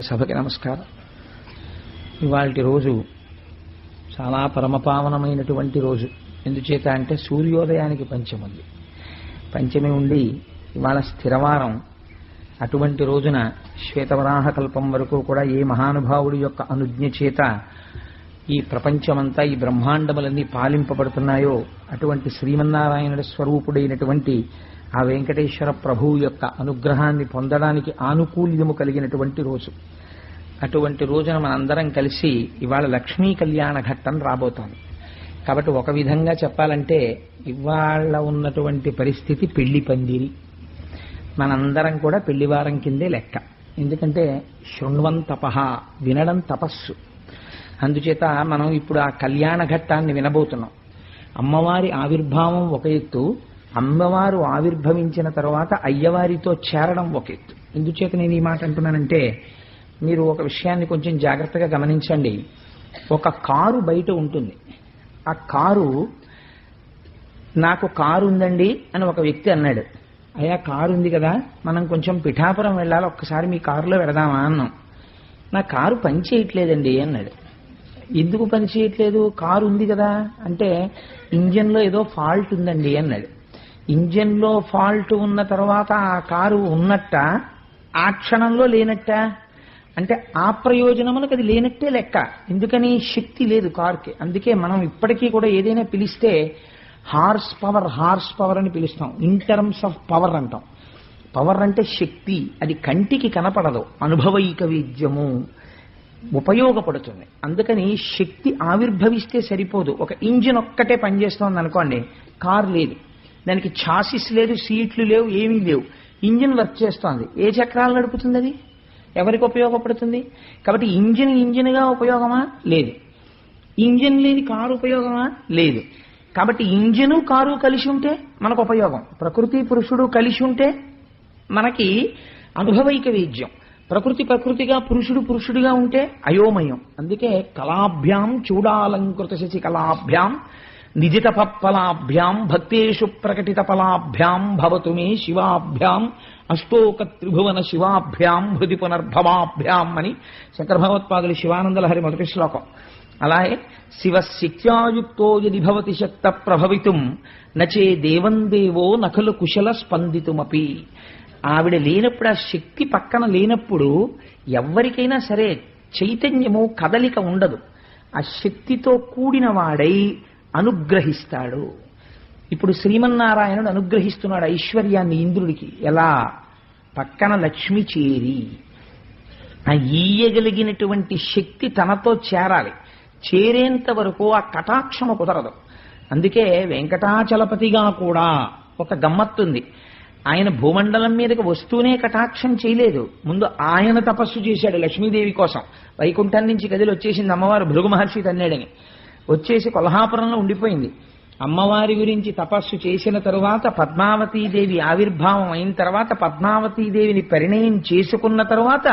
సభకి నమస్కారం. ఇవాల్టి రోజు చాలా పరమపావనమైనటువంటి రోజు. ఎందుచేత అంటే సూర్యోదయానికి పంచమి ఉంది. పంచమి ఉండి ఇవాళ స్థిరవారం. అటువంటి రోజున శ్వేతవరాహ కల్పం వరకు కూడా ఏ మహానుభావుడి యొక్క అనుజ్ఞ చేత ఈ ప్రపంచమంతా, ఈ బ్రహ్మాండములన్నీ పాలింపబడుతున్నాయో అటువంటి శ్రీమన్నారాయణుడి స్వరూపుడైనటువంటి ఆ వెంకటేశ్వర ప్రభువు యొక్క అనుగ్రహాన్ని పొందడానికి ఆనుకూల్యము కలిగినటువంటి రోజు. అటువంటి రోజున మనందరం కలిసి ఇవాళ లక్ష్మీ కళ్యాణ ఘట్టం రాబోతోంది. కాబట్టి ఒక విధంగా చెప్పాలంటే ఇవాళ ఉన్నటువంటి పరిస్థితి పెళ్లి పందిరి. మనందరం కూడా పెళ్లివారం కిందే లెక్క. ఎందుకంటే శృణ్వం తపః, వినడం తపస్సు. అందుచేత మనం ఇప్పుడు ఆ కళ్యాణ ఘట్టాన్ని వినబోతున్నాం. అమ్మవారి ఆవిర్భావం ఒక ఎత్తు, అమ్మవారు ఆవిర్భవించిన తర్వాత అయ్యవారితో చేరడం ఒక ఎత్తు. ఎందుచేత నేను ఈ మాట అంటున్నానంటే మీరు ఒక విషయాన్ని కొంచెం జాగ్రత్తగా గమనించండి. ఒక కారు బయట ఉంటుంది. ఆ కారు, నాకు కారు ఉందండి అని ఒక వ్యక్తి అన్నాడు. అయ్యా కారు ఉంది కదా, మనం కొంచెం పిఠాపురం వెళ్ళాలి, ఒక్కసారి మీ కారులో వెడదామా అన్నాం. నా కారు పని చేయట్లేదండి అన్నాడు. ఎందుకు పని చేయట్లేదు? కారు ఉంది కదా అంటే ఇంజన్లో ఏదో ఫాల్ట్ ఉందండి అన్నాడు. ఇంజన్లో ఫాల్ట్ ఉన్న తర్వాత ఆ కారు ఉన్నట్ట, ఆ క్షణంలో లేనట్ట అంటే ఆ ప్రయోజనములకు అది లేనట్టే లెక్క. ఎందుకని? శక్తి లేదు కారుకి. అందుకే మనం ఇప్పటికీ కూడా ఏదైనా పిలిస్తే హార్స్ పవర్ అని పిలుస్తాం. ఇన్ టర్మ్స్ ఆఫ్ పవర్ అంటాం. పవర్ అంటే శక్తి. అది కంటికి కనపడదు, అనుభవైక వేద్యము, ఉపయోగపడుతుంది. అందుకని శక్తి ఆవిర్భవిస్తే సరిపోదు. ఒక ఇంజిన్ ఒక్కటే పనిచేస్తోంది అనుకోండి, కారు లేదు, దానికి ఛాసిస్ లేదు, సీట్లు లేవు, ఏమీ లేవు, ఇంజిన్ వర్క్ చేస్తోంది. ఏ చక్రాలు నడుపుతుంది? అది ఎవరికి ఉపయోగపడుతుంది? కాబట్టి ఇంజిన్గా ఉపయోగమా? లేదు. ఇంజిన్ లేని కారు ఉపయోగమా? లేదు. కాబట్టి ఇంజిను కారు కలిసి ఉంటే మనకు ఉపయోగం. ప్రకృతి పురుషుడు కలిసి ఉంటే మనకి అనుభవైక వేద్యం. ప్రకృతిగా పురుషుడుగా ఉంటే అయోమయం. అందుకే కళాభ్యాం చూడాలంకృత శశి కళాభ్యాం నిజితపలాభ్యాం భక్తేషు ప్రకటిత ఫలాభ్యాం భవతు మే శివాభ్యాం అష్టోక త్రిభువన శివాభ్యాం హృది పునర్భవాభ్యాం అని శంకర భగవత్పాదులు శివానందలహరి మొదటి శ్లోకం. అలాగే శివశక్త్యాయుక్తో యది భవతి శక్త ప్రభవితుం నచే దేవం దేవో నఖలు కుశల స్పందితుమపి. ఆవిడ లేనప్పుడు, ఆ శక్తి పక్కన లేనప్పుడు ఎవరికైనా సరే చైతన్యము, కదలిక ఉండదు. ఆ శక్తితో కూడిన వాడై అనుగ్రహిస్తాడు. ఇప్పుడు శ్రీమన్నారాయణుడు అనుగ్రహిస్తున్నాడు ఐశ్వర్యాన్ని ఇంద్రుడికి. ఎలా? పక్కన లక్ష్మి చేరి ఆ ఈయగలిగినటువంటి శక్తి తనతో చేరాలి. చేరేంత వరకు ఆ కటాక్షము కుదరదు. అందుకే వెంకటాచలపతిగా కూడా ఒక గమ్మత్తుంది. ఆయన భూమండలం మీదకి వస్తూనే కటాక్షం చేయలేదు. ముందు ఆయన తపస్సు చేశాడు లక్ష్మీదేవి కోసం. వైకుంఠం నుంచి కదిలి వచ్చేసింది అమ్మవారు, భృగు మహర్షి తన్నాడని వచ్చేసి కొల్హాపురంలో ఉండిపోయింది. అమ్మవారి గురించి తపస్సు చేసిన తరువాత పద్మావతీదేవి ఆవిర్భావం అయిన తర్వాత, పద్మావతీదేవిని పరిణయం చేసుకున్న తరువాత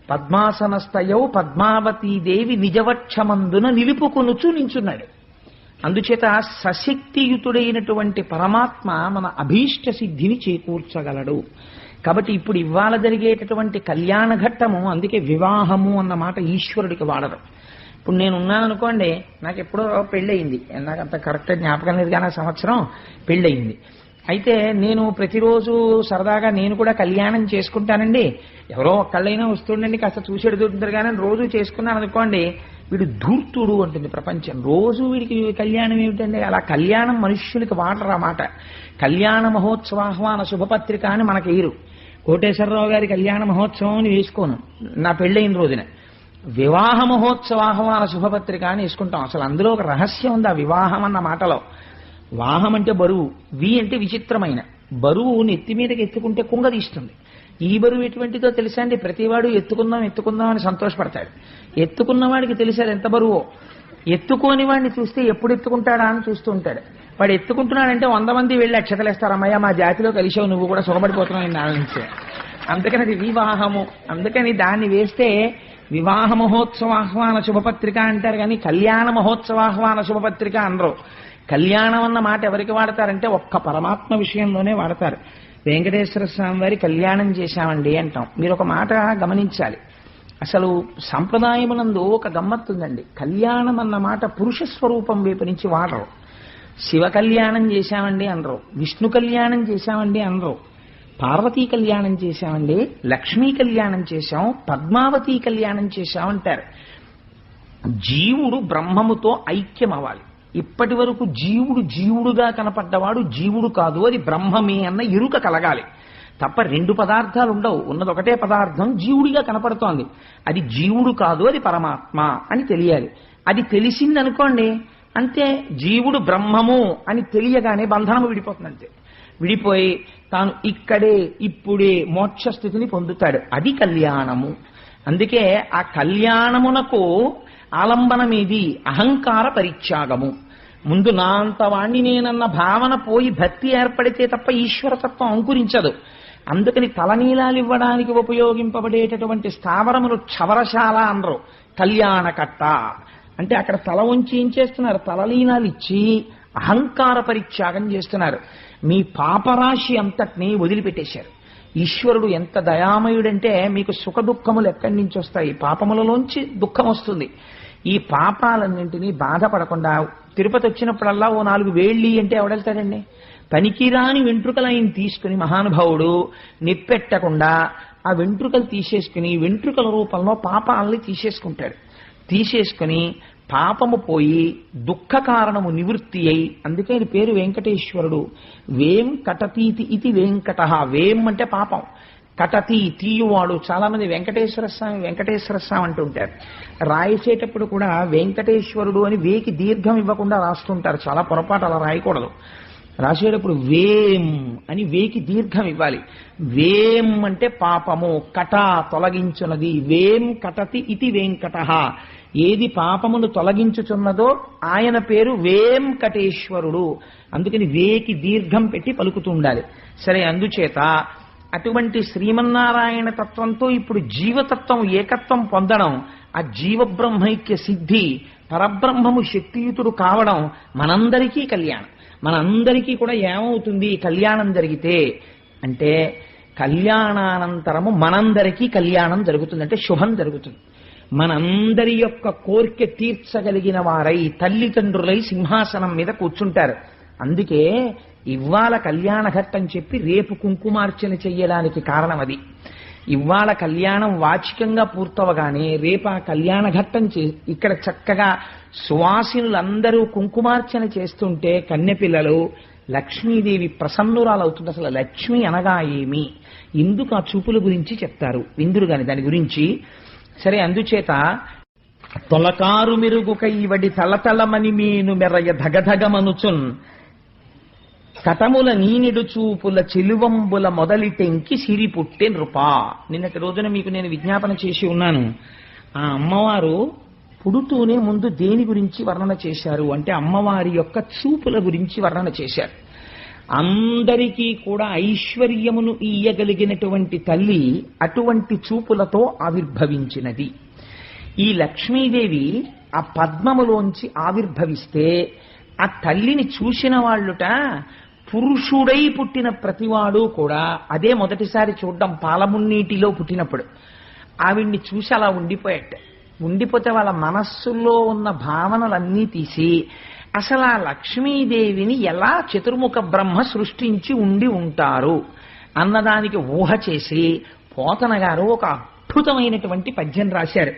పద్మాసనస్థయౌ పద్మావతీదేవి నిజవక్షమందున నిలుపుకొనుచు నించున్నాడు. అందుచేత సశక్తియుతుడైనటువంటి పరమాత్మ మన అభీష్ట సిద్ధిని చేకూర్చగలడు. కాబట్టి ఇప్పుడు ఇవాళ జరిగేటటువంటి కళ్యాణ ఘట్టము, అందుకే వివాహము అన్న మాట ఈశ్వరుడికి వాడరు. ఇప్పుడు నేనున్నాను అనుకోండి, నాకు ఎప్పుడో పెళ్ళయింది, నాకు అంత కరెక్ట్ జ్ఞాపకం లేదు కానీ సంవత్సరం పెళ్ళయింది. అయితే నేను ప్రతిరోజు సరదాగా నేను కూడా కళ్యాణం చేసుకుంటానండి, ఎవరో ఒక్కళ్ళైనా వస్తుండండి కాస్త చూసేడుతుంటారు కానీ రోజు చేసుకున్నాను అనుకోండి, వీడు ధూర్తుడు అంటుంది ప్రపంచం. రోజు వీడికి కళ్యాణం ఏమిటండి? అలా కళ్యాణం మనుష్యులకి వాడరు. ఆ మాట కళ్యాణ మహోత్సవాహ్వాన శుభపత్రిక అని మనకేరు. కోటేశ్వరరావు గారి కళ్యాణ మహోత్సవం అని వేసుకోను నా పెళ్ళైన రోజున. వివాహ మహోత్సవాహ్వాన శుభపత్రిక అని వేసుకుంటాం. అసలు అందులో ఒక రహస్యం ఉంది ఆ వివాహం అన్న మాటలో. వాహం అంటే బరువు, వి అంటే విచిత్రమైన. బరువు నెత్తి మీదకి ఎత్తుకుంటే కుంగదీస్తుంది. ఈ బరువు ఎటువంటిదో తెలుసా అండి? ప్రతివాడు ఎత్తుకుందాం అని సంతోషపడతాడు. ఎత్తుకున్నవాడికి తెలిసాడు ఎంత బరువో. ఎత్తుకోని వాడిని చూస్తే ఎప్పుడు ఎత్తుకుంటాడా అని చూస్తూ ఉంటాడు. వాడు ఎత్తుకుంటున్నాడంటే 100 మంది వెళ్ళి అక్షతలేస్తారు, అమ్మయ్య మా జాతిలో కలిసావు, నువ్వు కూడా సుఖపడిపోతున్నావు నాన్న నుంచి. అందుకని అది వివాహము. అందుకని దాన్ని వేస్తే వివాహ మహోత్సవాహ్వాన శుభపత్రిక అంటారు కానీ కళ్యాణ మహోత్సవాహ్వాన శుభపత్రిక అనరు. కళ్యాణం అన్న మాట ఎవరికి వాడతారంటే ఒక్క పరమాత్మ విషయంలోనే వాడతారు. వెంకటేశ్వర స్వామి వారి కళ్యాణం చేశామండి అంటాం. మీరు ఒక మాట గమనించాలి. అసలు సంప్రదాయమునందు ఒక గమ్మత్తుందండి. కళ్యాణం అన్న మాట పురుష స్వరూపం వైపు నుంచి వాడరు. శివ కళ్యాణం చేశామండి అనరు, విష్ణు కళ్యాణం చేశామండి అనరు, పార్వతీ కళ్యాణం చేశామండి, లక్ష్మీ కళ్యాణం చేశాం, పద్మావతి కళ్యాణం చేశామంటారు. జీవుడు బ్రహ్మముతో ఐక్యం అవ్వాలి. ఇప్పటి వరకు జీవుడు జీవుడుగా కనపడ్డవాడు జీవుడు కాదు, అది బ్రహ్మమే అన్న ఎరుక కలగాలి తప్ప రెండు పదార్థాలు ఉండవు. ఉన్నది ఒకటే పదార్థం జీవుడిగా కనపడుతోంది, అది జీవుడు కాదు, అది పరమాత్మ అని తెలియాలి. అది తెలిసిందనుకోండి అంతే, జీవుడు బ్రహ్మము అని తెలియగానే బంధనము విడిపోతుంది. అంతే, విడిపోయి తాను ఇక్కడే ఇప్పుడే మోక్ష స్థితిని పొందుతాడు. అది కళ్యాణము. అందుకే ఆ కళ్యాణమునకు ఆలంబనమేది? అహంకార పరిత్యాగము. ముందు నా అంతవాణ్ణి నేనన్న భావన పోయి భక్తి ఏర్పడితే తప్ప ఈశ్వరతత్వం అంకురించదు. అందుకని తలనీలాలు ఇవ్వడానికి ఉపయోగింపబడేటటువంటి స్థావరములు క్షవరశాల అనరు, కళ్యాణకట్ట అంటే అక్కడ తల ఉంచి ఏం చేస్తున్నారు? తలలీనాలు ఇచ్చి అహంకార పరిత్యాగం చేస్తున్నారు. మీ పాపరాశి అంతటినీ వదిలిపెట్టేశారు. ఈశ్వరుడు ఎంత దయామయుడంటే మీకు సుఖ దుఃఖములు ఎక్కడి నుంచి వస్తాయి? పాపములలోంచి దుఃఖం వస్తుంది. ఈ పాపాలన్నింటినీ బాధపడకుండా తిరుపతి వచ్చినప్పుడల్లా ఓ 4 వేళ్ళి అంటే ఎవడెళ్తాడండి? పనికిరాని వెంట్రుకలు ఆయన తీసుకుని మహానుభావుడు నిప్పెట్టకుండా ఆ వెంట్రుకలు తీసేసుకుని వెంట్రుకల రూపంలో పాపాలని తీసేసుకుంటాడు. తీసేసుకుని పాపము పోయి దుఃఖ కారణము నివృత్తి అయి, అందుకే ఇది పేరు వెంకటేశ్వరుడు. వేం కటతీతి ఇది వెంకట. వేం అంటే పాపం, కటతి తీయువాడు. చాలా మంది వెంకటేశ్వర స్వామి అంటుంటారు. రాసేటప్పుడు కూడా వెంకటేశ్వరుడు అని వేకి దీర్ఘం ఇవ్వకుండా రాస్తుంటారు. చాలా పొరపాటు, అలా రాయకూడదు. రాసేటప్పుడు వేం అని వేకి దీర్ఘం ఇవ్వాలి. వేం అంటే పాపము, కట తొలగించున్నది. వేం కటతి ఇది వెంకట. ఏది పాపమును తొలగించుచున్నదో ఆయన పేరు వేంకటేశ్వరుడు. అందుకని వేకి దీర్ఘం పెట్టి పలుకుతూ ఉండాలి. సరే, అందుచేత అటువంటి శ్రీమన్నారాయణ తత్వంతో ఇప్పుడు జీవతత్వం ఏకత్వం పొందడం, ఆ జీవబ్రహ్మైక్య సిద్ధి, పరబ్రహ్మము శక్తియుతుడు కావడం మనందరికీ కళ్యాణం. మనందరికీ కూడా ఏమవుతుంది కళ్యాణం జరిగితే అంటే, కళ్యాణానంతరము మనందరికీ కళ్యాణం జరుగుతుంది, అంటే శుభం జరుగుతుంది. మనందరి యొక్క కోరిక తీర్చగలిగిన వారై తల్లిదండ్రులై సింహాసనం మీద కూర్చుంటారు. అందుకే ఇవాళ కళ్యాణ ఘట్టం చెప్పి రేపు కుంకుమార్చన చెయ్యడానికి కారణం అది. ఇవాళ కళ్యాణం వాచికంగా పూర్తవగానే రేపు ఆ కళ్యాణ ఘట్టం ఇక్కడ చక్కగా సువాసినులందరూ కుంకుమార్చన చేస్తుంటే కన్నెపిల్లలు లక్ష్మీదేవి ప్రసన్నురాలవుతుంది. అసలు లక్ష్మి అనగా ఏమి, ఎందుకు ఆ చూపుల గురించి చెప్తారు విందురు గాని దాని గురించి. సరే, అందుచేత తొలకారు మెరుగు కైవడి తలతలమని మీను మెరయ ధగధగమనుచున్ కటముల నీనిడు చూపుల చెలువంబుల మొదలిటెంకి సిరి పుట్టే నృపా. నిన్నటి రోజున మీకు నేను విజ్ఞాపన చేసి ఉన్నాను. ఆ అమ్మవారు పుడుతూనే ముందు దేని గురించి వర్ణన చేశారు అంటే అమ్మవారి యొక్క చూపుల గురించి వర్ణన చేశారు. అందరికీ కూడా ఐశ్వర్యమును ఇయ్యగలిగినటువంటి తల్లి అటువంటి చూపులతో ఆవిర్భవించినది. ఈ లక్ష్మీదేవి ఆ పద్మములోంచి ఆవిర్భవిస్తే ఆ తల్లిని చూసిన వాళ్ళుట పురుషుడై పుట్టిన ప్రతివాడు కూడా అదే మొదటిసారి చూడడం. పాలమున్నీటిలో పుట్టినప్పుడు ఆవిడ్ని చూసి అలా ఉండిపోతే వాళ్ళ మనస్సుల్లో ఉన్న భావనలన్నీ తీసి అసలు ఆ లక్ష్మీదేవిని ఎలా చతుర్ముఖ బ్రహ్మ సృష్టించి ఉంటారు అన్నదానికి ఊహ చేసి పోతన గారు ఒక అద్భుతమైనటువంటి పద్యం రాశారు.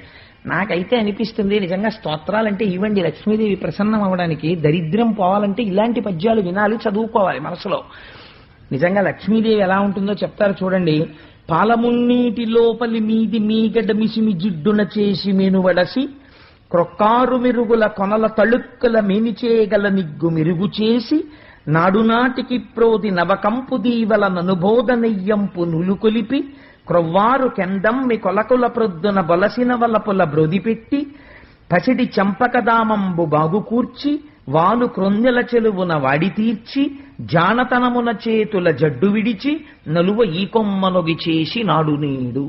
నాకైతే అనిపిస్తుంది నిజంగా స్తోత్రాలంటే ఇవ్వండి, లక్ష్మీదేవి ప్రసన్నం అవ్వడానికి, దరిద్రం పోవాలంటే ఇలాంటి పద్యాలు వినాలి, చదువుకోవాలి మనసులో. నిజంగా లక్ష్మీదేవి ఎలా ఉంటుందో చెప్తారు చూడండి. పాలమున్నీటి లోపలి మీది మీగడ మిసిమి జిడ్డున చేసి మెనువడసి క్రొక్కారు మెరుగుల కొనల తళుక్కల మేనిచేయగల నిగ్గు మెరుగు చేసి నాడునాటికి ప్రోది నవకంపు దీవల ననుబోధ నెయ్యంపు నులుకొలిపి క్రొవ్వారు కెందమ్మి కొలకుల ప్రొద్దున బొలసిన వలపుల బ్రొదిపెట్టి పసిడి చంపకదామంబు బాగుకూర్చి వాలు క్రొందెల చెలువున వాడి తీర్చి జానతనమున చేతుల జడ్డు విడిచి నలువ ఈ కొమ్మనొగి చేసి నాడు నేడు.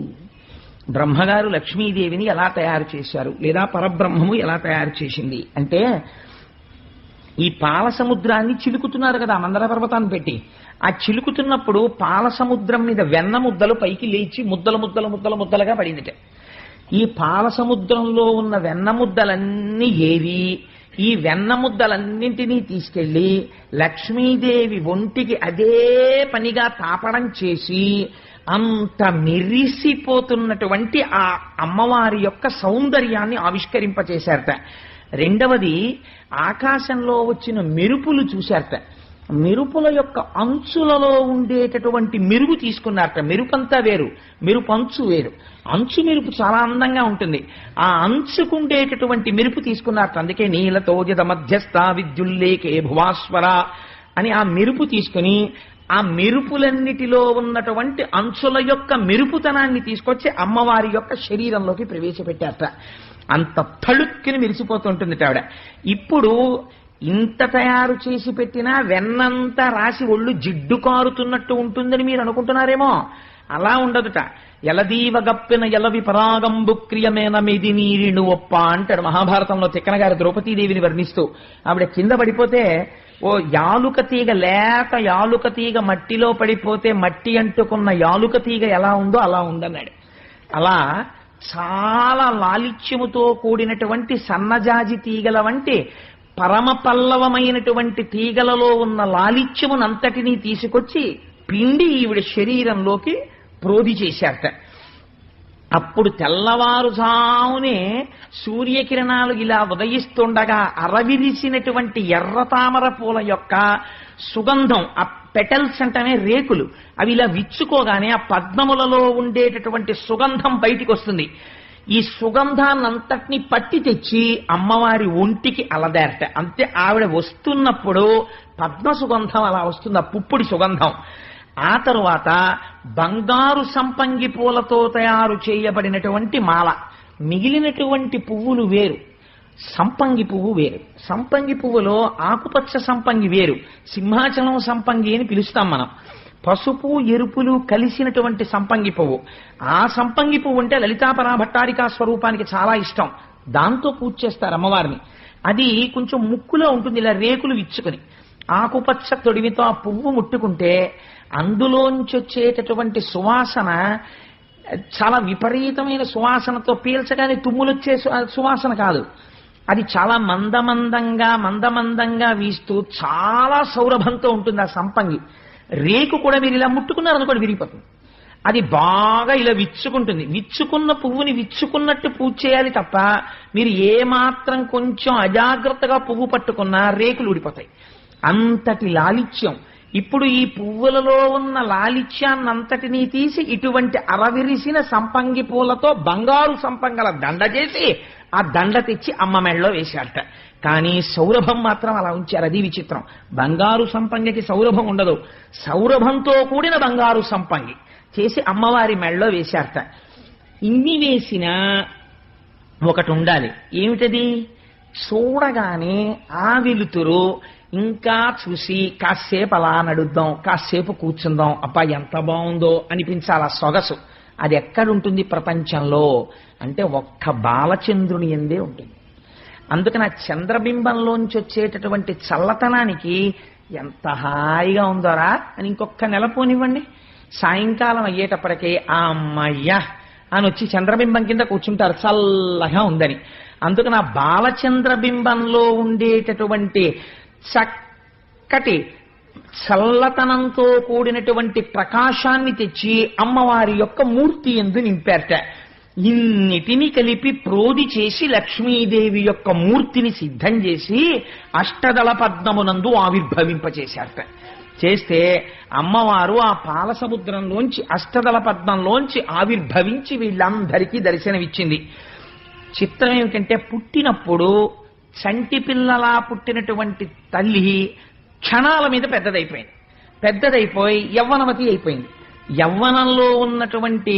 బ్రహ్మగారు లక్ష్మీదేవిని ఎలా తయారు చేశారు, లేదా పరబ్రహ్మము ఎలా తయారు చేసింది అంటే, ఈ పాల సముద్రాన్ని చిలుకుతున్నారు కదా మందర పర్వతాన్ని పెట్టి. ఆ చిలుకుతున్నప్పుడు పాల సముద్రం మీద వెన్న ముద్దలు పైకి లేచి ముద్దలుగా పడిందిట. ఈ పాల సముద్రంలో ఉన్న వెన్న ముద్దలన్నీ ఏరి ఈ వెన్న ముద్దలన్నింటినీ తీసుకెళ్లి లక్ష్మీదేవి ఒంటికి అదే పనిగా తాపడం చేసి అంత మెరిసిపోతున్నటువంటి ఆ అమ్మవారి యొక్క సౌందర్యాన్ని ఆవిష్కరింపచేశారట. రెండవది, ఆకాశంలో వచ్చిన మెరుపులు చూశారట. మెరుపుల యొక్క అంచులలో ఉండేటటువంటి మెరుగు తీసుకున్నారట. మెరుపంతా వేరు, మెరుపు అంచు వేరు. అంచు మెరుపు చాలా అందంగా ఉంటుంది. ఆ అంచుకుండేటటువంటి మెరుపు తీసుకున్నారట. అందుకే నీలతోజద మధ్యస్థ విద్యుల్లేకే భువాస్వర అని ఆ మెరుపు తీసుకుని ఆ మెరుపులన్నిటిలో ఉన్నటువంటి అంచుల యొక్క మెరుపుతనాన్ని తీసుకొచ్చి అమ్మవారి యొక్క శరీరంలోకి ప్రవేశపెట్టారట. అంత తళుక్కుని మెరిసిపోతుంటుంది ఆవిడ. ఇప్పుడు ఇంత తయారు చేసి పెట్టినా వెన్నంతా రాసి ఒళ్ళు జిడ్డు కారుతున్నట్టు ఉంటుందని మీరు అనుకుంటున్నారేమో. అలా ఉండదుట. ఎలదీవ గప్పిన ఎలవి పరాగంబు క్రియమేన మెది నీరిను ఒప్ప అంటాడు మహాభారతంలో తిక్కన గారు ద్రౌపదీదేవిని వర్ణిస్తూ. ఆవిడ కింద పడిపోతే ఓ యాలుక తీగ, లేత యాలుక తీగ మట్టిలో పడిపోతే మట్టి అంటుకున్న యాలుక తీగ ఎలా ఉందో అలా ఉందన్నాడు. అలా చాలా లాలిత్యముతో కూడినటువంటి సన్నజాజి తీగల వంటి పరమ పల్లవమైనటువంటి తీగలలో ఉన్న లాలిత్యమునంతటినీ తీసుకొచ్చి పిండి ఈవిడ శరీరంలోకి ప్రోధి చేశారట. అప్పుడు తెల్లవారుజామునే సూర్యకిరణాలు ఇలా ఉదయిస్తుండగా అరవిరిసినటువంటి ఎర్ర తామర పూల యొక్క సుగంధం, ఆ పెటల్స్ అంటేనే రేకులు, అవి ఇలా విచ్చుకోగానే ఆ పద్మములలో ఉండేటటువంటి సుగంధం బయటికి వస్తుంది. ఈ సుగంధాన్నంతటినీ పట్టి తెచ్చి అమ్మవారి ఒంటికి అలదారట. అంతే, ఆవిడ వస్తున్నప్పుడు పద్మ సుగంధం అలా వస్తుంది, ఆ పుప్పుడి సుగంధం. ఆ తరువాత బంగారు సంపంగి పూలతో తయారు చేయబడినటువంటి మాల. మిగిలినటువంటి పువ్వులు వేరు, సంపంగి పువ్వు వేరు. సంపంగి పువ్వులో ఆకుపచ్చ సంపంగి వేరు, సింహాచలం సంపంగి అని పిలుస్తాం మనం. పసుపు ఎరుపులు కలిసినటువంటి సంపంగి పువ్వు. ఆ సంపంగి పువ్వు అంటే లలితాపరా భట్టారికా స్వరూపానికి చాలా ఇష్టం. దాంతో పూజ చేస్తారు అమ్మవారిని. అది కొంచెం ముక్కులో ఉంటుంది, ఇలా రేకులు విచ్చుకొని. ఆకుపచ్చ తొడిమితో ఆ పువ్వు ముట్టుకుంటే అందులోంచి వచ్చేటటువంటి సువాసన చాలా విపరీతమైన సువాసనతో, పీల్చగానే తుమ్ములొచ్చే సువాసన కాదు. అది చాలా మందమందంగా వీస్తూ చాలా సౌరభంతో ఉంటుంది ఆ సంపంగి. రేకు కూడా మీరు ఇలా ముట్టుకున్నారనుకోండి విరిగిపోతుంది. అది బాగా ఇలా విచ్చుకుంటుంది. విచ్చుకున్న పువ్వుని విచ్చుకున్నట్టు పూజ చేయాలి తప్ప మీరు ఏమాత్రం కొంచెం అజాగ్రత్తగా పువ్వు పట్టుకున్నా రేకులు ఊడిపోతాయి. అంతటి లాలిత్యం. ఇప్పుడు ఈ పువ్వులలో ఉన్న లాలిత్యాన్నంతటినీ తీసి ఇటువంటి అరవిరిసిన సంపంగి పూలతో బంగారు సంపంగల దండ చేసి ఆ దండ తెచ్చి అమ్మ మెడలో వేశారట. కానీ సౌరభం మాత్రం అలా ఉంచారు. అది విచిత్రం. బంగారు సంపంగికి సౌరభం ఉండదు, సౌరభంతో కూడిన బంగారు సంపంగి చేసి అమ్మవారి మెడలో వేశారట. ఇన్ని వేసినా ఒకటి ఉండాలి. ఏమిటది? చూడగానే ఆ వెలుతురు ఇంకా చూసి కాసేపు అలా నడుద్దాం, కాసేపు కూర్చుందాం, అబ్బా ఎంత బాగుందో అనిపించాలి. ఆ సొగసు అది ఎక్కడుంటుంది ప్రపంచంలో అంటే ఒక్క బాలచంద్రుని ఎందే ఉంటుంది. అందుకని ఆ చంద్రబింబంలోంచి వచ్చేటటువంటి చల్లతనానికి ఎంత హాయిగా ఉందోరా అని ఇంకొక నెల పోనివ్వండి. సాయంకాలం అయ్యేటప్పటికీ ఆ అమ్మయ్య అని వచ్చి చంద్రబింబం కింద కూర్చుంటారు, చల్లగా ఉందని. అందుకని ఆ బాలచంద్రబింబంలో ఉండేటటువంటి చక్కటి చల్లతనంతో కూడినటువంటి ప్రకాశాన్ని తెచ్చి అమ్మవారి యొక్క మూర్తి యందు నింపారట. ఇన్నిటిని కలిపి ప్రోది చేసి లక్ష్మీదేవి యొక్క మూర్తిని సిద్ధం చేసి అష్టదళ పద్మమునందు ఆవిర్భవింపచేశారట. చేస్తే అమ్మవారు ఆ పాల సముద్రంలోంచి అష్టదళ పద్మంలోంచి ఆవిర్భవించి వీళ్ళందరికీ దర్శనమిచ్చింది. చిత్రం ఏమిటంటే పుట్టినప్పుడు చంటి పిల్లలా పుట్టినటువంటి తల్లి క్షణాల మీద పెద్దదైపోయి యవ్వనవతి అయిపోయింది. యవ్వనంలో ఉన్నటువంటి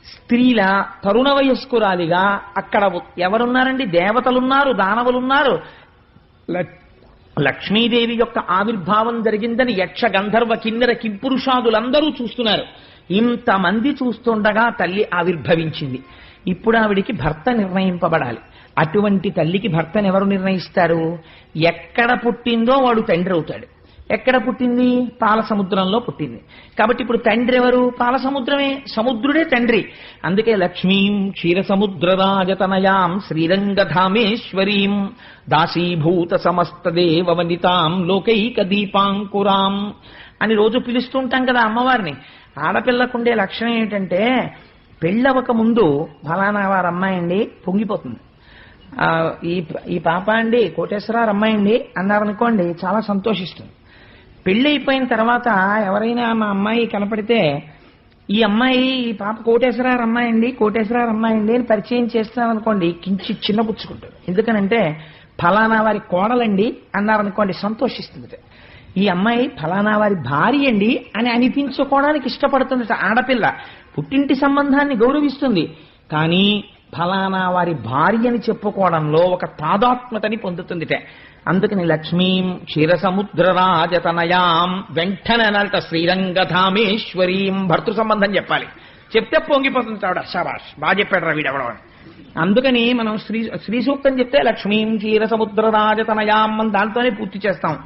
స్త్రీల తరుణ వయస్కురాలిగా అక్కడ ఎవరున్నారండి? దేవతలున్నారు, దానవులున్నారు. లక్ష్మీదేవి యొక్క ఆవిర్భావం జరిగిందని యక్ష గంధర్వ కిన్నెర కింపురుషాదులందరూ చూస్తున్నారు. ఇంతమంది చూస్తుండగా తల్లి ఆవిర్భవించింది. ఇప్పుడు ఆవిడికి భర్త నిర్ణయింపబడాలి. అటువంటి తల్లికి భర్తను ఎవరు నిర్ణయిస్తారు? ఎక్కడ పుట్టిందో వాడు తండ్రి అవుతాడు. ఎక్కడ పుట్టింది? పాల సముద్రంలో పుట్టింది. కాబట్టి ఇప్పుడు తండ్రి ఎవరు? పాల సముద్రమే, సముద్రుడే తండ్రి. అందుకే లక్ష్మీం క్షీరసముద్రరాజతనయాం శ్రీరంగధామేశ్వరీం దాసీభూత సమస్త దేవవనితాం లోకైక దీపాంకురాం అని రోజు పిలుస్తూ ఉంటాం కదా అమ్మవారిని. ఆడపిల్లకుండే లక్షణం ఏమిటంటే పెళ్ళవక ముందు ఫలానా వారు అమ్మాయి అండి పొంగిపోతుంది. ఈ పాప అండి కోటేశ్వరరావు అమ్మాయి అండి అన్నారనుకోండి, చాలా సంతోషిస్తుంది. పెళ్లి అయిపోయిన తర్వాత ఎవరైనా మా అమ్మాయి కనపడితే ఈ అమ్మాయి ఈ పాప కోటేశ్వరరావు అమ్మాయి అండి కోటేశ్వరరావు అమ్మాయి అండి అని పరిచయం చేస్తామనుకోండి, కించి చిన్నపుచ్చుకుంటారు. ఎందుకనంటే ఫలానా వారి కోడలండి అన్నారనుకోండి, సంతోషిస్తుంది. ఈ అమ్మాయి ఫలానా వారి భార్య అండి అని అనిపించుకోవడానికి ఇష్టపడుతుందట ఆడపిల్ల. పుట్టింటి సంబంధాన్ని గౌరవిస్తుంది, కానీ ఫలానా వారి భార్యని చెప్పుకోవడంలో ఒక తాదాత్మ్యతని పొందుతుందిట. అందుకని లక్ష్మీం క్షీరసముద్రరాజతనయాం వెంటనే అనాలట శ్రీరంగధామేశ్వరీం. భర్తృ సంబంధం చెప్పాలి, చెప్తే పొంగిపోతుంది ఆవిడ. శాబాష్, బాగా చెప్పాడు రా వీడెవడం. అందుకని మనం శ్రీ సూక్తం చెప్తే లక్ష్మీం క్షీరసముద్రరాజతనయాం అని దాంతోనే పూర్తి చేస్తాం.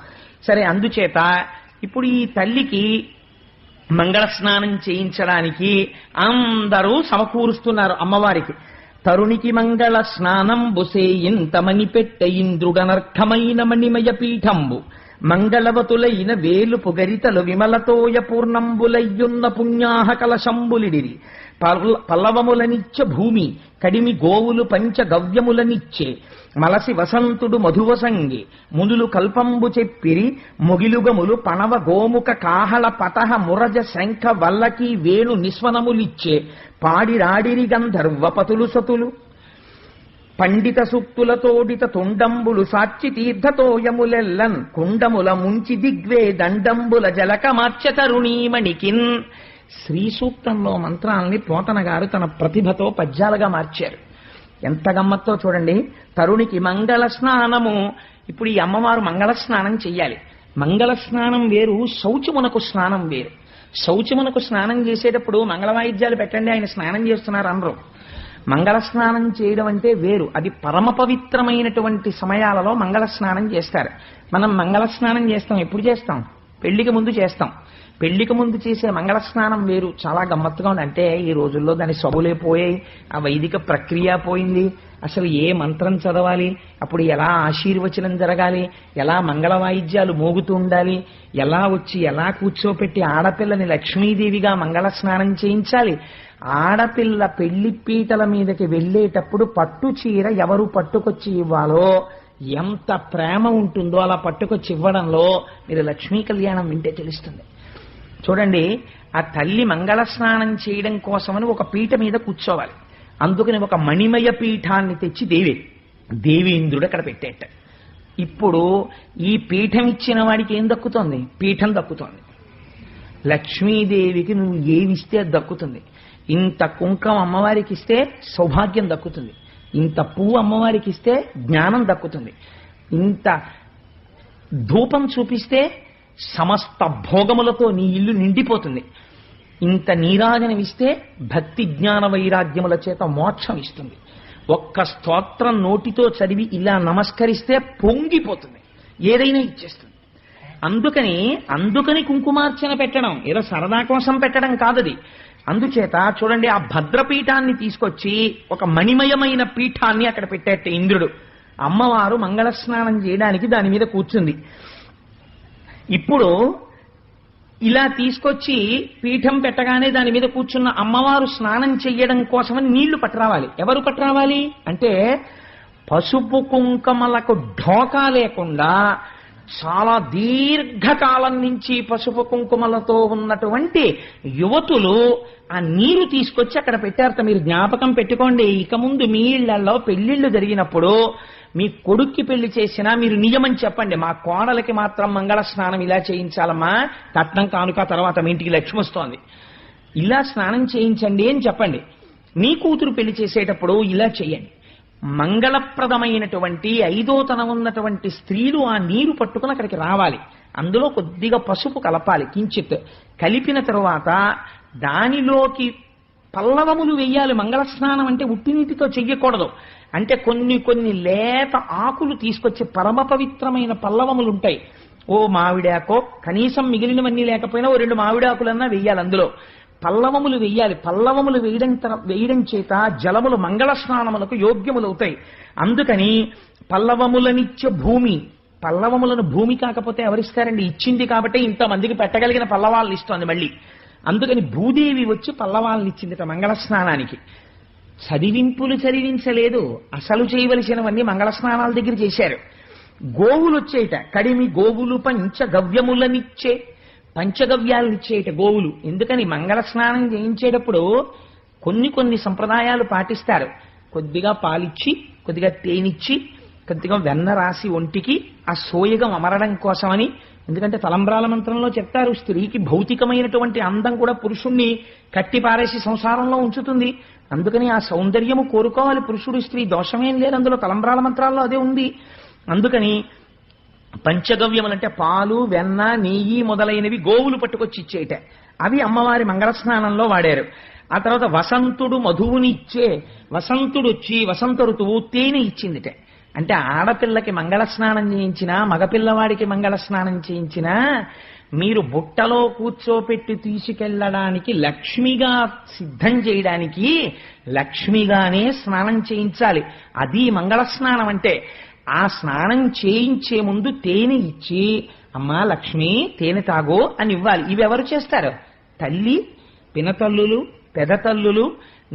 సరే, అందుచేత ఇప్పుడు ఈ తల్లికి మంగళ స్నానం చేయించడానికి అందరూ సమకూరుస్తున్నారు అమ్మవారికి. తరుణికి మంగళ స్నానం బుసేయింతమని పెట్ట ఇంద్రుడనర్ఘమైన మణిమయ పీఠంబు మంగళవతులైన వేలు పొగరితలు విమలతోయ పూర్ణంబులయ్యున్న పుణ్యాహ కలశంబులిడిరి పల్లవములనిచ్చ భూమి కడిమి గోవులు పంచ గవ్యములనిచ్చే మలసి వసంతుడు మధువసంగి మునులు కల్పంబు చెప్పిరి మొగిలుగములు పణవ గోముఖ కాహళ పటహ మురజ శంఖ వల్లకి వేణు నిస్వనములిచ్చే పాడిరాడిరి గంధర్వపతులు సతులు పండిత సూక్తులతోడిత తుండంబులు సాక్షి తీర్థతోయములెల్లన్ కుండముల ముంచి దిగ్వే దండంబుల జలక మార్చ తరుణీమణికిన్. శ్రీ సూక్తంలో మంత్రాలని పోతన గారు తన ప్రతిభతో పద్యాలుగా మార్చారు. ఎంత గమ్మత్తో చూడండి. తరుణికి మంగళ స్నానము. ఇప్పుడు ఈ అమ్మవారు మంగళ స్నానం చెయ్యాలి. మంగళ స్నానం వేరు, శౌచమునకు స్నానం వేరు. శౌచమునకు స్నానం చేసేటప్పుడు మంగళ వాయిద్యాలు పెట్టండి ఆయన స్నానం చేస్తున్నారు అనరు. మంగళ స్నానం చేయడం అంటే వేరు. అది పరమ పవిత్రమైనటువంటి సమయాలలో మంగళ స్నానం చేస్తారు. మనం మంగళ స్నానం చేస్తాం. ఎప్పుడు చేస్తాం? పెళ్లికి ముందు చేస్తాం. పెళ్లికి ముందు చేసే మంగళ స్నానం వేరు, చాలా గమ్మత్తుగా ఉంది. అంటే ఈ రోజుల్లో దాని సబులే పోయాయి, ఆ వైదిక ప్రక్రియ పోయింది. అసలు ఏ మంత్రం చదవాలి, అప్పుడు ఎలా ఆశీర్వచనం జరగాలి, ఎలా మంగళ వాయిద్యాలు మోగుతూ ఉండాలి, ఎలా వచ్చి ఎలా కూర్చోపెట్టి ఆడపిల్లని లక్ష్మీదేవిగా మంగళ స్నానం చేయించాలి. ఆడపిల్ల పెళ్లి పీటల మీదకి వెళ్ళేటప్పుడు పట్టు చీర ఎవరు పట్టుకొచ్చి ఇవ్వాలో ఎంత ప్రేమ ఉంటుందో అలా పట్టుకొచ్చి ఇవ్వడంలో మీరు లక్ష్మీ కళ్యాణం వింటే తెలుస్తుంది. చూడండి, ఆ తల్లి మంగళ స్నానం చేయడం కోసమని ఒక పీట మీద కూర్చోవాలి. అందుకని ఒక మణిమయ పీఠాన్ని తెచ్చి దేవేంద్రుడు అక్కడ పెట్టేట. ఇప్పుడు ఈ పీఠం ఇచ్చిన వాడికి ఏం దక్కుతోంది? పీఠం దక్కుతోంది. లక్ష్మీదేవికి నువ్వు ఏమిస్తే అది దక్కుతుంది. ఇంత కుంకం అమ్మవారికి ఇస్తే సౌభాగ్యం దక్కుతుంది, ఇంత పువ్వు అమ్మవారికి ఇస్తే జ్ఞానం దక్కుతుంది, ఇంత ధూపం చూపిస్తే సమస్త భోగములతో నీ ఇల్లు నిండిపోతుంది, ఇంత నీరాజనం ఇస్తే భక్తి జ్ఞాన వైరాగ్యముల చేత మోక్షం ఇస్తుంది, ఒక్క స్తోత్రం నోటితో చదివి ఇలా నమస్కరిస్తే పొంగిపోతుంది, ఏదైనా ఇచ్చేస్తుంది. అందుకని కుంకుమార్చన పెట్టడం ఏదో సరదా కోసం పెట్టడం కాదది. అందుచేత చూడండి, ఆ భద్రపీఠాన్ని తీసుకొచ్చి ఒక మణిమయమైన పీఠాన్ని అక్కడ పెట్టేట ఇంద్రుడు. అమ్మవారు మంగళ స్నానం చేయడానికి దాని మీద కూర్చుంది. ఇప్పుడు ఇలా తీసుకొచ్చి పీఠం పెట్టగానే దాని మీద కూర్చున్న అమ్మవారు స్నానం చెయ్యడం కోసమని నీళ్లు పట్టరావాలి. ఎవరు పట్టరావాలి అంటే పసుపు కుంకుమలకు ఢోకా లేకుండా చాలా దీర్ఘకాలం నుంచి పసుపు కుంకుమలతో ఉన్నటువంటి యువతులు ఆ నీరు తీసుకొచ్చి అక్కడ పెట్టారట. మీరు జ్ఞాపకం పెట్టుకోండి, ఇక ముందు మీ ఇళ్లలో పెళ్లిళ్లు జరిగినప్పుడు మీ కొడుక్కి పెళ్లి చేసినా మీరు నియమం చెప్పండి, మా కోడలకి మాత్రం మంగళ స్నానం ఇలా చేయించాలమ్మా, కట్నం కానుక తర్వాత మీ ఇంటికి లక్ష్మి వస్తోంది, ఇలా స్నానం చేయించండి అని చెప్పండి. మీ కూతురు పెళ్లి చేసేటప్పుడు ఇలా చెయ్యండి. మంగళప్రదమైనటువంటి ఐదోతనం ఉన్నటువంటి స్త్రీలు ఆ నీరు పట్టుకుని అక్కడికి రావాలి. అందులో కొద్దిగా పసుపు కలపాలి, కించిత్ కలిపిన తరువాత దానిలోకి పల్లవములు వెయ్యాలి. మంగళ స్నానం అంటే ఉట్టినీటితో చెయ్యకూడదు. అంటే కొన్ని లేత ఆకులు తీసుకొచ్చి పరమ పవిత్రమైన పల్లవములు ఉంటాయి, ఓ మావిడాకో, కనీసం మిగిలినవన్నీ లేకపోయినా ఓ 2 మావిడాకులన్నా వెయ్యాలి అందులో. పల్లవములు వెయ్యాలి. పల్లవములు వేయడం చేత జలములు మంగళ స్నానములకు యోగ్యములవుతాయి. అందుకని పల్లవములనిచ్చే భూమి, పల్లవములను భూమి కాకపోతే ఎవరిస్తారండి? ఇచ్చింది కాబట్టి ఇంతమందికి పెట్టగలిగిన పల్లవాళ్ళని ఇస్తోంది మళ్ళీ. అందుకని భూదేవి వచ్చి పల్లవాళ్ళని ఇచ్చిందిట మంగళ స్నానానికి. చదివింపులు చదివించలేదు, అసలు చేయవలసినవన్నీ మంగళ స్నానాల దగ్గర చేశారు. గోవులు వచ్చేట, కడిమి గోవులు పంచగవ్యములనిచ్చే, పంచగవ్యాలనిచ్చేట గోవులు. ఎందుకని? మంగళ స్నానం చేయించేటప్పుడు కొన్ని సంప్రదాయాలు పాటిస్తారు. కొద్దిగా పాలిచ్చి, కొద్దిగా తేనిచ్చి, కొద్దిగా వెన్న రాసి ఒంటికి ఆ సోయగం అమరడం కోసమని. ఎందుకంటే తలంబ్రాల మంత్రంలో చెప్తారు, స్త్రీకి భౌతికమైనటువంటి అందం కూడా పురుషుణ్ణి కట్టిపారేసి సంసారంలో ఉంచుతుంది. అందుకని ఆ సౌందర్యము కోరుకోవాలి పురుషుడు, స్త్రీ దోషమేం లేదు అందులో, తలంబ్రాల మంత్రాల్లో అదే ఉంది. అందుకని పంచగవ్యములంటే పాలు, వెన్న, నెయ్యి మొదలైనవి గోవులు పట్టుకొచ్చి ఇచ్చేట. అవి అమ్మవారి మంగళ స్నానంలో వాడారు. ఆ తర్వాత వసంతుడు మధువునిచ్చే, వసంతుడు వచ్చి వసంత ఋతువు తేనె ఇచ్చిందిట. అంటే ఆడపిల్లకి మంగళ స్నానం చేయించినా, మగపిల్లవాడికి మంగళ స్నానం చేయించినా మీరు బుట్టలో కూర్చోపెట్టి తీసుకెళ్లడానికి, లక్ష్మిగా సిద్ధం చేయడానికి లక్ష్మిగానే స్నానం చేయించాలి. అది మంగళ స్నానం అంటే. ఆ స్నానం చేయించే ముందు తేనె ఇచ్చి, అమ్మా లక్ష్మి తేనె తాగో అని ఇవ్వాలి. ఇవి ఎవరు చేస్తారు? తల్లి, పినతల్లులు, పెదతల్లులు,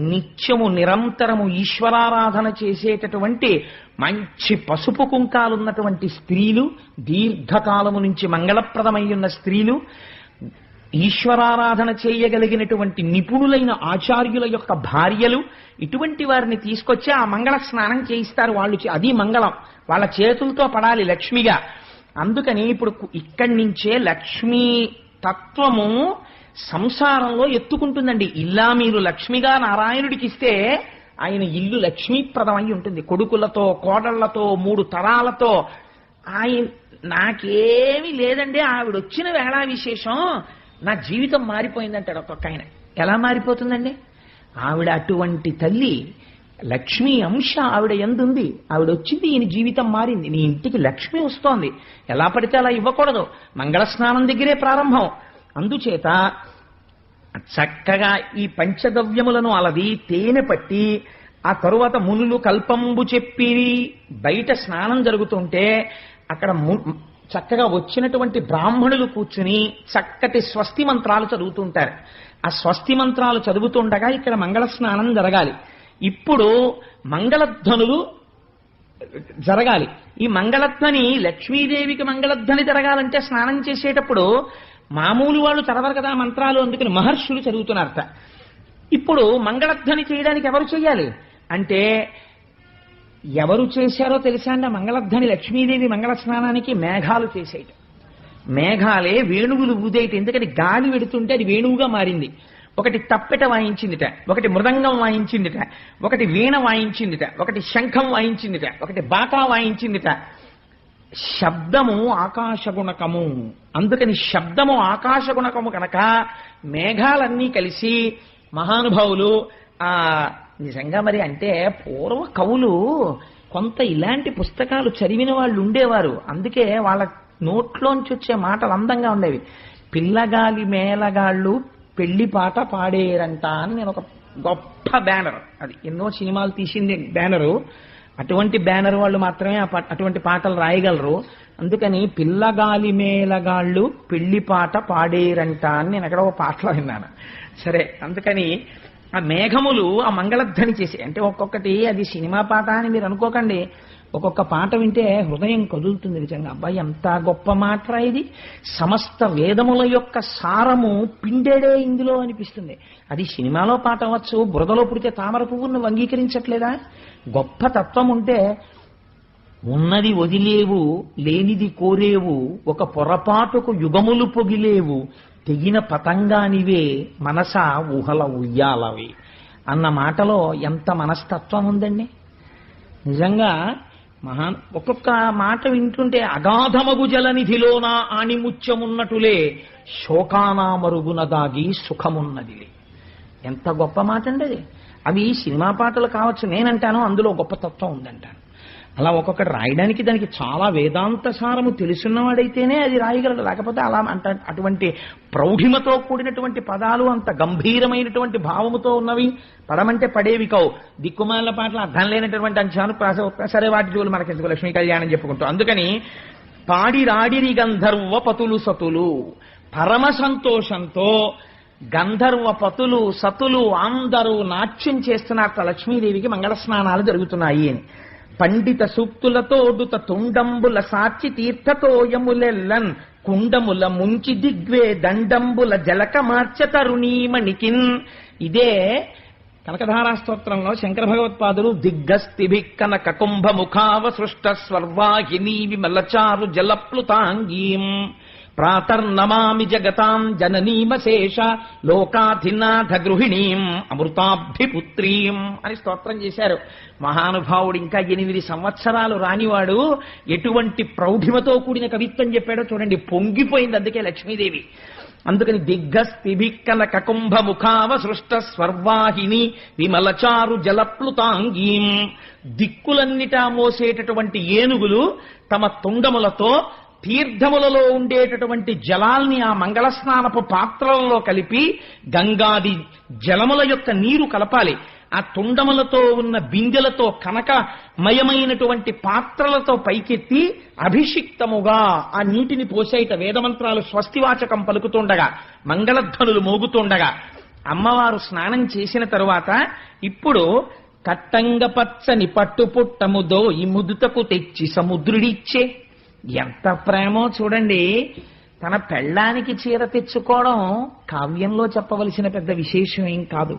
నిత్యము నిరంతరము ఈశ్వరారాధన చేసేటటువంటి మంచి పసుపు కుంకాలున్నటువంటి స్త్రీలు, దీర్ఘకాలము నుంచి మంగళప్రదమై ఉన్న స్త్రీలు, ఈశ్వరారాధన చేయగలిగినటువంటి నిపుణులైన ఆచార్యుల యొక్క భార్యలు, ఇటువంటి వారిని తీసుకొచ్చి ఆ మంగళ స్నానం చేయిస్తారు వాళ్ళు. అది మంగళం, వాళ్ళ చేతులతో పడాలి లక్ష్మిగా. అందుకని ఇప్పుడు ఇక్కడి నుంచే లక్ష్మీ తత్వము సంసారంలో ఎత్తుకుంటుందండి. ఇలా మీరు లక్ష్మిగా నారాయణుడికి ఇస్తే ఆయన ఇల్లు లక్ష్మీప్రదమై ఉంటుంది. కొడుకులతో, కోడళ్లతో, 3 తరాలతో. ఆయన నాకేమీ లేదండి, ఆవిడ వచ్చిన వేళ విశేషం నా జీవితం మారిపోయిందంటాడు ఒక్కొక్క ఆయన. ఎలా మారిపోతుందండి? ఆవిడ అటువంటి తల్లి, లక్ష్మీ అంశ ఆవిడ ఎందుంది. ఆవిడ వచ్చింది, ఈయన జీవితం మారింది. నీ ఇంటికి లక్ష్మి వస్తోంది, ఎలా పడితే అలా ఇవ్వకూడదు. మంగళ స్నానం దగ్గరే ప్రారంభం. అందుచేత చక్కగా ఈ పంచగవ్యములను అలది తేనె పట్టి, ఆ తరువాత మునులు కల్పంబు చెప్పి బయట స్నానం జరుగుతుంటే అక్కడ చక్కగా వచ్చినటువంటి బ్రాహ్మణులు కూర్చుని చక్కటి స్వస్తి మంత్రాలు చదువుతుంటారు. ఆ స్వస్తి మంత్రాలు చదువుతుండగా ఇక్కడ మంగళ స్నానం జరగాలి. ఇప్పుడు మంగళధ్వనులు జరగాలి. ఈ మంగళధ్వని, లక్ష్మీదేవికి మంగళధ్వని జరగాలంటే స్నానం చేసేటప్పుడు మామూలు వాళ్ళు చదవరు కదా మంత్రాలు, అందుకని మహర్షులు చదువుతున్నారట. ఇప్పుడు మంగళధ్వని చేయడానికి ఎవరు చేయాలి అంటే, ఎవరు చేశారో తెలుసా అండి మంగళధ్వని? లక్ష్మీదేవి మంగళ స్నానానికి మేఘాలు చేసేట. మేఘాలే వేణువులు ఊదేట. ఎందుకని? గాలి వెడుతుంటే అది వేణువుగా మారింది. ఒకటి తప్పెట వాయించిందిట, ఒకటి మృదంగం వాయించిందిట, ఒకటి వీణ వాయించిందిట, ఒకటి శంఖం వాయించిందిట, ఒకటి బాకా వాయించిందిట. శబ్దము ఆకాశగుణకము. అందుకని శబ్దము ఆకాశగుణకము కనుక మేఘాలన్నీ కలిసి మహానుభావులు నిజంగా మరి అంటే పూర్వ కవులు కొంత ఇలాంటి పుస్తకాలు చదివిన వాళ్ళు ఉండేవారు. అందుకే వాళ్ళ నోట్లోంచి వచ్చే మాటలు అందంగా ఉండేవి. పిల్లగాలి మేళగాళ్ళు పెళ్లి పాట పాడేరంట అని నేను ఒక గొప్ప బ్యానర్, అది ఎన్నో సినిమాలు తీసింది బ్యానరు. అటువంటి బ్యానర్ వాళ్ళు మాత్రమే అటువంటి పాటలు రాయగలరు. అందుకని పిల్లగాలి మేళగాళ్ళు పెళ్లి పాట పాడేరంట అని నేను అక్కడ ఒక పాటలో విన్నాను. సరే, అందుకని ఆ మేఘములు ఆ మంగళధ్వని చేసి, అంటే ఒక్కొక్కటి అది సినిమా పాట అని మీరు అనుకోకండి. ఒక్కొక్క పాట వింటే హృదయం కదులుతుంది నిజంగా. అబ్బాయి ఎంత గొప్ప మాట ఇది, సమస్త వేదముల యొక్క సారము పిండేడే ఇందులో అనిపిస్తుంది. అది సినిమాలో పాట అవ్వచ్చు, బురదలో పుడితే తామర పువ్వును అంగీకరించట్లేదా? గొప్ప తత్వం ఉంటే ఉన్నది వదిలేవు, లేనిది కోరేవు, ఒక పొరపాటుకు యుగములు పొగిలేవు, తెగిన పతంగానివే మనసా ఊహల ఉయ్యాలవి అన్న మాటలో ఎంత మనస్తత్వం ఉందండి నిజంగా. ఒక్కొక్క మాట వింటుంటే అగాధమగు జలనిధిలోన ఆణిముత్యమున్నటులే శోకానా మరుగున దాగి సుఖమున్నదిలే. ఎంత గొప్ప మాట అండి అది. అవి సినిమా పాటలు కావచ్చు, నేనంటాను అందులో గొప్ప తత్వం ఉందంటాను. అలా ఒక్కొక్కటి రాయడానికి దానికి చాలా వేదాంత సారము తెలుసున్నవాడైతేనే అది రాయగలడు. లేకపోతే అలా అటువంటి ప్రౌఢిమతో కూడినటువంటి పదాలు, అంత గంభీరమైనటువంటి భావముతో ఉన్నవి పడమంటే పడేవి కావు. దిక్కుమాల పాటలు అర్థం లేనటువంటి అంశాలు సరే వాటి జోలు మనకెందుకు, లక్ష్మీ కళ్యాణం చెప్పుకుంటాం. అందుకని పాడిరాడిరి గంధర్వ పతులు సతులు, పరమ సంతోషంతో గంధర్వ పతులు సతులు అందరూ నాట్యం చేస్తున్నారు. లక్ష్మీదేవికి మంగళ స్నానాలు జరుగుతున్నాయి అని పండిత సూక్తులతోడుత తుండంబుల సాచి తీర్థతోయములెల్లన్ కుండముల ముంచి దిగ్వే దండంబుల జలక మార్చ తరుణీమణికిన్. ఇదే కనకధారా స్తోత్రంలో శంకర భగవత్పాదులు దిగ్గస్తిభిక్కనక కుంభ ముఖావ సృష్ట స్వర్వాహినీ విమలచారు జలప్లుతాంగీం ప్రాతర్నమామి జగతాం జననీమశేష లోకాధినాథ గృహిణీం అమృతాభిపుత్రీం అని స్తోత్రం చేశారు మహానుభావుడు. ఇంకా 8 సంవత్సరాలు రానివాడు ఎటువంటి ప్రౌఢిమతో కూడిన కవిత్వం చెప్పాడో చూడండి, పొంగిపోయింది అందుకే లక్ష్మీదేవి. అందుకని దిగ్గస్తిభిక్కన కకుంభ ముఖావ సృష్ట స్వర్వాహిని విమలచారు జలప్లుతాంగీం, దిక్కులన్నిటా మోసేటటువంటి ఏనుగులు తమ తుండములతో తీర్థములలో ఉండేటటువంటి జలాల్ని ఆ మంగళస్నానపు పాత్రలలో కలిపి గంగాది జలముల యొక్క నీరు కలపాలి. ఆ తుండములతో ఉన్న బిందెలతో కనకమయమైనటువంటి పాత్రలతో పైకెత్తి అభిషిక్తముగా ఆ నీటిని పోసేట వేదమంత్రాలు స్వస్తివాచకం పలుకుతుండగా మంగళధ్వనులు మోగుతుండగా అమ్మవారు స్నానం చేసిన తరువాత ఇప్పుడు కట్టంగ పచ్చని పట్టుపుట్టముదో ఈ ముదుతకు తెచ్చి సముద్రుడిచ్చే. ఎంత ప్రేమో చూడండి. తన పెళ్ళానికి చీర తెచ్చుకోవడం కావ్యంలో చెప్పవలసిన పెద్ద విశేషం ఏం కాదు.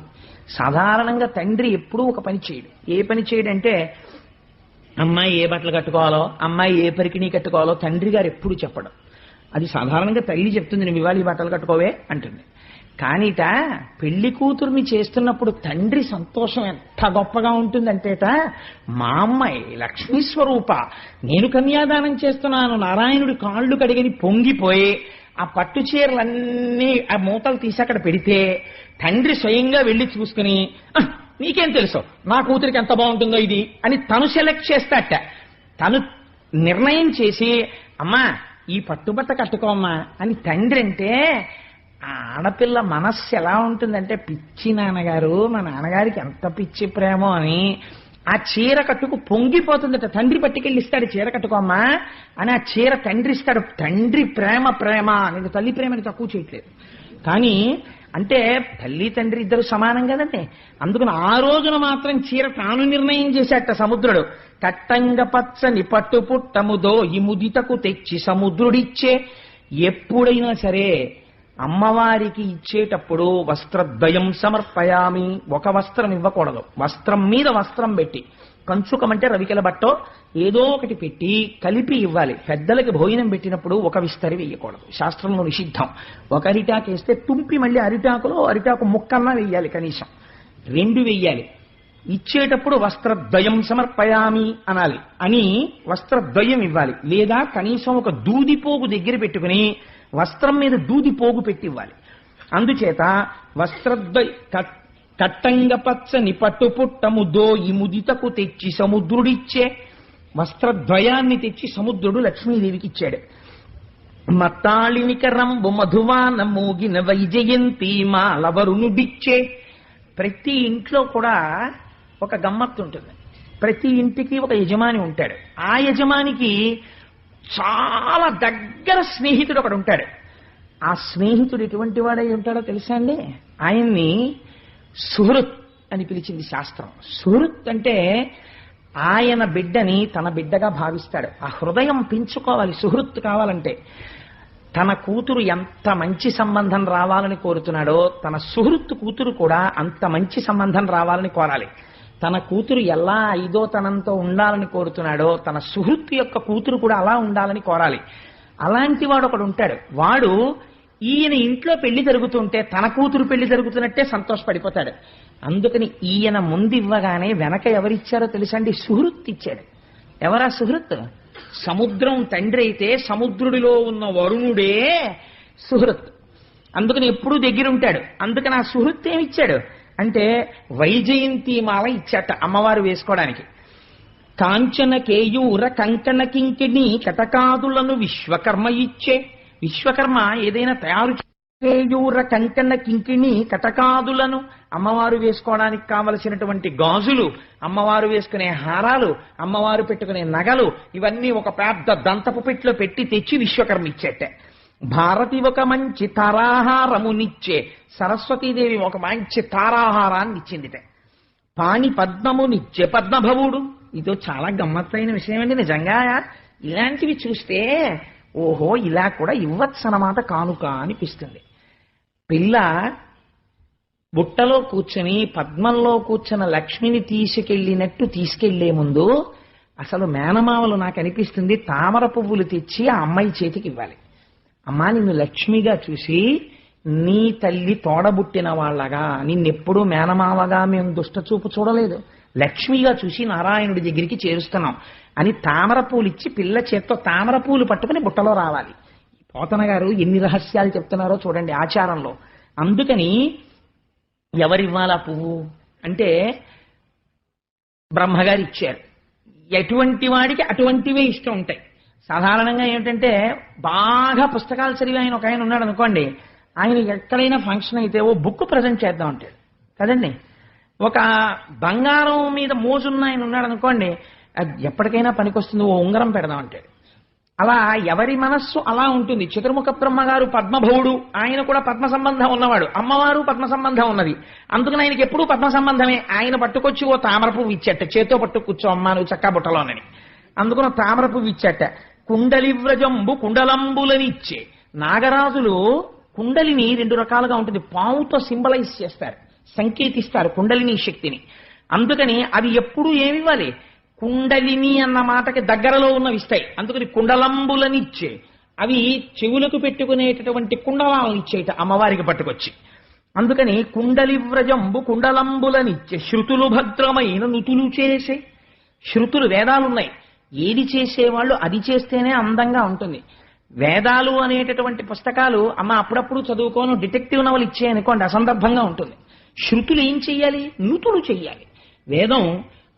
సాధారణంగా తండ్రి ఎప్పుడూ ఒక పని చేయడు. ఏ పని చేయడంటే అమ్మాయి ఏ బట్టలు కట్టుకోవాలో, అమ్మాయి ఏ పరికిణీ కట్టుకోవాలో తండ్రి గారు ఎప్పుడు చెప్పడం. అది సాధారణంగా తల్లి చెప్తుంది, నువ్వు ఇవాళ ఈ బట్టలు కట్టుకోవే అంటుంది. కానీట పెళ్లి కూతుర్ని చేస్తున్నప్పుడు తండ్రి సంతోషం ఎంత గొప్పగా ఉంటుందంటేట, మా అమ్మాయి లక్ష్మీ స్వరూప, నేను కన్యాదానం చేస్తున్నాను, నారాయణుడి కాళ్ళు కడిగని పొంగిపోయి ఆ పట్టు చీరలన్నీ ఆ మూతలు తీసి అక్కడ పెడితే తండ్రి స్వయంగా వెళ్లి చూసుకుని నీకేం తెలుసు నా కూతురికి ఎంత బాగుంటుందో ఇది అని తను సెలెక్ట్ చేస్తాట. తను నిర్ణయం చేసి అమ్మా ఈ పట్టుబట్ట కట్టుకోమ్మా అని తండ్రి అంటే ఆ ఆడపిల్ల మనస్సు ఎలా ఉంటుందంటే, పిచ్చి నాన్నగారు, మా నాన్నగారికి ఎంత పిచ్చి ప్రేమో అని ఆ చీర కట్టుకు పొంగిపోతుందట. తండ్రి పట్టుకెళ్ళి ఇస్తాడు, చీర కట్టుకోమ్మా అని ఆ చీర తండ్రి ఇస్తాడు. తండ్రి ప్రేమ ప్రేమ, నేను తల్లి ప్రేమని తక్కువ చేయట్లేదు, కానీ అంటే తల్లి తండ్రి ఇద్దరు సమానం కదండి. అందుకని ఆ రోజున మాత్రం చీర తాను నిర్ణయం చేశాట సముద్రుడు. కట్టంగ పచ్చని పట్టు పుట్టముదో ఈ ముదితకు తెచ్చి సముద్రుడిచ్చే. ఎప్పుడైనా సరే అమ్మవారికి ఇచ్చేటప్పుడు వస్త్రద్వయం సమర్పయామి, ఒక వస్త్రం ఇవ్వకూడదు, వస్త్రం మీద వస్త్రం పెట్టి, కంచుకమంటే రవికెల బట్టో ఏదో ఒకటి పెట్టి కలిపి ఇవ్వాలి. పెద్దలకి భోజనం పెట్టినప్పుడు ఒక విస్తరి వేయకూడదు, శాస్త్రంలో నిషిద్ధం. ఒక అరిటాకు వేస్తే తుంపి మళ్ళీ అరిటాకు ముక్కన్నా వెయ్యాలి, కనీసం 2 వెయ్యాలి. ఇచ్చేటప్పుడు వస్త్రద్వయం సమర్పయామి అనాలి అని వస్త్రద్వయం ఇవ్వాలి. లేదా కనీసం ఒక దూదిపోగు దగ్గర పెట్టుకుని వస్త్రం మీద దూది పోగు పెట్టి ఇవ్వాలి. అందుచేత కట్టంగ పచ్చని పట్టుపుట్టముదో ఈ ముదితకు తెచ్చి సముద్రుడిచ్చే. వస్త్రద్వయాన్ని తెచ్చి సముద్రుడు లక్ష్మీదేవికి ఇచ్చాడు. మత్తాళినిక రంబు మధువాన మోగిన వైజయంతి మాలవరునుడిచ్చే. ప్రతి ఇంట్లో కూడా ఒక గమ్మత్తు ఉంటుంది. ప్రతి ఇంటికి ఒక యజమాని ఉంటాడు. ఆ యజమానికి చాలా దగ్గర స్నేహితుడు ఒకడు ఉంటాడు. ఆ స్నేహితుడు ఎటువంటి వాడై ఉంటాడో తెలుసా అండి? ఆయన్ని సుహృత్ అని పిలిచింది శాస్త్రం. సుహృత్ అంటే ఆయన బిడ్డని తన బిడ్డగా భావిస్తాడు. ఆ హృదయం పెంచుకోవాలి సుహృత్ కావాలంటే. తన కూతురు ఎంత మంచి సంబంధం రావాలని కోరుతున్నాడో తన సుహృత్ కూతురు కూడా అంత మంచి సంబంధం రావాలని కోరాలి. తన కూతురు ఎలా ఐదోతనంతో ఉండాలని కోరుతున్నాడో తన సుహృత్ యొక్క కూతురు కూడా అలా ఉండాలని కోరాలి. అలాంటి వాడు ఒకడు ఉంటాడు. వాడు ఈయన ఇంట్లో పెళ్లి జరుగుతుంటే తన కూతురు పెళ్లి జరుగుతున్నట్టే సంతోషపడిపోతాడు. అందుకని ఈయన ముందు ఇవ్వగానే వెనక ఎవరిచ్చారో తెలుసండి? సుహృత్ ఇచ్చాడు. ఎవరా సుహృత్? సముద్రం తండ్రి అయితే సముద్రుడిలో ఉన్న వరుణుడే సుహృత్. అందుకని ఎప్పుడూ దగ్గరుంటాడు. అందుకని ఆ సుహృత్ ఏమిచ్చాడు అంటే వైజయంతి మాల ఇచ్చాట అమ్మవారు వేసుకోవడానికి. కాంచన కేయూర కంకణ కింకిణి కటకాదులను విశ్వకర్మ ఇచ్చే. విశ్వకర్మ ఏదైనా తయారు కేయూర కంకణ కింకిణి కటకాదులను, అమ్మవారు వేసుకోవడానికి కావలసినటువంటి గాజులు, అమ్మవారు వేసుకునే హారాలు, అమ్మవారు పెట్టుకునే నగలు, ఇవన్నీ ఒక పెద్ద దంతపు పెట్టిలో పెట్టి తెచ్చి విశ్వకర్మ ఇచ్చేట. భారతి ఒక మంచి తారాహారమునిచ్చే. సరస్వతీదేవి ఒక మంచి తారాహారాన్ని ఇచ్చిందిట. పాణి పద్మమునిచ్చే పద్మభవుడు. ఇదో చాలా గమ్మత్తైన విషయం అండి నిజంగా. ఇలాంటివి చూస్తే ఓహో ఇలా కూడా ఇవ్వచ్చనమాట కానుక అనిపిస్తుంది. పిల్ల బుట్టలో కూర్చొని పద్మంలో కూర్చున్న లక్ష్మిని తీసుకెళ్లినట్టు తీసుకెళ్లే ముందు అసలు మేనమావలు నాకు అనిపిస్తుంది తామర పువ్వులు తెచ్చి ఆ అమ్మాయి చేతికి ఇవ్వాలి. అమ్మా నిన్ను లక్ష్మిగా చూసి నీ తల్లి తోడబుట్టిన వాళ్ళగా, నిన్నెప్పుడూ మేనమావగా మేము దుష్టచూపు చూడలేదు, లక్ష్మిగా చూసి నారాయణుడి దగ్గరికి చేరుస్తున్నాం అని తామర పూలు ఇచ్చి పిల్ల చేత్తో తామర పూలు పట్టుకుని బుట్టలో రావాలి. పోతన గారు ఎన్ని రహస్యాలు చెప్తున్నారో చూడండి ఆచారంలో. అందుకని ఎవరివ్వాలా పువ్వు అంటే బ్రహ్మగారు ఇచ్చారు. ఎటువంటి వాడికి అటువంటివే ఇష్టం ఉంటాయి. సాధారణంగా ఏమిటంటే బాగా పుస్తకాలు చదివి ఆయన ఒక ఆయన ఉన్నాడు అనుకోండి, ఆయన ఎక్కడైనా ఫంక్షన్ అయితే ఓ బుక్ ప్రజెంట్ చేద్దాం అంటాడు కదండి. ఒక బంగారం మీద మోజున్న ఆయన ఉన్నాడు అనుకోండి, అది ఎప్పటికైనా పనికొస్తుంది ఓ ఉంగరం పెడదాం అంటాడు. అలా ఎవరి మనస్సు అలా ఉంటుంది. చతుర్ముఖ బ్రహ్మగారు పద్మభవుడు, ఆయన కూడా పద్మ సంబంధం ఉన్నవాడు, అమ్మవారు పద్మ సంబంధం ఉన్నది. అందుకని ఆయనకి ఎప్పుడూ పద్మ సంబంధమే. ఆయన పట్టుకొచ్చి ఓ తామర పువ్వు ఇచ్చట, చేతో పట్టు కూర్చో అమ్మా నువ్వు చక్కా బుట్టలోనని. అందుకని తామర పువ్వు ఇచ్చట. కుండలివ్రజంబు కుండలంబులనిచ్చే. నాగరాజులు కుండలిని రెండు రకాలుగా ఉంటుంది. పావుతో సింబలైజ్ చేస్తారు, సంకేతిస్తారు కుండలిని శక్తిని. అందుకని అవి ఎప్పుడు ఏమివ్వాలి, కుండలిని అన్న మాటకి దగ్గరలో ఉన్నవి ఇస్తాయి. అందుకని కుండలంబులనిచ్చే. అవి చెవులకు పెట్టుకునేటటువంటి కుండలాలను ఇచ్చేట అమ్మవారికి పట్టుకొచ్చి. అందుకని కుండలివ్రజంబు కుండలంబులనిచ్చే. శృతులు భద్రమైన నుతులు చేసే. శృతులు వేదాలున్నాయి, ఏది చేసేవాళ్ళు అది చేస్తేనే అందంగా ఉంటుంది. వేదాలు అనేటటువంటి పుస్తకాలు అమ్మ అప్పుడప్పుడు చదువుకోను డిటెక్టివ్ నవలు ఇచ్చాయనుకోండి అసందర్భంగా ఉంటుంది. శృతులు ఏం చెయ్యాలి, నుతులు చెయ్యాలి. వేదం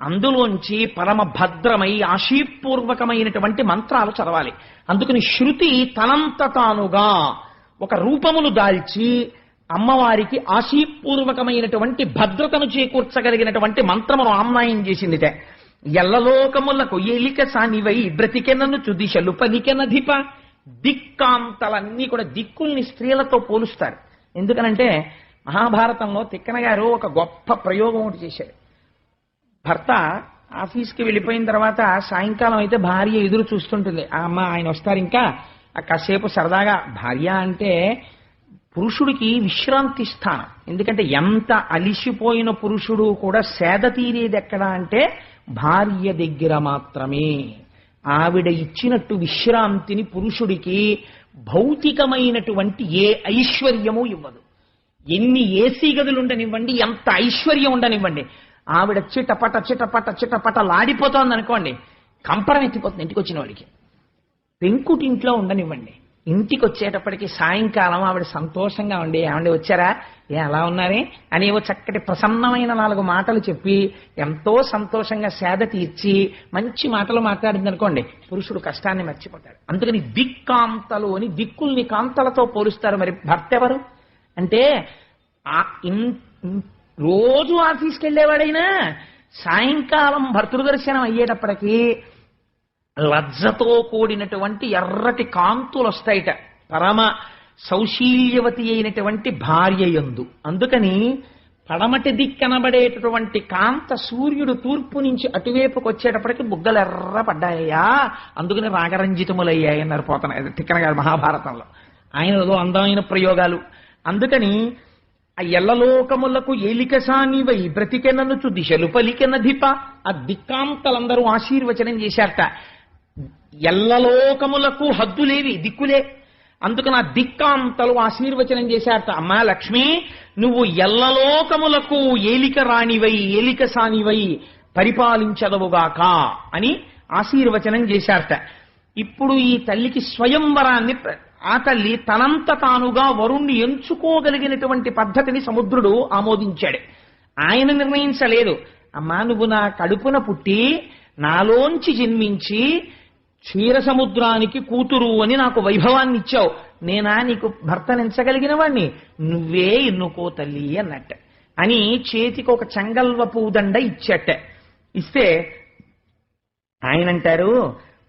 అందులోంచి పరమ భద్రమై ఆశీపూర్వకమైనటువంటి మంత్రాలు చదవాలి. అందుకని శృతి తనంత తానుగా ఒక రూపములు దాల్చి అమ్మవారికి ఆశీపూర్వకమైనటువంటి భద్రతను చేకూర్చగలిగినటువంటి మంత్రమును ఆమ్నాయం చేసిందిటే. ఎల్లలోకములకు ఏలిక సానివై బ్రతికెనను చుదిశలు పనికెనధిప. దిక్కాంతలన్నీ కూడా దిక్కుల్ని స్త్రీలతో పోలుస్తారు. ఎందుకనంటే మహాభారతంలో తిక్కన గారు ఒక గొప్ప ప్రయోగం ఒకటి చేశారు. భర్త ఆఫీస్కి వెళ్ళిపోయిన తర్వాత సాయంకాలం అయితే భార్య ఎదురు చూస్తుంటుంది, ఆ అమ్మ ఆయన వస్తారు ఇంకా కాసేపు సరదాగా. భార్య అంటే పురుషుడికి విశ్రాంతి స్థానం. ఎందుకంటే ఎంత అలిసిపోయిన పురుషుడు కూడా సేద తీరేది ఎక్కడ అంటే భార్య దగ్గర మాత్రమే. ఆవిడ ఇచ్చినట్టు విశ్రాంతిని పురుషుడికి భౌతికమైనటువంటి ఏ ఐశ్వర్యము ఇవ్వదు. ఎన్ని ఏసీ గదులు ఉండనివ్వండి, ఎంత ఐశ్వర్యం ఉండనివ్వండి, ఆవిడ చిటపట చిటపట చిటపట లాడిపోతోంది అనుకోండి, కంపరం ఎత్తిపోతుంది ఇంటికి వచ్చిన వాడికి. పెంకుటింట్లో ఉండనివ్వండి, ఇంటికి వచ్చేటప్పటికి సాయంకాలం ఆవిడ సంతోషంగా ఉండి ఏమండి వచ్చారా, అలా ఉన్నారే అని ఓ చక్కటి ప్రసన్నమైన 4 మాటలు చెప్పి ఎంతో సంతోషంగా సేద తీర్చి మంచి మాటలు మాట్లాడింది అనుకోండి, పురుషుడు కష్టాన్ని మర్చిపోతాడు. అందుకని దిక్కాంతలు అని దిక్కుల్ని కాంతలతో పోలుస్తారు. మరి భర్త ఎవరు అంటే రోజు ఆఫీస్కి వెళ్ళేవాడైనా సాయంకాలం భర్తృదర్శనం అయ్యేటప్పటికీ లజ్జతో కూడినటువంటి ఎర్రటి కాంతులు వస్తాయిట పరమ సౌశీల్యవతి అయినటువంటి భార్య యందు. అందుకని పడమటి దిక్కనబడేటటువంటి కాంత సూర్యుడు తూర్పు నుంచి అటువైపుకి వచ్చేటప్పటికి బుగ్గలు ఎర్ర పడ్డాయ్యా, అందుకని రాగరంజితములయ్యాయి అన్నారు పోతన తిక్కన గారు మహాభారతంలో. ఆయనలో అందమైన ప్రయోగాలు. అందుకని ఆ ఎల్లలోకములకు ఏలికసానివై బ్రతికెననుచు దిశలు పలికెనధిప. ఆ దిక్కాంతలందరూ ఆశీర్వచనం చేశారట. ఎల్లలోకములకు హద్దులేవి, దిక్కులే. అందుకని ఆ దిక్కాంతలు ఆశీర్వచనం చేశారట. అమ్మా లక్ష్మి, నువ్వు ఎల్లలోకములకు ఏలిక రాణివై ఏలిక సానివై పరిపాలించదవుగాక అని ఆశీర్వచనం చేశారట. ఇప్పుడు ఈ తల్లికి స్వయంవరాన్ని ఆ తల్లి తనంత తానుగా వరుణ్ణి ఎంచుకోగలిగినటువంటి పద్ధతిని సముద్రుడు ఆమోదించాడు. ఆయన నిర్ణయించలేదు. అమ్మా నువ్వు నా కడుపున పుట్టి నాలోంచి జన్మించి క్షీర సముద్రానికి కూతురు అని నాకు వైభవాన్ని ఇచ్చావు, నేనా నీకు భర్తనించగలిగిన వాణ్ణి? నువ్వే ఎన్నుకో తల్లి అన్నట్ట అని చేతికి ఒక చెంగల్వ పూదండ ఇచ్చట. ఇస్తే ఆయనంటారు,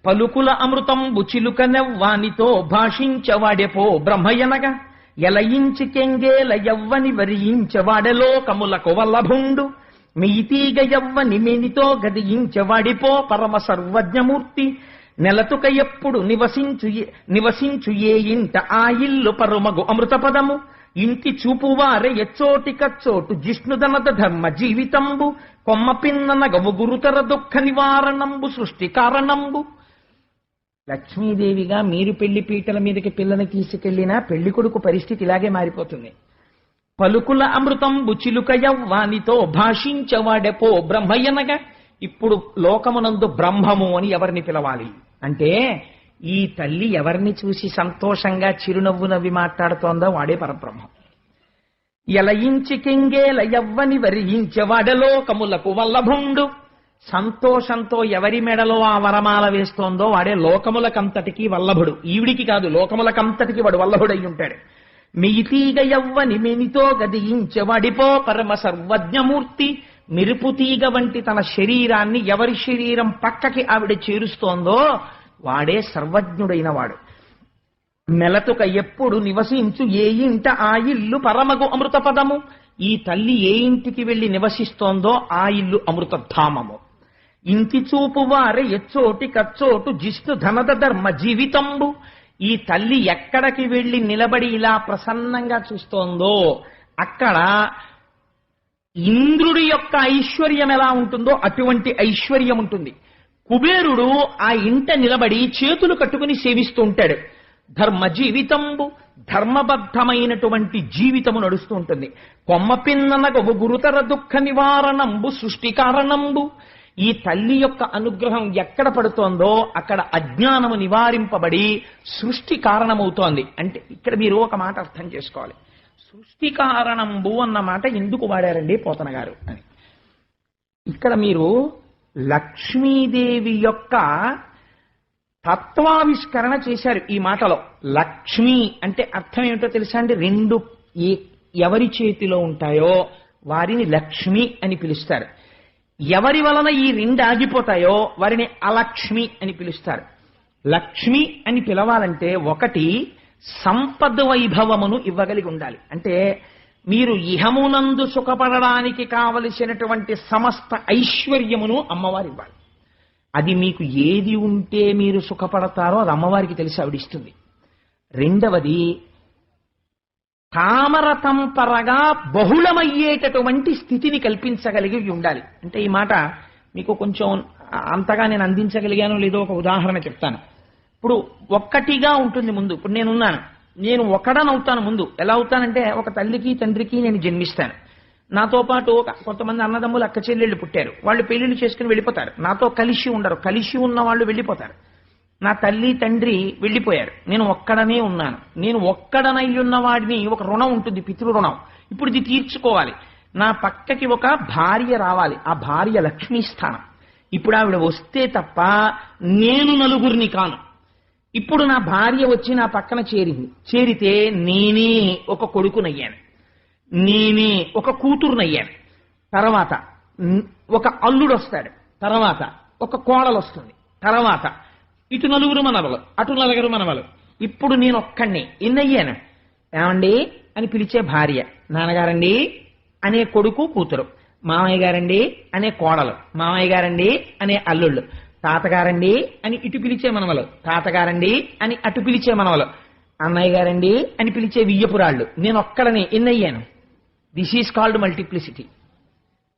పలుకుల అమృతంబు చిలుకనెవ్వానితో భాషించవాడెపో బ్రహ్మయనగా, ఎలయించి కెంగేల యవ్వని వరించవాడలోకములకు వల్లభుండు, మియితీగ యవ్వని మేనితో గదియించవాడిపో పరమ సర్వజ్ఞమూర్తి, నెలతుక ఎప్పుడు నివసించు ఏ ఇంట ఆ ఇల్లు పరుమగు అమృతపదము, ఇంటి చూపువారే ఎచ్చోటి కచ్చోటు జిష్ణుదనద ధర్మ జీవితంబు, కొమ్మ పిన్ననగవు గురుతర దుఃఖ నివారణంబు సృష్టి కారణంబు. లక్ష్మీదేవిగా మీరు పెళ్లి పీటల మీదకి పిల్లని తీసుకెళ్లినా పెళ్లి కొడుకు పరిస్థితి ఇలాగే మారిపోతుంది. పలుకుల అమృతంబు చిలుక యవ్వానితో భాషించవాడెపో బ్రహ్మయ్యనగా, ఇప్పుడు లోకమునందు బ్రహ్మము అని ఎవరిని పిలవాలి అంటే, ఈ తల్లి ఎవరిని చూసి సంతోషంగా చిరునవ్వు నవ్వి మాట్లాడుతోందో వాడే పరబ్రహ్మం. ఎలయించి కెంగేల యవ్వని వరించవాడలోకములకు వల్లభుండు, సంతోషంతో ఎవరి మెడలో ఆ వరమాల వేస్తోందో వాడే లోకములకంతటికి వల్లభుడు. ఈవిడికి కాదు, లోకములకంతటికి వాడు వల్లభుడై ఉంటాడు. మియితీగ యవ్వని మెనితో గదియించవాడిపో పరమ సర్వజ్ఞమూర్తి, మెరుపుతీగ వంటి తన శరీరాన్ని ఎవరి శరీరం పక్కకి ఆవిడ చేరుస్తోందో వాడే సర్వజ్ఞుడైన వాడు. మెలతుక ఎప్పుడు నివసించు ఏ ఇంట ఆ ఇల్లు పరమగు అమృతపదము, ఈ తల్లి ఏ ఇంటికి వెళ్లి నివసిస్తోందో ఆ ఇల్లు అమృతధామము. ఇంటి చూపు వారే ఎచ్చోటి కచ్చోటు జిష్ణు ధనద ధర్మ జీవితంబు, ఈ తల్లి ఎక్కడికి వెళ్లి నిలబడి ఇలా ప్రసన్నంగా చూస్తోందో అక్కడ ఇంద్రుడి యొక్క ఐశ్వర్యం ఎలా ఉంటుందో అటువంటి ఐశ్వర్యం ఉంటుంది. కుబేరుడు ఆ ఇంట నిలబడి చేతులు కట్టుకుని సేవిస్తూ ఉంటాడు. ధర్మ జీవితంబు, ధర్మబద్ధమైనటువంటి జీవితము నడుస్తూ ఉంటుంది. కొమ్మ పిన్ననగవు గురుతర దుఃఖ నివారణంబు సృష్టి కారణంబు, ఈ తల్లి యొక్క అనుగ్రహం ఎక్కడ పడుతోందో అక్కడ అజ్ఞానము నివారింపబడి సృష్టి కారణమవుతోంది. అంటే ఇక్కడ మీరు ఒక మాట అర్థం చేసుకోవాలి. సృష్టి కారణంబు అన్న మాట ఎందుకు వాడారండి పోతన గారు అని. ఇక్కడ మీరు లక్ష్మీదేవి యొక్క తత్వావిష్కరణ చేశారు ఈ మాటలో. లక్ష్మి అంటే అర్థం ఏమిటో తెలుసా అండి? రెండు ఎవరి చేతిలో ఉంటాయో వారిని లక్ష్మి అని పిలుస్తారు. ఎవరి వలన ఈ రెండు ఆగిపోతాయో వారిని అలక్ష్మి అని పిలుస్తారు. లక్ష్మి అని పిలవాలంటే ఒకటి సంపద వైభవమును ఇవ్వగలిగి ఉండాలి. అంటే మీరు ఇహమునందు సుఖపడడానికి కావలసినటువంటి సమస్త ఐశ్వర్యమును అమ్మవారు ఇవ్వాలి. అది మీకు ఏది ఉంటే మీరు సుఖపడతారో అది అమ్మవారికి తెలిసి ఆవిడిస్తుంది. రెండవది కామరతంపరగా బహుళమయ్యేటటువంటి స్థితిని కల్పించగలిగి ఉండాలి. అంటే ఈ మాట మీకు కొంచెం అంతగా నేను అందించగలిగానో లేదో ఒక ఉదాహరణ చెప్తాను. ఇప్పుడు ఒక్కటిగా ఉంటుంది ముందు. ఇప్పుడు నేను ఒకడనవుతాను ముందు. ఎలా అవుతానంటే, ఒక తల్లికి తండ్రికి నేను జన్మిస్తాను. నాతో పాటు కొంతమంది అన్నదమ్ములు అక్క చెల్లెళ్ళు పుట్టారు. వాళ్ళు పెళ్లిళ్ళు చేసుకుని వెళ్ళిపోతారు. నాతో కలిసి ఉండరు. కలిసి ఉన్న వాళ్ళు వెళ్ళిపోతారు. నా తల్లి తండ్రి వెళ్ళిపోయారు. నేను ఒక్కడనే ఉన్నాను. నేను ఒక్కడనై ఉన్న వాడిని ఒక రుణం ఉంటుంది, పితృ రుణం. ఇప్పుడు ఇది తీర్చుకోవాలి. నా పక్కకి ఒక భార్య రావాలి. ఆ భార్య లక్ష్మీస్థానం. ఇప్పుడు ఆవిడ వస్తే తప్ప నేను నలుగురిని కాను. ఇప్పుడు నా భార్య వచ్చి నా పక్కన చేరితే నేనే ఒక కొడుకునయ్యాను, నేనే ఒక కూతురునయ్యాను. తర్వాత ఒక అల్లుడు వస్తాడు, తర్వాత ఒక కోడలు వస్తుంది, తర్వాత ఇటు నలుగురు మనవలు, అటు నలుగురు మనవలు. ఇప్పుడు నేను ఒక్కడిని ఎన్నయ్యాను. ఏమండి అని పిలిచే భార్య, నాన్నగారండి అనే కొడుకు కూతురు, మామయ్య గారండి అనే కోడలు, మామయ్య గారండి అనే అల్లుళ్ళు, తాతగారండి అని ఇటు పిలిచే మనవలు, తాతగారండి అని అటు పిలిచే మనవలు, అన్నయ్య గారండి అని పిలిచే వియ్యపురాళ్ళు. నేను ఒక్కడని ఎన్నయ్యాను. This is called multiplicity.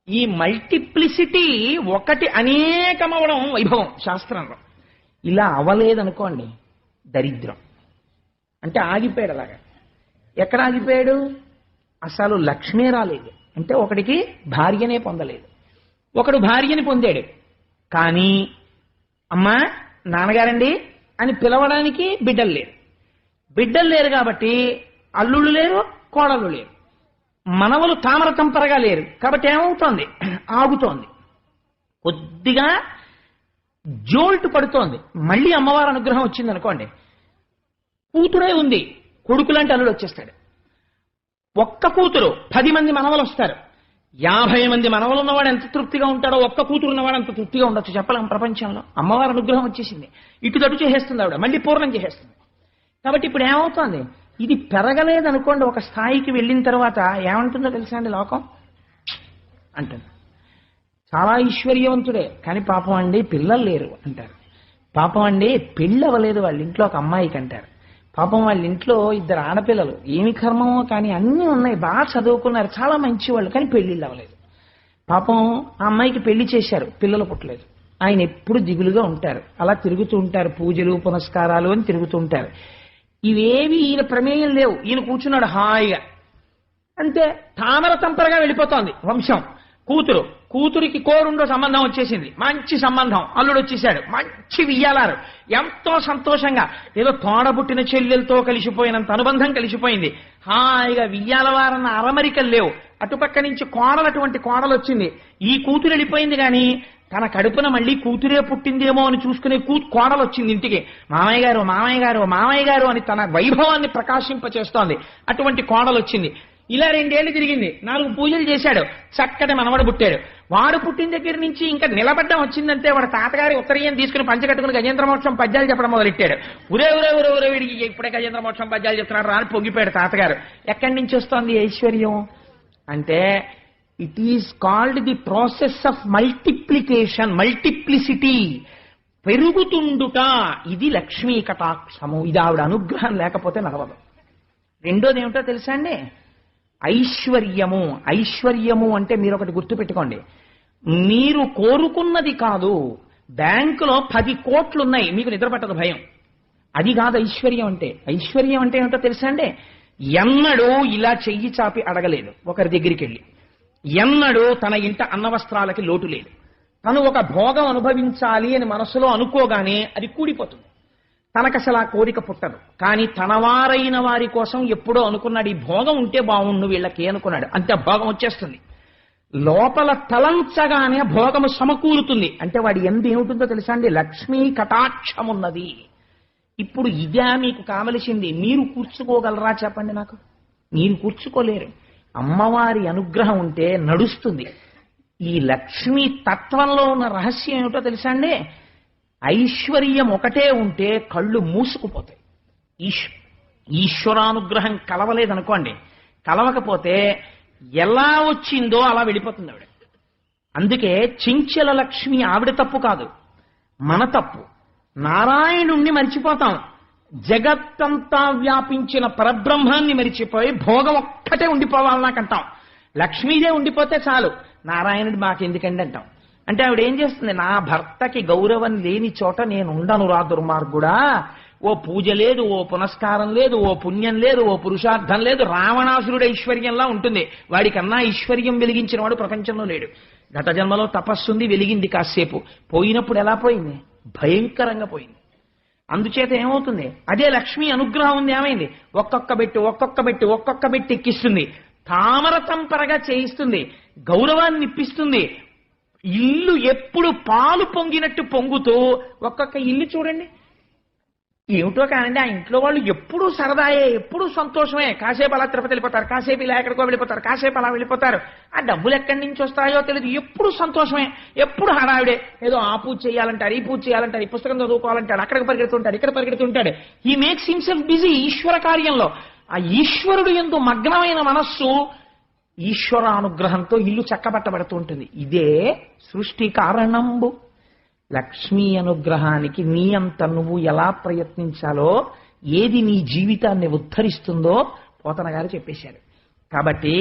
ఈ మల్టిప్లిసిటీ ఒకటి అనేకమవడం వైభవం శాస్త్రంలో. ఇలా అవ్వలేదనుకోండి దరిద్రం. అంటే ఆగిపోయాడు. అలాగా ఎక్కడ ఆగిపోయాడు? అసలు లక్ష్మే రాలేదు. అంటే ఒకడికి భార్యనే పొందలేదు. ఒకడు భార్యని పొందాడు, కానీ అమ్మా నాన్నగారండి అని పిలవడానికి బిడ్డలు లేరు. బిడ్డలు లేరు కాబట్టి అల్లుళ్ళు లేరు, కోడళ్ళు లేరు, మనవలు తామర తంపరగా లేరు. కాబట్టి ఏమవుతోంది? ఆగుతోంది. కొద్దిగా జోల్ట్ పడుతోంది. మళ్ళీ అమ్మవారి అనుగ్రహం వచ్చింది అనుకోండి, కూతురే ఉంది, కొడుకులాంటి అల్లుడు వచ్చేస్తాడు. ఒక్క కూతురు 10 మంది మనవలు వస్తారు. 50 మంది మనవలు ఉన్నవాడు ఎంత తృప్తిగా ఉంటాడో ఒక్క కూతురు ఉన్నవాడు అంత తృప్తిగా ఉండొచ్చు చెప్పలేం ప్రపంచంలో. అమ్మవారి అనుగ్రహం వచ్చేసింది, ఇటుదటు చేసేస్తుంది ఆవిడ, మళ్ళీ పూర్ణం చేసేస్తుంది. కాబట్టి ఇప్పుడు ఏమవుతోంది, ఇది పెరగలేదనుకోండి, ఒక స్థాయికి వెళ్ళిన తర్వాత ఏమంటుందో తెలుసా అండి లోకం అంటుంది. చాలా ఐశ్వర్యవంతుడే కానీ పాపం అండి పిల్లలు లేరు అంటారు. పాపం అండి పెళ్ళి అవ్వలేదు వాళ్ళ ఇంట్లో ఒక అమ్మాయికి అంటారు. పాపం వాళ్ళ ఇంట్లో 2 ఆడపిల్లలు, ఏమి కర్మమో కానీ అన్నీ ఉన్నాయి, బాగా చదువుకున్నారు, చాలా మంచివాళ్ళు, కానీ పెళ్లిళ్ళు అవ్వలేదు. పాపం ఆ అమ్మాయికి పెళ్లి చేశారు, పిల్లలు పుట్టలేదు. ఆయన ఎప్పుడు దిగులుగా ఉంటారు, అలా తిరుగుతూ ఉంటారు, పూజలు పునస్కారాలు అని తిరుగుతూ ఉంటారు. ఇవేవి ఈయన ప్రమేయం లేవు, ఈయన కూర్చున్నాడు హాయిగా. అంతే తామర తంపరగా వెళ్ళిపోతోంది వంశం. కూతురికి కోరుండో సంబంధం వచ్చేసింది, మంచి సంబంధం, అల్లుడు వచ్చేసాడు, మంచి వియ్యాలారు, ఎంతో సంతోషంగా, ఏదో తోడబుట్టిన చెల్లెలతో కలిసిపోయినంత అనుబంధం కలిసిపోయింది. హాయిగా వియ్యాలవారన్న అరమరికలు లేవు. అటుపక్క నుంచి అటువంటి కోడలు వచ్చింది. ఈ కూతురు వెళ్ళిపోయింది కానీ తన కడుపున మళ్ళీ కూతురే పుట్టిందేమో అని చూసుకునే కోడలు వచ్చింది ఇంటికి. మామయ్య గారు మామయ్య గారు మామయ్య గారు అని తన వైభవాన్ని ప్రకాశింపచేస్తోంది. అటువంటి కోడలు వచ్చింది. ఇలా 2 ఏళ్లు తిరిగింది, 4 పూజలు చేశాడు, చక్కటి మనవడు పుట్టాడు. వాడు పుట్టిన దగ్గర నుంచి ఇంకా నిలబడ్డం వచ్చిందంటే వాడు తాతగారి ఉత్తరీయం తీసుకుని పంచకట్టుకుని గజేంద్ర మోక్షం పద్యాలు చెప్పడం మొదలెట్టాడు. ఉరే ఉరే ఉరే ఉరే వీడికి ఇప్పుడే గజేంద్ర మోక్షం పద్యాలు చెప్తున్నాడు రాని పొంగిపోయాడు తాతగారు. ఎక్కడి నుంచి వస్తోంది ఐశ్వర్యం అంటే, it is called the process of multiplication, multiplicity, పెరుగుతుండుట. ఇది లక్ష్మీ కటాక్షము. ఇది ఆవిడ అనుగ్రహం లేకపోతే నడవదు. రెండోది ఏమిటో తెలుసా అండి, ఐశ్వర్యము. ఐశ్వర్యము అంటే మీరు ఒకటి గుర్తుపెట్టుకోండి, మీరు కోరుకున్నది కాదు. బ్యాంకులో 10 కోట్లున్నాయి, మీకు నిద్ర పట్టదు భయం, అది కాదు ఐశ్వర్యం అంటే. ఐశ్వర్యం అంటే ఏమిటో తెలుసా అండి, ఎన్నడూ ఇలా చెయ్యి చాపి అడగలేదు ఒకరి దగ్గరికి వెళ్ళి, ఎన్నడూ తన ఇంట అన్నవస్త్రాలకి లోటు లేదు. తను ఒక భోగం అనుభవించాలి అని మనసులో అనుకోగానే అది కూడిపోతుంది, తనకు అసలు ఆ కోరిక పుట్టదు. కానీ తనవారైన వారి కోసం ఎప్పుడో అనుకున్నాడు, ఈ భోగం ఉంటే బాగుండు వీళ్ళకి అనుకున్నాడు, అంతే భోగం వచ్చేస్తుంది. లోపల తలంచగానే భోగము సమకూరుతుంది. అంటే వాడి ఎందు ఏముంటుందో తెలుసా అండి, లక్ష్మీ కటాక్షమున్నది. ఇప్పుడు ఇదే మీకు కావలసింది. మీరు కూర్చుకోగలరా చెప్పండి నాకు? మీరు కూర్చుకోలేరు. అమ్మవారి అనుగ్రహం ఉంటే నడుస్తుంది. ఈ లక్ష్మీ తత్వంలో ఉన్న రహస్యం ఏమిటో తెలుసా అండి, ఐశ్వర్యం ఒకటే ఉంటే కళ్ళు మూసుకుపోతాయి. ఈశ్వరానుగ్రహం కలవలేదనుకోండి, కలవకపోతే ఎలా వచ్చిందో అలా వెళ్ళిపోతుంది ఆవిడ. అందుకే చించల లక్ష్మి ఆవిడ తప్పు కాదు, మన తప్పు. నారాయణుణ్ణి మరిచిపోతాం, జగత్తంతా వ్యాపించిన పరబ్రహ్మాన్ని మరిచిపోయి భోగం ఒక్కటే ఉండిపోవాలి నాకంటాం. లక్ష్మీదే ఉండిపోతే చాలు, నారాయణుడు మాకెందుకండి అంటాం. అంటే ఆవిడ ఏం చేస్తుంది, నా భర్తకి గౌరవం లేని చోట నేను ఉండను రా దుర్మార్గుడా. ఓ పూజ లేదు, ఓ పునస్కారం లేదు, ఓ పుణ్యం లేదు, ఓ పురుషార్థం లేదు. రావణాసురుడు ఐశ్వర్యంలా ఉంటుంది, వాడికన్నా ఐశ్వర్యం వెలిగించిన వాడు ప్రపంచంలో లేడు. గత జన్మలో తపస్సుంది, వెలిగింది కాసేపు, పోయినప్పుడు ఎలా పోయింది, భయంకరంగా పోయింది. అందుచేత ఏమవుతుంది, అదే లక్ష్మీ అనుగ్రహం ఉంది, ఏమైంది, ఒక్కొక్క బెట్టి ఎక్కిస్తుంది, తామర తంపరగా చేయిస్తుంది, గౌరవాన్ని ఇప్పిస్తుంది. ఇల్లు ఎప్పుడు పాలు పొంగినట్టు పొంగుతూ ఒక్కొక్క ఇల్లు చూడండి, ఏమిటో కానండి ఆ ఇంట్లో వాళ్ళు ఎప్పుడూ సరదాయే, ఎప్పుడూ సంతోషమే. కాసేపు అలా తిరుపతి వెళ్ళిపోతారు, కాసేపు ఇలా ఎక్కడికో వెళ్ళిపోతారు, కాసేపు అలా వెళ్ళిపోతారు. ఆ డబ్బులు ఎక్కడి నుంచి వస్తాయో తెలియదు, ఎప్పుడు సంతోషమే, ఎప్పుడు హడావిడే. ఏదో ఆ పూజ చేయాలంటారు, ఈ పూజ చేయాలంటారు, ఈ పుస్తకం చదువుకోవాలంటాడు, అక్కడికి పరిగెడుతుంటాడు, ఇక్కడ పరిగెడుతుంటాడు. హీ మేక్స్ హిమ్సెల్ఫ్ బిజీ ఈశ్వర కార్యంలో. ఆ ఈశ్వరుడు ఎందు మగ్నమైన మనస్సు ఈశ్వరానుగ్రహంతో ఇల్లు చక్కబట్టబడుతూ ఉంటుంది. ఇదే సృష్టి కారణంబు. లక్ష్మీ అనుగ్రహానికి నీ అంత నువ్వు ఎలా ప్రయత్నించాలో, ఏది నీ జీవితాన్ని ఉద్ధరిస్తుందో పోతన గారు చెప్పేశారు. కాబట్టి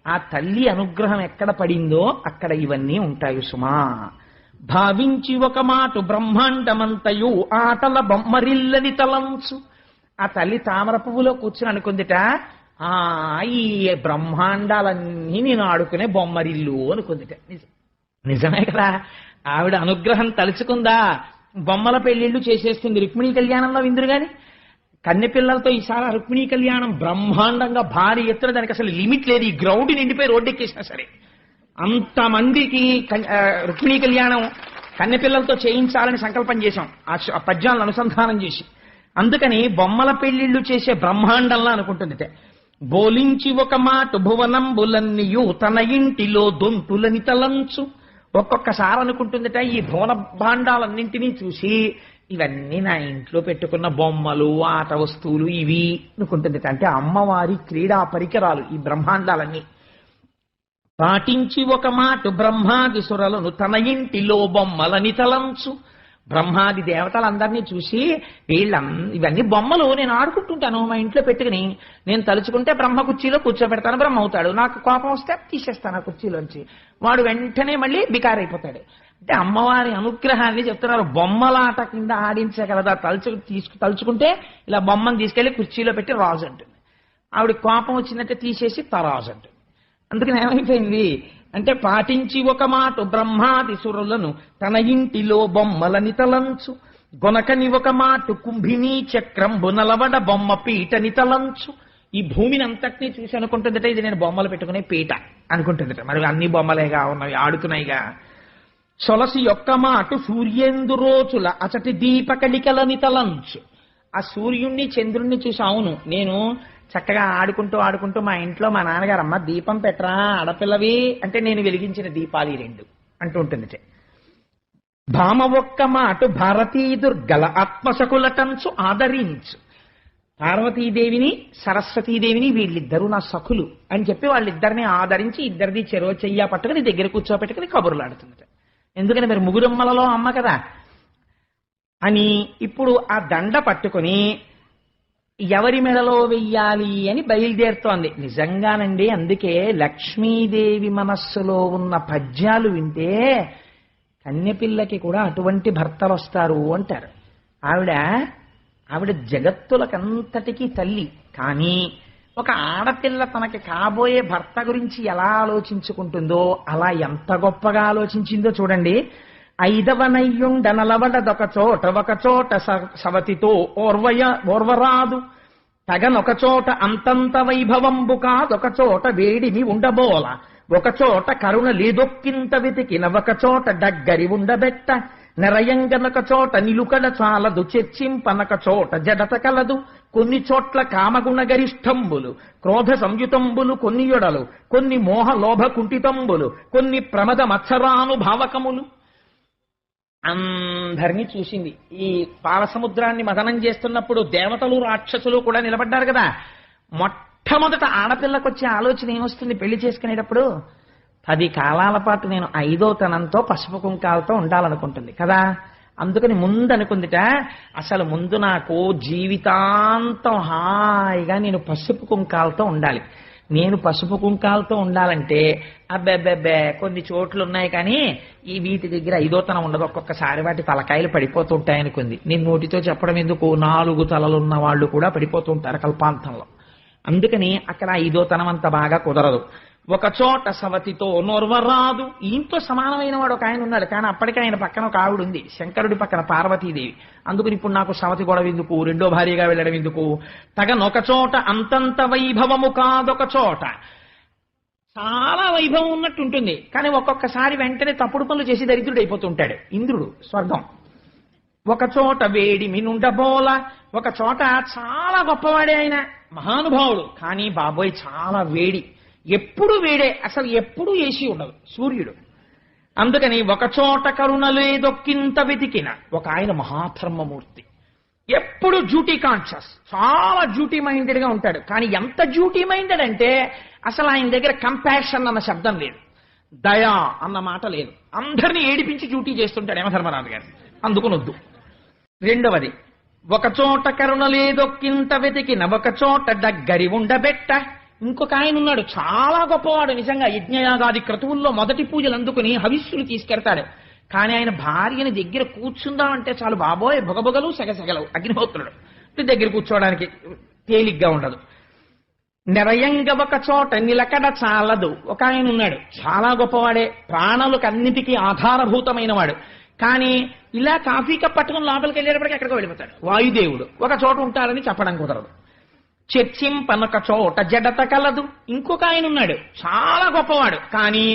ఆ తల్లి అనుగ్రహం ఎక్కడ పడిందో అక్కడ ఇవన్నీ ఉంటాయి సుమా. భావించి ఒక మాట బ్రహ్మాండమంతయు ఆటల బొమ్మరిల్లని తలంచు. ఆ తల్లి తామర పువ్వులో కూర్చుని అనుకుందిట, ఈ బ్రహ్మాండాలన్నీ నేను ఆడుకునే బొమ్మరిల్లు అనుకుందిట. నిజమే కదా, ఆవిడ అనుగ్రహం తలుచుకుందా బొమ్మల పెళ్లిళ్ళు చేసేస్తుంది. రుక్మిణీ కళ్యాణంలో విందురు గాని కన్నె పిల్లలతో ఈసారి రుక్మిణీ కళ్యాణం బ్రహ్మాండంగా భారీ ఎత్తున, దానికి అసలు లిమిట్ లేదు. ఈ గ్రౌండ్ నిండిపోయి రోడ్డెక్కేసినా సరే అంతమందికి రుక్మిణీ కళ్యాణం కన్నెపిల్లలతో చేయించాలని సంకల్పం చేశాం ఆ పద్యాలను అనుసంధానం చేసి. అందుకని బొమ్మల పెళ్లిళ్లు చేసే బ్రహ్మాండంలా అనుకుంటుంది. బోలించి ఒక మాట భువనంబులన్నీయు తన ఇంటిలో దొంతులని తలంచు. ఒక్కొక్కసారి అనుకుంటుందట ఈ భువన భాండాలన్నింటినీ చూసి, ఇవన్నీ నా ఇంట్లో పెట్టుకున్న బొమ్మలు, ఆట వస్తువులు ఇవి అనుకుంటుందట. అంటే అమ్మవారి క్రీడా పరికరాలు ఈ బ్రహ్మాండాలన్నీ. పాటించి ఒక మాట బ్రహ్మాది సురలను తన ఇంటిలో బొమ్మలని తలంచు. బ్రహ్మాది దేవతలందరినీ చూసి, ఇవన్నీ బొమ్మలు, నేను ఆడుకుంటుంటాను మా ఇంట్లో పెట్టుకుని, నేను తలుచుకుంటే బ్రహ్మ కుర్చీలో కూర్చోబెడతాను, బ్రహ్మ అవుతాడు. నాకు కోపం వస్తే తీసేస్తాను ఆ కుర్చీలోంచి, వాడు వెంటనే మళ్ళీ బికారైపోతాడు. అంటే అమ్మవారి అనుగ్రహాన్ని చెప్తున్నారు. బొమ్మలాట కింద ఆడించగలదా? తలుచుకుంటే ఇలా బొమ్మను తీసుకెళ్లి కుర్చీలో పెట్టి రాజు అంటుంది. ఆవిడ కోపం వచ్చినట్టే తీసేసి తరాజు అంటుంది. అందుకని ఏమైపోయింది అంటే, పాటించి ఒక మాట బ్రహ్మాది సురులను తన ఇంటిలో బొమ్మలని తలంచు. గొనకని ఒక మాట కుంభినీ చక్రంబు నలవడ బొమ్మ పీటని తలంచు. ఈ భూమిని అంతటినీ చూసి అనుకుంటుందట, ఇది నేను బొమ్మలు పెట్టుకునే పీట అనుకుంటుందట. మరి అన్ని బొమ్మలేగా ఉన్నవి, ఆడుతున్నాయిగా. సొలసి ఒక్క మాట సూర్యేందు రోజుల అచటి దీపకళికలని తలంచు. ఆ సూర్యుణ్ణి చంద్రుణ్ణి చూసి, అవును నేను చక్కగా ఆడుకుంటూ మా ఇంట్లో మా నాన్నగారు, అమ్మ దీపం పెట్టరా ఆడపిల్లవి అంటే, నేను వెలిగించిన దీపాలు ఈ రెండు అంటూ ఉంటుంది. భామ ఒక్క మాట భారతీ దుర్గల ఆత్మసకులటంచు ఆదరించు. పార్వతీదేవిని సరస్వతీదేవిని వీళ్ళిద్దరూ నా సఖులు అని చెప్పి వాళ్ళిద్దరిని ఆదరించి, ఇద్దరిది చెరో చెయ్య పట్టుకుని దగ్గర కూర్చోపెట్టుకుని కబుర్లు ఆడుతుంది. ఎందుకని మరి ముగురమ్మలలో అమ్మ కదా అని. ఇప్పుడు ఆ దండ పట్టుకుని ఎవరి మెడలో వెయ్యాలి అని బయలుదేరుతోంది. నిజంగానండి, అందుకే లక్ష్మీదేవి మనస్సులో ఉన్న పద్యాలు వింటే కన్యపిల్లకి కూడా అటువంటి భర్తలు వస్తారు అంటారు. ఆవిడ జగత్తులకంతటికీ తల్లి. కానీ ఒక ఆడపిల్ల తనకి కాబోయే భర్త గురించి ఎలా ఆలోచించుకుంటుందో అలా ఎంత గొప్పగా ఆలోచించిందో చూడండి. ఐదవనయ్యుండనలవడదొక చోట ఒక చోట సవతితో ఓర్వరాదు, తగనొక చోట అంతంత వైభవంబు కాదొక చోట వేడిని ఉండబోల, ఒక చోట కరుణ లేదొక్కింత వెతికిన ఒక చోట డగ్గరి ఉండబెట్ట, నెరయంగనొక చోట నిలుకడ చాలదు చర్చింపనక చోట జడత కలదు, కొన్ని చోట్ల కామగుణ గరిష్టంబులు క్రోధ సంయుతంబులు కొన్ని యొడలు, కొన్ని మోహ లోభ కుంఠితంబులు కొన్ని ప్రమద మత్సరానుభావకములు. అందరినీ చూసింది. ఈ పాలసముద్రాన్ని మదనం చేస్తున్నప్పుడు దేవతలు రాక్షసులు కూడా నిలబడ్డారు కదా. మొట్టమొదట ఆడపిల్లకు వచ్చే ఆలోచన ఏమొస్తుంది పెళ్లి చేసుకునేటప్పుడు? 10 కాలాల పాటు నేను 5వ తనంతో పసుపు కుంకాలతో ఉండాలనుకుంటుంది కదా. అందుకని ముందు అనుకుందిట, అసలు ముందు నాకు జీవితాంతం హాయిగా నేను పసుపు కుంకాలతో ఉండాలి. నేను పసుపు కుంకాలతో ఉండాలంటే అబ్బెబ్బెబ్బే కొన్ని చోట్లు ఉన్నాయి కానీ ఈ వీటి దగ్గర 5వ తనం ఉండదు, ఒక్కొక్కసారి వాటి తలకాయలు పడిపోతుంటాయనుకుంది. నేను నోటితో చెప్పడం ఎందుకు, 4 తలలున్న వాళ్ళు కూడా పడిపోతుంటారు కల్పాంతంలో. అందుకని అక్కడ 5వ తనం అంత బాగా కుదరదు. ఒక చోట సవతితో నోర్వరాదు. ఇంట్లో సమానమైన వాడు ఒక ఆయన ఉన్నాడు, కానీ అప్పటికే ఆయన పక్కన ఒక ఆవిడ ఉంది, శంకరుడి పక్కన పార్వతీదేవి. అందుకని ఇప్పుడు నాకు సవతి గొడవ ఎందుకు, రెండో భార్యగా వెళ్ళడం ఎందుకు? తగనొక చోట అంతంత వైభవము కాదొక చోట. చాలా వైభవం ఉన్నట్టుంటుంది, కానీ ఒక్కొక్కసారి వెంటనే తప్పుడు పనులు చేసి దరిద్రుడు అయిపోతుంటాడు ఇంద్రుడు స్వర్గం. ఒక చోట వేడి మినుండబోల, ఒక చోట చాలా గొప్పవాడే ఆయన మహానుభావుడు, కానీ బాబోయ్ చాలా వేడి, ఎప్పుడు వేడే, అసలు ఎప్పుడు ఏసీ ఉండదు సూర్యుడు. అందుకని ఒక చోట కరుణ లేదొక్కింత వెతికిన ఒక ఆయన మహాధర్మమూర్తి, ఎప్పుడు డ్యూటీ కాన్షియస్, చాలా డ్యూటీ మైండెడ్ గా ఉంటాడు. కానీ ఎంత డ్యూటీ మైండెడ్ అంటే అసలు ఆయన దగ్గర కంపాషన్ అన్న శబ్దం లేదు, దయా అన్న మాట లేదు. అందరినీ ఏడిపించి డ్యూటీ చేస్తుంటాడు యమధర్మరాజు గారు, అందుకునొద్దు. రెండవది, ఒక చోట కరుణ లేదొక్కింత వెతికిన ఒక చోట దగ్గరి ఉండబెట్ట. ఇంకొక ఆయన ఉన్నాడు చాలా గొప్పవాడు, నిజంగా యజ్ఞయాగాది క్రతువుల్లో మొదటి పూజలు అందుకుని హవిస్సులు తీసుకెడతాడు. కానీ ఆయన భార్యని దగ్గర కూర్చుందామంటే చాలు బాబోయ్ బొగబొగలు సెగసెగలు, అగ్నిహోత్రుడు దగ్గర కూర్చోవడానికి తేలిగ్గా ఉండదు. నిరయంగ ఒక చోట నిలకడ చాలదు. ఒక ఆయన ఉన్నాడు చాలా గొప్పవాడే, ప్రాణులకు అన్నిటికీ ఆధారభూతమైన వాడు, కానీ ఇలా కాఫీ కప్ పట్టుకుని లోపలికి వెళ్ళేటప్పటికి ఎక్కడికో వెళ్ళిపోతాడు. వాయుదేవుడు ఒక చోట ఉంటాడని చెప్పడం కుదరదు. చర్చింపనొక చోట జడత కలదు. ఇంకొక ఆయన ఉన్నాడు చాలా గొప్పవాడు, కానీ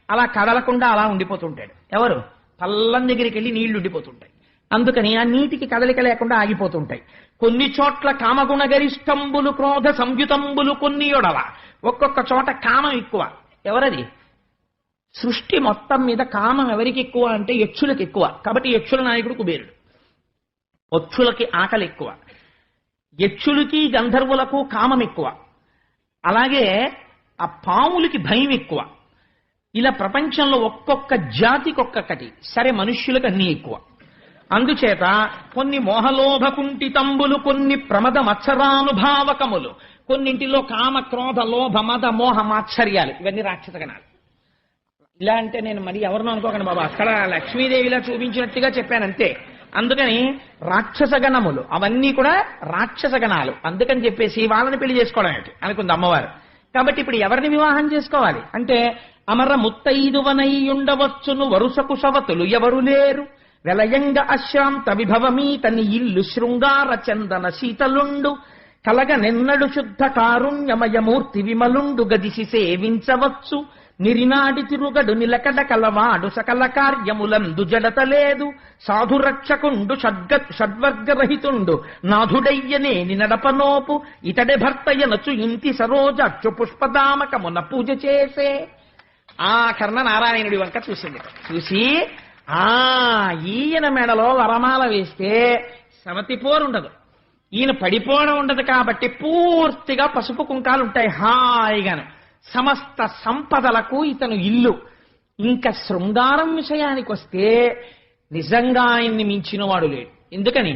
అలా కదలకుండా అలా ఉండిపోతుంటాడు. ఎవరు? పల్లం దగ్గరికి వెళ్ళి నీళ్లు ఉండిపోతుంటాయి. అందుకని ఆ నీటికి కదలిక లేకుండా ఆగిపోతుంటాయి. కొన్ని చోట్ల కామగుణ గరిష్టంబులు క్రోధ సంయుతంబులు కొన్ని యొడల, ఒక్కొక్క చోట కామం ఎక్కువ. ఎవరది? సృష్టి మొత్తం మీద కామం ఎవరికి ఎక్కువ అంటే యక్షులకు ఎక్కువ. కాబట్టి యక్షుల నాయకుడు కుబేరుడు. పక్షులకి ఆకలి ఎక్కువ, యక్షులకి గంధర్వులకు కామం ఎక్కువ, అలాగే ఆ పాములకి భయం ఎక్కువ. ఇలా ప్రపంచంలో ఒక్కొక్క జాతికి ఒక్కొక్కటి. సరే, మనుష్యులకు అన్నీ ఎక్కువ. అందుచేత కొన్ని మోహలోభ కుంఠితంబులు, కొన్ని ప్రమద మత్సరానుభావకములు, కొన్నింటిలో కామ క్రోధ లోభ మద మోహ మాత్సర్యాలు, ఇవన్నీ రాక్షస గణాలు. ఇలా అంటే నేను మరి ఎవరినో అనుకోకండి బాబా, అక్కడ లక్ష్మీదేవిలా చూపించినట్టుగా చెప్పానంతే. అందుకని రాక్షస గణములు అవన్నీ కూడా రాక్షస గణాలు. అందుకని చెప్పేసి వాళ్ళని పెళ్లి చేసుకోవడం ఏంటి అనుకుంది అమ్మవారు. కాబట్టి ఇప్పుడు ఎవరిని వివాహం చేసుకోవాలి అంటే, అమర ముత్తైదువనయ్యుండవచ్చును వరుసకు సవతులు ఎవరు లేరు, వెలయంగ అశాంత విభవమీ తని ఇల్లు శృంగార చందన శీతలుండు, కలగ నిన్నడు శుద్ధ కారుణ్యమయమూర్తి విమలుండు గదిసి సేవించవచ్చు, నిరినాడి తిరుగడు నిలకడ కలవాడు సకల కార్యములందు జడత లేదు, సాధురక్షకుండు షడ్వర్గరహితుండు నాథుడయ్యనే నడపనోపు, ఇతడే భర్తయనచు ఇంటి సరోజాక్షు పుష్పదామకమున పూజ చేసే. ఆ కర్ణ నారాయణుడి వంక చూసింది. చూసి ఈయన మెడలో వరమాల వేస్తే సమతిపోరుండదు, ఈయన పడిపోవడం ఉండదు. కాబట్టి పూర్తిగా పసుపు కుంకాలు ఉంటాయి హాయిగాను. సమస్త సంపదలకు ఇతను ఇల్లు. ఇంకా శృంగారం విషయానికి వస్తే నిజంగా ఆయన్ని మించిన వాడు లేడు. ఎందుకని?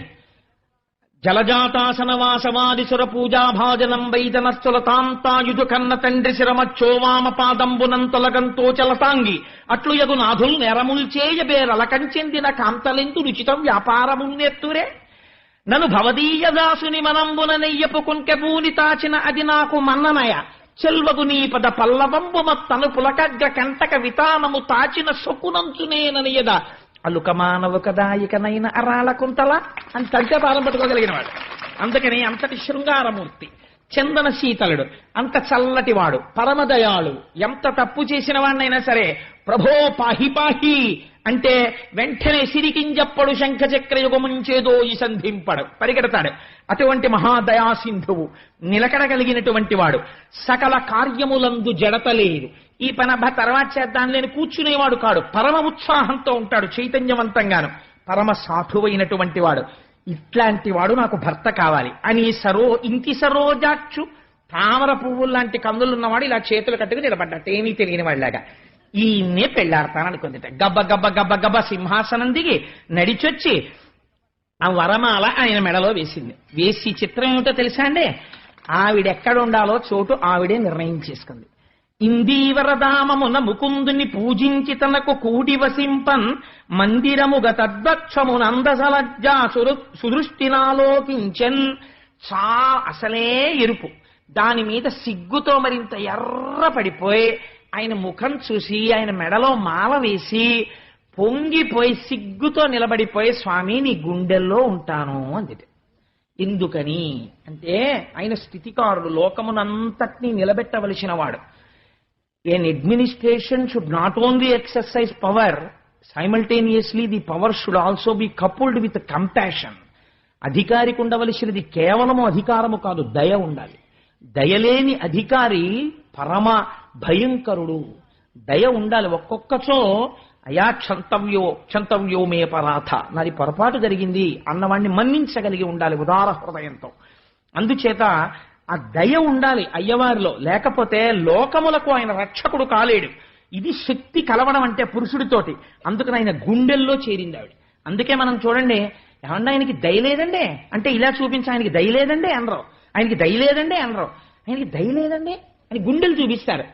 జలజాతాసన వాసవాదిసుర పూజా భాజనం వైదనస్థుల తాంతాయుధు కన్న తండ్రి శిరమచ్చోవామ పాదంబునంతొలగంతో చలతాంగి అట్లు యగు నాథుల్ నెరముల్చేయబేరలకం చెందిన కాంతలెందు రుచితం వ్యాపారమున్నెత్తురే, నన్ను భవదీయ దాసుని మనంబున నెయ్యపు కుంకెపూని తాచిన అది నాకు మన్ననయ, చెల్వగు నీ పద పల్లవంబు మత్తను పులకగ్ర కంటక వితానము తాచిన సొక్కునంచునేననియద, అలుక మానవు కదాయికనైన అరాళ కుంతల అంతంటే పాలం పట్టుకోగలిగిన వాడు. అందుకని అంతటి శృంగారమూర్తి, చందన శీతలుడు, అంత చల్లటివాడు, పరమదయాళు. ఎంత తప్పు చేసిన వాడినైనా సరే ప్రభో పాహి పాహి అంటే వెంటనే సిరికింజప్పడు శంఖచక్రయుగముంచేదో ఈ సంధింపడు, పరిగెడతాడు. అటువంటి మహాదయాసింధువు, నిలకడ కలిగినటువంటి వాడు, సకల కార్యములందు జడతలేదు. ఈ పని తర్వాత చేద్దాం లేని కూర్చునేవాడు కాడు, పరమ ఉత్సాహంతో ఉంటాడు, చైతన్యవంతంగాను, పరమ సాధువైనటువంటి వాడు. ఇట్లాంటి వాడు నాకు భర్త కావాలి అని ఇంటి సరోజాక్షు తామర పువ్వుల్లాంటి కందులున్నవాడు ఇలా చేతులు కట్టుకుని నిలబడ్డట్టు, ఏమీ తెలియని వాడిలాగా. ఈయన్నే పెళ్లాడతాననుకుందిట. గబ్బ గబ్బ గబ్బ గబ్బ సింహాసనం దిగి నడిచొచ్చి ఆ వరమాల ఆయన మెడలో వేసింది. వేసి చిత్రం ఏమిటో తెలుసా అండి? ఆవిడెక్కడ ఉండాలో చోటు ఆవిడే నిర్ణయం చేసుకుంది. ఇందీవరధామమున ముకుందుని పూజించి తనకు కూడి వసింపన్ మందిరముగ తద్వక్షమునందసలజ్జా సుదృష్టినాలోకించన్. అసలే ఎరుపు, దాని మీద సిగ్గుతో మరింత ఎర్ర పడిపోయి ఆయన ముఖం చూసి ఆయన మెడలో మాల వేసి పొంగిపోయి సిగ్గుతో నిలబడిపోయి, స్వామి నీ గుండెల్లో ఉంటాను అందిట. ఎందుకని అంటే ఆయన స్థితికారుడు, లోకమునంతటినీ నిలబెట్టవలసిన వాడు. An administration should not only exercise power, simultaneously the power should also be coupled with compassion. అధికారికి ఉండవలసినది కేవలము అధికారము కాదు, దయ ఉండాలి. దయలేని అధికారి పరమ భయంకరుడు. దయ ఉండాలి. ఒక్కొక్కచో అయా క్షంతవ్యో మే పరాథ, నాది పొరపాటు జరిగింది అన్నవాణ్ణి మన్నించగలిగి ఉండాలి ఉదార హృదయంతో. అందుచేత ఆ దయ ఉండాలి అయ్యవారిలో, లేకపోతే లోకములకు ఆయన రక్షకుడు కాలేడు. ఇది శక్తి కలవడం అంటే పురుషుడితోటి. అందుకని ఆయన గుండెల్లో చేరింది ఆవిడ. అందుకే మనం చూడండి, ఏమన్నా ఆయనకి దయ లేదండి అంటే ఇలా చూపించి ఆయనకి దయ లేదండి అనరు, ఆయనకి దయ లేదండి అనరు, ఆయనకి దయ లేదండి అని గుండెలు చూపిస్తారు.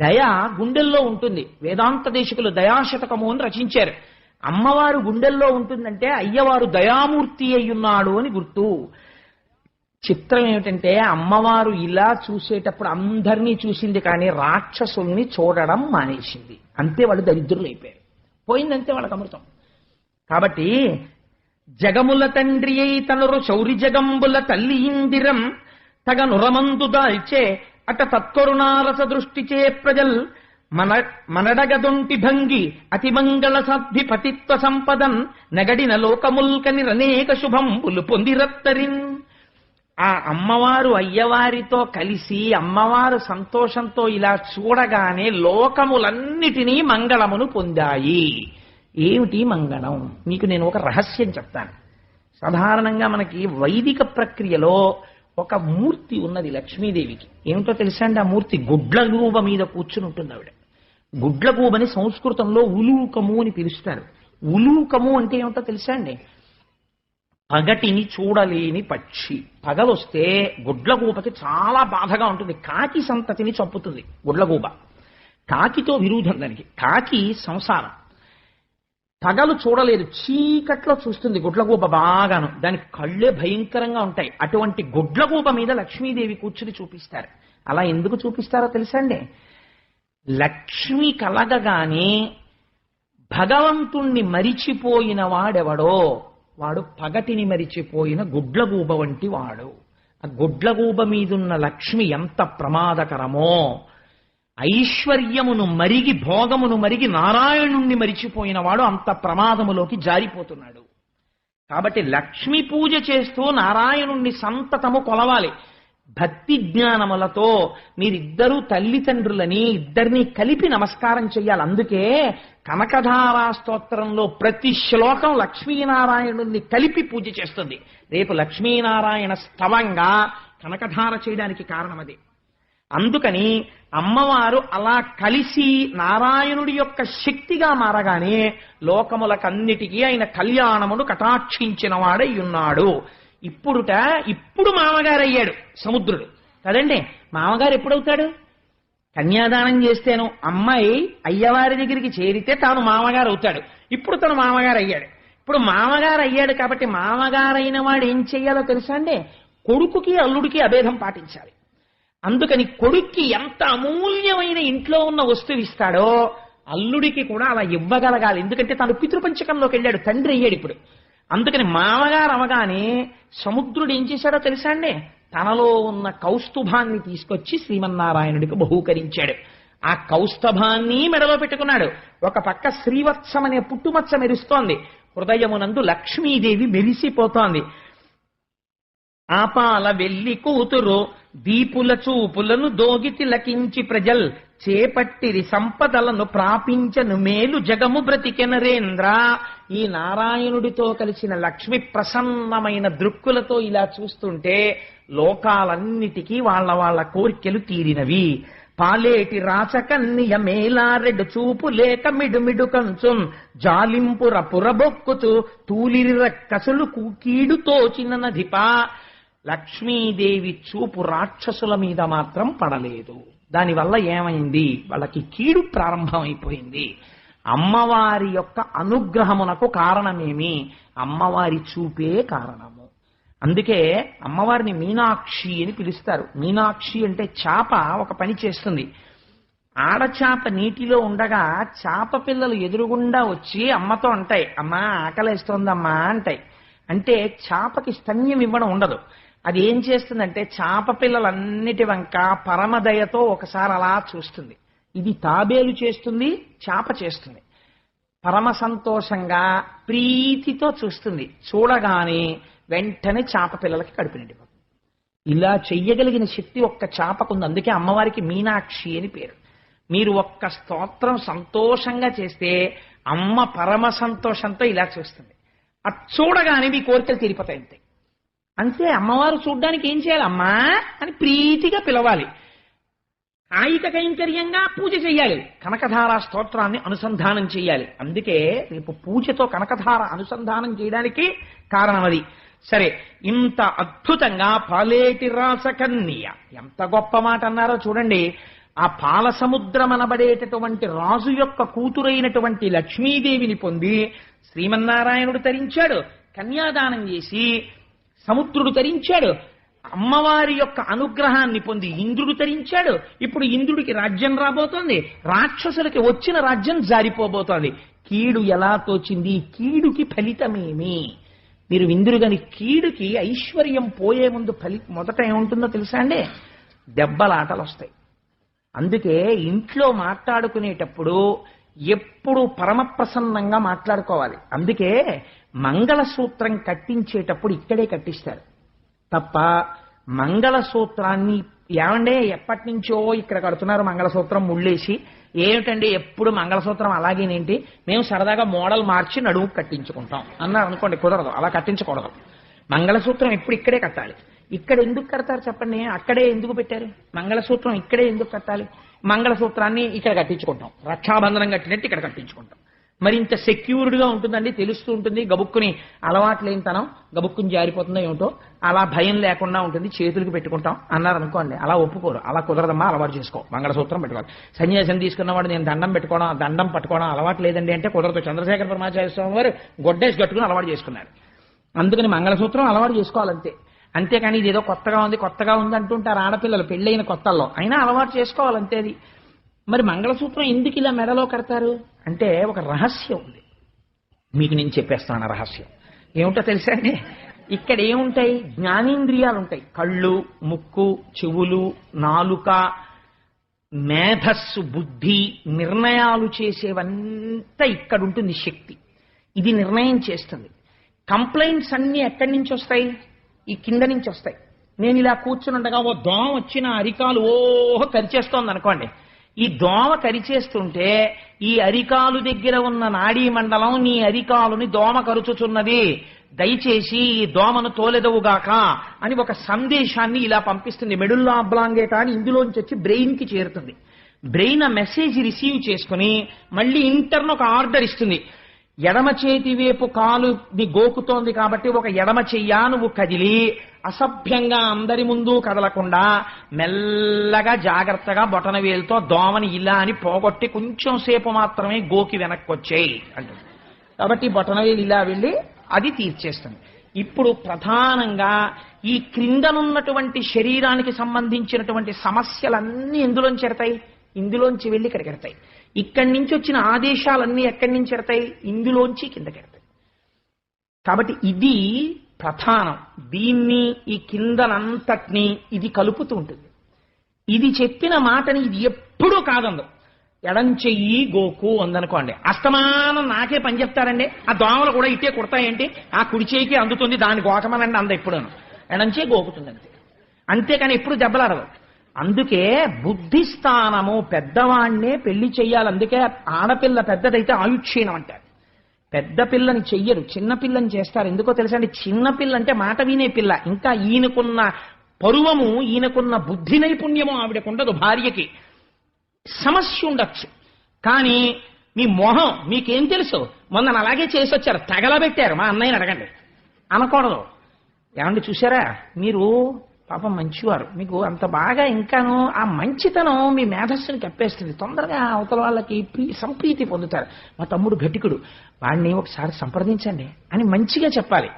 దయ గుండెల్లో ఉంటుంది. వేదాంత దేశికులు దయాశతకము అని రచించారు. అమ్మవారు గుండెల్లో ఉంటుందంటే అయ్యవారు దయామూర్తి అయ్యున్నాడు అని గుర్తు. చిత్రం ఏమిటంటే అమ్మవారు ఇలా చూసేటప్పుడు అందరినీ చూసింది, కానీ రాక్షసుల్ని చూడడం మానేసింది. అంతే వాళ్ళు దరిద్రులు అయిపోయారు. పోయిందంతే వాళ్ళకి అమృతం. కాబట్టి జగముల తండ్రి అయి తనరు శౌరి జగంబుల తల్లి ఇందిరం తగ నురమందు దాల్చే అట తత్కరుణారస దృష్టిచే ప్రజల్ మనడగదొంటి భంగి అతి మంగళ సాధ్వి పతిత్వ సంపదన్ నగడిన లోకముల్కని అనేక శుభంబులు పొందిరత్తరిన్. ఆ అమ్మవారు అయ్యవారితో కలిసి అమ్మవారు సంతోషంతో ఇలా చూడగానే లోకములన్నిటినీ మంగళమును పొందాయి. ఏమిటి మంగళం? మీకు నేను ఒక రహస్యం చెప్తాను. సాధారణంగా మనకి వైదిక ప్రక్రియలో ఒక మూర్తి ఉన్నది లక్ష్మీదేవికి. ఏమిటో తెలుసా అండి? ఆ మూర్తి గుడ్లగూబ మీద కూర్చుని ఉంటుంది ఆవిడ. గుడ్లగూబని సంస్కృతంలో ఉలూకము అని పిలుస్తారు. ఉలూకము అంటే ఏమిటో తెలుసా అండి? పగటిని చూడలేని పక్షి. పగలొస్తే గుడ్లగూబకి చాలా బాధగా ఉంటుంది. కాకి సంతతిని చంపుతుంది గుడ్లగూబ. కాకితో విరుద్ధం దానికి. కాకి సంసారం. పగలు చూడలేదు, చీకట్లో చూస్తుంది గుడ్లగూబ బాగాను. దానికి కళ్ళే భయంకరంగా ఉంటాయి. అటువంటి గుడ్లగూబ మీద లక్ష్మీదేవి కూర్చుని చూపిస్తారు. అలా ఎందుకు చూపిస్తారో తెలుసా అండి? లక్ష్మి కలగగానే భగవంతుణ్ణి మరిచిపోయిన వాడెవడో వాడు పగటిని మరిచిపోయిన గుడ్లగూబ వంటి వాడు. ఆ గుడ్లగూబ మీదున్న లక్ష్మి ఎంత ప్రమాదకరమో, ఐశ్వర్యమును మరిగి భోగమును మరిగి నారాయణుణ్ణి మరిచిపోయిన వాడు అంత ప్రమాదములోకి జారిపోతున్నాడు. కాబట్టి లక్ష్మీ పూజ చేస్తూ నారాయణుణ్ణి సంతతము కొలవాలి. భక్తి జ్ఞానములతో మీరిద్దరూ తల్లిదండ్రులని ఇద్దరినీ కలిపి నమస్కారం చెయ్యాలి. అందుకే కనకధారా స్తోత్రంలో ప్రతి శ్లోకం లక్ష్మీనారాయణుణ్ణి కలిపి పూజ చేస్తుంది. రేపు లక్ష్మీనారాయణ స్తవంగా కనకధార చేయడానికి కారణం అది. అందుకని అమ్మవారు అలా కలిసి నారాయణుడి యొక్క శక్తిగా మారగానే లోకములకన్నిటికీ ఆయన కళ్యాణమును కటాక్షించిన వాడై ఉన్నాడు. ఇప్పుడు మామగారు అయ్యాడు సముద్రుడు కదండి. మామగారు ఎప్పుడవుతాడు? కన్యాదానం చేస్తేను అమ్మాయి అయ్యవారి దగ్గరికి చేరితే తాను మామగారు అవుతాడు. ఇప్పుడు తను మామగారు అయ్యాడు. ఇప్పుడు మామగారు అయ్యాడు కాబట్టి మామగారైన వాడు ఏం చెయ్యాలో తెలుసా అండి? కొడుకుకి అల్లుడికి అభేదం పాటించాలి. అందుకని కొడుక్కి ఎంత అమూల్యమైన ఇంట్లో ఉన్న వస్తువు ఇస్తాడో అల్లుడికి కూడా అలా ఇవ్వగలగాలి. ఎందుకంటే తను పితృపంచకంలోకి వెళ్ళాడు, తండ్రి అయ్యాడు ఇప్పుడు. అందుకని మామగారు అవగానే సముద్రుడు ఏం చేశాడో తెలుసా అండి? తనలో ఉన్న కౌస్తుభాన్ని తీసుకొచ్చి శ్రీమన్నారాయణుడికి బహూకరించాడు. ఆ కౌస్తభాన్ని మెడలో పెట్టుకున్నాడు. ఒక పక్క శ్రీవత్సం అనే పుట్టుమచ్చ మెరుస్తోంది. హృదయమునందు లక్ష్మీదేవి మెరిసిపోతోంది. ఆపాల వెల్లి కూతురు దీపుల చూపులను దోగితి లకించి ప్రజల్ చేపట్టిరి సంపదలను ప్రాపించను మేలు జగము బ్రతికెనరేంద్ర. ఈ నారాయణుడితో కలిసిన లక్ష్మి ప్రసన్నమైన దృక్కులతో ఇలా చూస్తుంటే లోకాలన్నిటికీ వాళ్ళ కోరికలు తీరినవి. పాలేటి రాచకన్నియ మేలారెడు చూపు లేక మిడుమిడు కంచుం జాలింపుర పురబొక్కుతూ తూలిరి రక్కసులు కీడుతో చిన్న నదిపా. లక్ష్మీదేవి చూపు రాక్షసుల మీద మాత్రం పడలేదు. దానివల్ల ఏమైంది? వాళ్ళకి కీడు ప్రారంభమైపోయింది. అమ్మవారి యొక్క అనుగ్రహమునకు కారణమేమి? అమ్మవారి చూపే కారణము. అందుకే అమ్మవారిని మీనాక్షి అని పిలుస్తారు. మీనాక్షి అంటే చాప ఒక పని చేస్తుంది. ఆడచాప నీటిలో ఉండగా చాప పిల్లలు ఎదురుగుండా వచ్చి అమ్మతో అంటాయి, అమ్మా ఆకలేస్తోందమ్మా అంటాయి. అంటే చాపకి స్తన్యం ఇవ్వడం ఉండదు. అది ఏం చేస్తుందంటే చాప పిల్లలన్నిటి వంక పరమదయతో ఒకసారి అలా చూస్తుంది. ఇది తాబేలు చేస్తుంది, చాప చేస్తుంది. పరమ సంతోషంగా ప్రీతితో చూస్తుంది. చూడగానే వెంటనే చాప పిల్లలకి కడుపు నిండిపోతుంది. ఇలా చెయ్యగలిగిన శక్తి ఒక్క చాపకుంది. అందుకే అమ్మవారికి మీనాక్షి అని పేరు. మీరు ఒక్క స్తోత్రం సంతోషంగా చేస్తే అమ్మ పరమ సంతోషంతో ఇలా చూస్తుంది. అది చూడగానే మీ కోరికలు తీరిపోతాయి. అంతే అంతే. అమ్మవారు చూడ్డానికి ఏం చేయాలి? అమ్మా అని ప్రీతిగా పిలవాలి. కాయిక కైంకర్యంగా పూజ చెయ్యాలి. కనకధార స్తోత్రాన్ని అనుసంధానం చెయ్యాలి. అందుకే రేపు పూజతో కనకధార అనుసంధానం చేయడానికి కారణం అది. సరే, ఇంత అద్భుతంగా పాలేటి రాసకన్య, ఎంత గొప్ప మాట అన్నారో చూడండి. ఆ పాల సముద్రం అనబడేటటువంటి రాజు యొక్క కూతురైనటువంటి లక్ష్మీదేవిని పొంది శ్రీమన్నారాయణుడు తరించాడు. కన్యాదానం చేసి సముద్రుడు తరించాడు. అమ్మవారి యొక్క అనుగ్రహాన్ని పొంది ఇంద్రుడు తరించాడు. ఇప్పుడు ఇంద్రుడికి రాజ్యం రాబోతోంది. రాక్షసులకి వచ్చిన రాజ్యం జారిపోబోతోంది. కీడు ఎలా తోచింది? కీడుకి ఫలితమేమి? మీరు విందురు గాని కీడుకి ఐశ్వర్యం పోయే ముందు మొదట ఏముంటుందో తెలుసా అండి? దెబ్బలాటలు వస్తాయి. అందుకే ఇంట్లో మాట్లాడుకునేటప్పుడు ఎప్పుడు పరమ ప్రసన్నంగా మాట్లాడుకోవాలి. అందుకే మంగళసూత్రం కట్టించేటప్పుడు ఇక్కడే కట్టిస్తారు తప్ప మంగళసూత్రాన్ని ఏమండే ఎప్పటి నుంచో ఇక్కడ కడుతున్నారు మంగళసూత్రం ముళ్ళేసి, ఏమిటండి ఎప్పుడు మంగళసూత్రం అలాగేనేంటి, మేము సరదాగా మోడల్ మార్చి నడుము కట్టించుకుంటాం అన్నారు అనుకోండి, కుదరదు, అలా కట్టించకూడదు. మంగళసూత్రం ఎప్పుడు ఇక్కడే కట్టాలి. ఇక్కడ ఎందుకు కడతారు చెప్పండి, అక్కడే ఎందుకు పెట్టారు మంగళసూత్రం, ఇక్కడే ఎందుకు కట్టాలి? మంగళసూత్రాన్ని ఇక్కడ కట్టించుకుంటాం, రక్షాబంధనం కట్టినట్టు ఇక్కడ కట్టించుకుంటాం. మరి ఇంత సెక్యూర్డ్గా ఉంటుందండి, తెలుస్తూ ఉంటుంది. గబుక్కుని అలవాటు లేనితనం గబుక్కుని జారిపోతుందో ఏమిటో, అలా భయం లేకుండా ఉంటుంది, చేతులకు పెట్టుకుంటాం అన్నారు అనుకోండి, అలా ఒప్పుకోరు. అలా కుదరదమ్మా, అలవాటు చేసుకో, మంగళసూత్రం పెట్టుకోవాలి. సన్యాసం తీసుకున్నవాడు నేను దండం పెట్టుకోవడం, దండం పట్టుకోవడం అలవాటు లేదండి అంటే కుదరదు. చంద్రశేఖర పరమాచార్య స్వామి వారు గొడ్డేసి కట్టుకుని అలవాటు చేసుకున్నారు. అందుకని మంగళసూత్రం అలవాటు చేసుకోవాలంతే. అంతేకాని ఇది ఏదో కొత్తగా ఉంది అంటుంటారు ఆడపిల్లలు పెళ్ళైన కొత్తల్లో, అయినా అలవాటు చేసుకోవాలంతే. అది మరి మంగళసూత్రం ఎందుకు ఇలా మెడలో కడతారు అంటే ఒక రహస్యం ఉంది. మీకు నేను చెప్పేస్తాను రహస్యం ఏమిటో తెలుసా అండి. ఇక్కడ ఏముంటాయి, జ్ఞానేంద్రియాలు ఉంటాయి. కళ్ళు, ముక్కు, చెవులు, నాలుక, మేధస్సు, బుద్ధి, నిర్ణయాలు చేసేవంతా ఇక్కడ ఉంటుంది శక్తి. ఇది నిర్ణయం చేస్తుంది. కంప్లైంట్స్ అన్నీ ఎక్కడి నుంచి వస్తాయి, ఈ కింద నుంచి వస్తాయి. నేను ఇలా కూర్చునుండగా ఓ దోమ వచ్చిన అరికాలు ఓహో కరిచేస్తోంది అనుకోండి, ఈ దోమ కరిచేస్తుంటే ఈ అరికాలు దగ్గర ఉన్న నాడీ మండలం నీ అరికాలుని దోమ కరుచుచున్నది, దయచేసి ఈ దోమను తోలెదవుగాక అని ఒక సందేశాన్ని ఇలా పంపిస్తుంది. మెడుల్లా అబ్లాంగేటా అని ఇందులోంచి వచ్చి బ్రెయిన్ కి చేరుతుంది. బ్రెయిన్ ఆ మెసేజ్ రిసీవ్ చేసుకుని మళ్ళీ ఇంటర్న్ ఒక ఆర్డర్ ఇస్తుంది. ఎడమ చేతి వైపు కాలుని గోకుతోంది కాబట్టి ఒక ఎడమ చెయ్యా నువ్వు కదిలి అసభ్యంగా అందరి ముందు కదలకుండా మెల్లగా జాగ్రత్తగా బొటన వేలుతో దోమని ఇలా అని పోగొట్టి కొంచెం సేపు మాత్రమే గోకి వెనక్కి వచ్చేయి అంటుంది. కాబట్టి బొటన వేలు ఇలా వెళ్ళి అది తీర్చేస్తుంది. ఇప్పుడు ప్రధానంగా ఈ క్రిందనున్నటువంటి శరీరానికి సంబంధించినటువంటి సమస్యలన్నీ ఎందులోంచి ఎడతాయి, ఇందులోంచి వెళ్ళి ఇక్కడికి ఎడతాయి. ఇక్కడి నుంచి వచ్చిన ఆదేశాలన్నీ ఎక్కడి నుంచి ఎడతాయి, ఇందులోంచి కిందకి ఎడతాయి. కాబట్టి ఇది ప్రధానం. దీన్ని ఈ కిందనంతటినీ ఇది కలుపుతూ ఉంటుంది. ఇది చెప్పిన మాటని ఇది ఎప్పుడూ కాదందు. ఎడం చెయ్యి గోకు అందనుకోండి, అస్తమానం నాకే పని చెప్తారండి, ఆ దోమలు కూడా ఇటే కుడతాయేంటి, ఆ కుడి చేయికి అందుతుంది దాని గోకమనండి అంద ఎప్పుడూను ఎడం చేయి గోకుతుంది అంతే. అంతేకాని ఎప్పుడు దెబ్బలాడదు. అందుకే బుద్ధిస్థానము పెద్దవాణ్ణే పెళ్లి చెయ్యాలి. అందుకే ఆడపిల్ల పెద్దదైతే ఆయుక్షీణం అంటారు. పెద్ద పిల్లని చెయ్యరు, చిన్నపిల్లని చేస్తారు. ఎందుకో తెలుసా అండి, చిన్నపిల్ల అంటే మాట వినే పిల్ల. ఇంకా ఈయనకున్న పరువము, ఈయనకున్న బుద్ధి నైపుణ్యము ఆవిడకుండదు. భార్యకి సమస్య ఉండొచ్చు, కానీ మీ మొహం మీకేం తెలుసు, మొన్న అలాగే చేసి వచ్చారు, తగలబెట్టారు, మా అన్నయ్యని అడగండి అనకూడదు. ఏమండి చూసారా, మీరు పాపం మంచివారు, మీకు అంత బాగా ఇంకాను ఆ మంచితనం మీ మేధస్సుని కప్పేస్తుంది. తొందరగా అవతల వాళ్ళకి సంప్రీతి పొందుతారు. మా తమ్ముడు ఘటికుడు, వాడిని ఒకసారి సంప్రదించండి అని మంచిగా చెప్పాలి.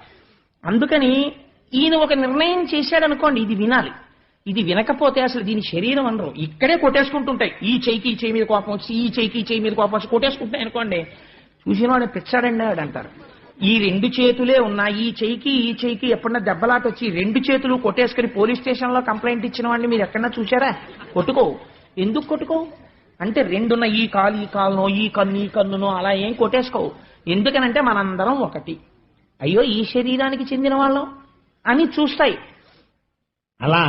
అందుకని ఈయన ఒక నిర్ణయం చేశాడనుకోండి, ఇది వినాలి. ఇది వినకపోతే అసలు దీని శరీరం అనరు, ఇక్కడే కొట్టేసుకుంటుంటాయి. ఈ చెయ్యికి ఈ చెయ్యి మీద కోపం వచ్చి, ఈ చెయ్యికి ఈ చెయ్యి మీద కోపం వచ్చి కొట్టేసుకుంటాయి అనుకోండి. చూసిన వాడిని పిచ్చాడండి వాడు అంటారు. ఈ రెండు చేతులే ఉన్నా, ఈ చెయ్యికి ఈ చెయ్యికి ఎప్పుడన్నా దెబ్బలాట వచ్చి రెండు చేతులు కొట్టేసుకుని పోలీస్ స్టేషన్లో కంప్లైంట్ ఇచ్చిన వాడిని మీరు ఎక్కడన్నా చూసారా? కొట్టుకో. ఎందుకు కొట్టుకో అంటే, రెండున్న ఈ కాలు ఈ కాలునో, ఈ కన్ను ఈ కన్నునో అలా ఏం కొట్టేసుకోవు. ఎందుకనంటే మనందరం ఒకటి, అయ్యో ఈ శరీరానికి చెందిన వాళ్ళం అని చూస్తాయి. అలా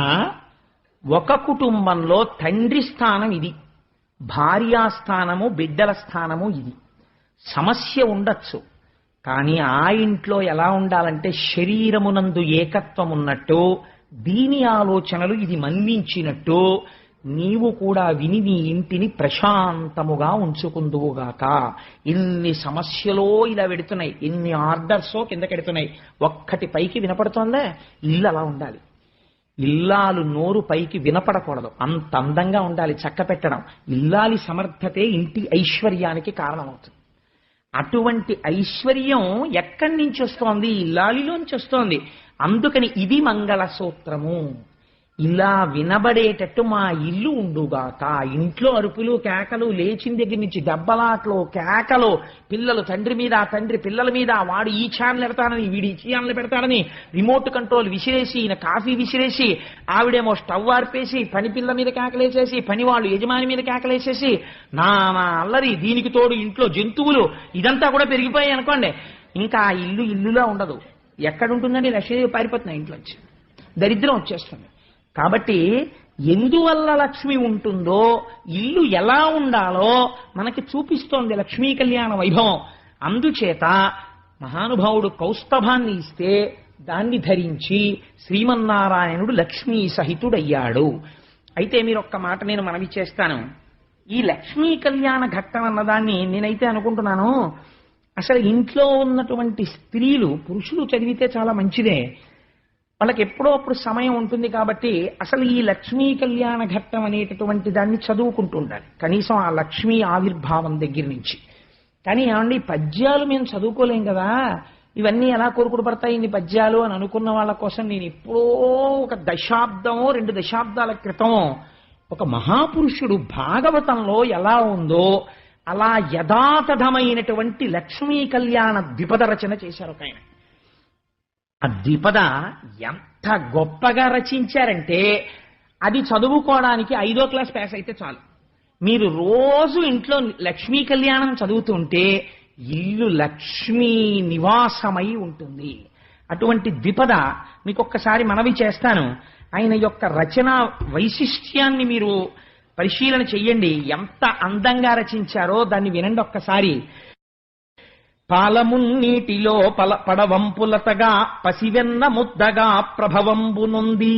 ఒక కుటుంబంలో తండ్రి స్థానం ఇది, భార్యాస్థానము బిడ్డల స్థానము ఇది. సమస్య ఉండొచ్చు, కానీ ఆ ఇంట్లో ఎలా ఉండాలంటే శరీరమునందు ఏకత్వం ఉన్నట్టు, దీని ఆలోచనలు ఇది మన్నించినట్టు నీవు కూడా విని నీ ఇంటిని ప్రశాంతముగా ఉంచుకుందువుగాక. ఇన్ని సమస్యలో ఇలా పెడుతున్నాయి, ఇన్ని ఆర్డర్సో కిందకెడుతున్నాయి, ఒక్కటి పైకి వినపడుతోందా? ఇల్లు అలా ఉండాలి. ఇల్లాలు నోరు పైకి వినపడకూడదు, అంత అందంగా ఉండాలి చక్క పెట్టడం. ఇల్లాలి సమర్థతే ఇంటి ఐశ్వర్యానికి కారణమవుతుంది. అటువంటి ఐశ్వర్యం ఎక్కడి నుంచి వస్తోంది? ఇల్లాలిలోంచి వస్తోంది. అందుకని ఇది మంగళసూత్రము. ఇలా వినబడేటట్టు మా ఇల్లు ఉండుగాక. ఇంట్లో అరుపులు కేకలు, లేచిన దగ్గర నుంచి దెబ్బలాట్లు కేకలు, పిల్లలు తండ్రి మీద, తండ్రి పిల్లల మీద, వాడు ఈ ఛానల్ పెడతాడని వీడు ఈ ఛానల్ పెడతాడని రిమోట్ కంట్రోల్ విసిరేసి, ఈయన కాఫీ విసిరేసి, ఆవిడేమో స్టవ్ ఆర్పేసి పని పిల్ల మీద కేకలేసేసి, పని వాళ్ళు యజమాని మీద కేకలేసేసి, నా అల్లరి, దీనికి తోడు ఇంట్లో జంతువులు, ఇదంతా కూడా పెరిగిపోయాయి అనుకోండి. ఇంకా ఆ ఇల్లు ఇల్లులా ఉండదు. ఎక్కడుంటుందండి? లక్ష్మీదేవి పారిపోతున్నాయి ఇంట్లోంచి, దరిద్రం వచ్చేస్తుంది. కాబట్టి ఎందువల్ల లక్ష్మి ఉంటుందో, ఇల్లు ఎలా ఉండాలో మనకి చూపిస్తోంది లక్ష్మీ కళ్యాణ వైభవం. అందుచేత మహానుభావుడు కౌస్తభాన్ని ఇస్తే దాన్ని ధరించి శ్రీమన్నారాయణుడు లక్ష్మీ సహితుడయ్యాడు. అయితే మీరు ఒక్క మాట నేను మనవి చేస్తాను. ఈ లక్ష్మీ కళ్యాణ ఘట్టం అన్నదాన్ని నేనైతే అనుకుంటున్నాను, అసలు ఇంట్లో ఉన్నటువంటి స్త్రీలు, పురుషులు చదివితే చాలా మంచిదే, వాళ్ళకి ఎప్పుడో అప్పుడు సమయం ఉంటుంది కాబట్టి అసలు ఈ లక్ష్మీ కళ్యాణ ఘట్టం అనేటటువంటి దాన్ని చదువుకుంటూ ఉండాలి, కనీసం ఆ లక్ష్మీ ఆవిర్భావం దగ్గర నుంచి. కానీ ఏమండి, పద్యాలు మేము చదువుకోలేం కదా, ఇవన్నీ ఎలా కోరుకుడు పడతాయి ఇన్ని పద్యాలు అని అనుకున్న వాళ్ళ కోసం నేను ఎప్పుడో ఒక దశాబ్దమో 2 దశాబ్దాల క్రితమో ఒక మహాపురుషుడు భాగవతంలో ఎలా ఉందో అలా యథాతథమైనటువంటి లక్ష్మీ కళ్యాణ ద్విపద రచన చేశారు ఒక ఆయన. ఆ ద్విపద ఎంత గొప్పగా రచించారంటే అది చదువుకోవడానికి 5వ క్లాస్ పాస్ అయితే చాలు. మీరు రోజు ఇంట్లో లక్ష్మీ కళ్యాణం చదువుతుంటే ఇల్లు లక్ష్మీ నివాసమై ఉంటుంది. అటువంటి ద్విపద మీకు ఒక్కసారి మనవి చేస్తాను. ఆయన యొక్క రచన వైశిష్ట్యాన్ని మీరు పరిశీలన చెయ్యండి, ఎంత అందంగా రచించారో దాన్ని వినండి ఒక్కసారి. పాలమున్నీటిలో పడవంపులతగా పసివెన్న ముద్దగా ప్రభవంబు నొంది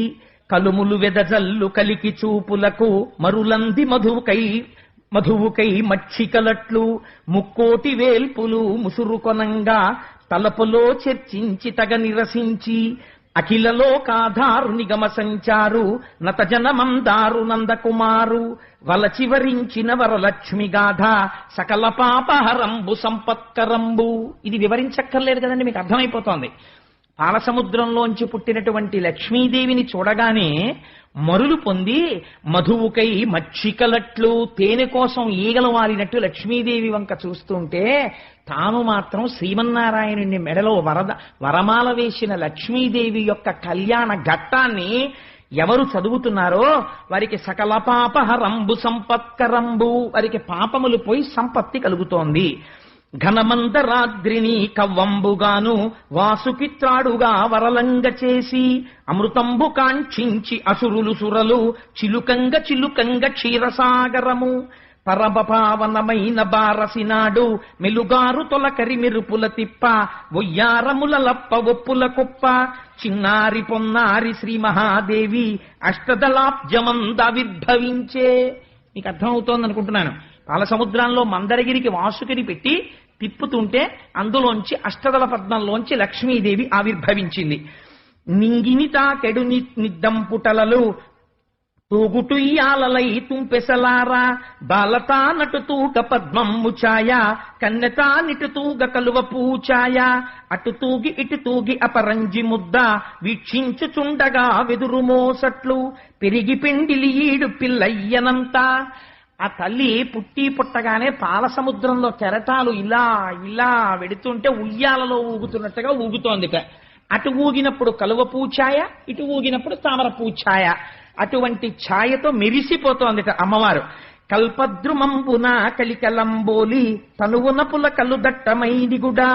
కలుములు వెదజల్లు కలికి చూపులకు మరులంది మధువుకై మచ్చికలట్లు ముక్కోటి వేల్పులు ముసురుకొనంగా తలపులో చర్చించి తగ నిరసించి అఖిలలో కాధారు నిగమ సంచారు నతజనమందారు నందకుమారు వలచివరించిన వరలక్ష్మి గాథ సకల పాపహరంబు సంపత్కరంబు. ఇది వివరించక్కర్లేదు కదండి, మీకు అర్థమైపోతోంది. పాలసముద్రంలోంచి పుట్టినటువంటి లక్ష్మీదేవిని చూడగానే మరులు పొంది మధువుకై మచ్చికలట్లు, తేనె కోసం ఈగలు వాలినట్టు లక్ష్మీదేవి వంక చూస్తుంటే తాను మాత్రం శ్రీమన్నారాయణుని మెడలో వరమాల వేసిన లక్ష్మీదేవి యొక్క కళ్యాణ ఘట్టాన్ని ఎవరు చదువుతున్నారో వారికి సకల పాపహరంబు సంపత్కరంబు, వారికి పాపములు పోయి సంపత్తి కలుగుతోంది. ఘనమందరాద్రిని కవ్వంబుగాను వాసుకిత్రాడుగా వరలంగ చేసి అమృతంబు కాంక్షించి అసురులు సురలు చిలుకంగ క్షీరసాగరము పరమపావనమైన బారసినాడు మెలుగారు తొలకరి మెరుపుల తిప్ప ఒయ్యారముల లప్ప ఒప్పుల కుప్ప చిన్నారి పొన్నారి శ్రీ మహాదేవి అష్టదళాబ్జమందావిర్భవించే. మీకు అర్థమవుతోంది అనుకుంటున్నాను. పాలసముద్రంలో మందరగిరికి వాసుకిని పెట్టి తిప్పుతుంటే అందులోంచి అష్టదళ పద్మంలోంచి లక్ష్మీదేవి ఆవిర్భవించింది. నింగిని తాకెడు నిద్దంపుటలలు తూగుటుయ్యాలలై తుంపెసలారా బాలతా నటుతూగ పద్మమ్ము ఛాయ కన్నెతా నిటుతూగ కలువ పూచాయ అటు తూగి ఇటు తూగి అపరంజి ముద్ద వీక్షించుచుండగా వెదురు మోసట్లు పెరిగి పెండిలి ఈడు పిల్లయ్యనంతా. ఆ తల్లి పుట్టగానే పాలసముద్రంలో కెరటాలు ఇలా ఇలా వెడుతుంటే ఉయ్యాలలో ఊగుతున్నట్టుగా ఊగుతోందిట. అటు ఊగినప్పుడు కలువ పూఛాయ, ఇటు ఊగినప్పుడు తామర పూఛాయ, అటువంటి ఛాయతో మెరిసిపోతోందిట అమ్మవారు. కల్పద్రుమంబున కలికలంబోలి తనువున పులకలు దట్టమైదిగుడా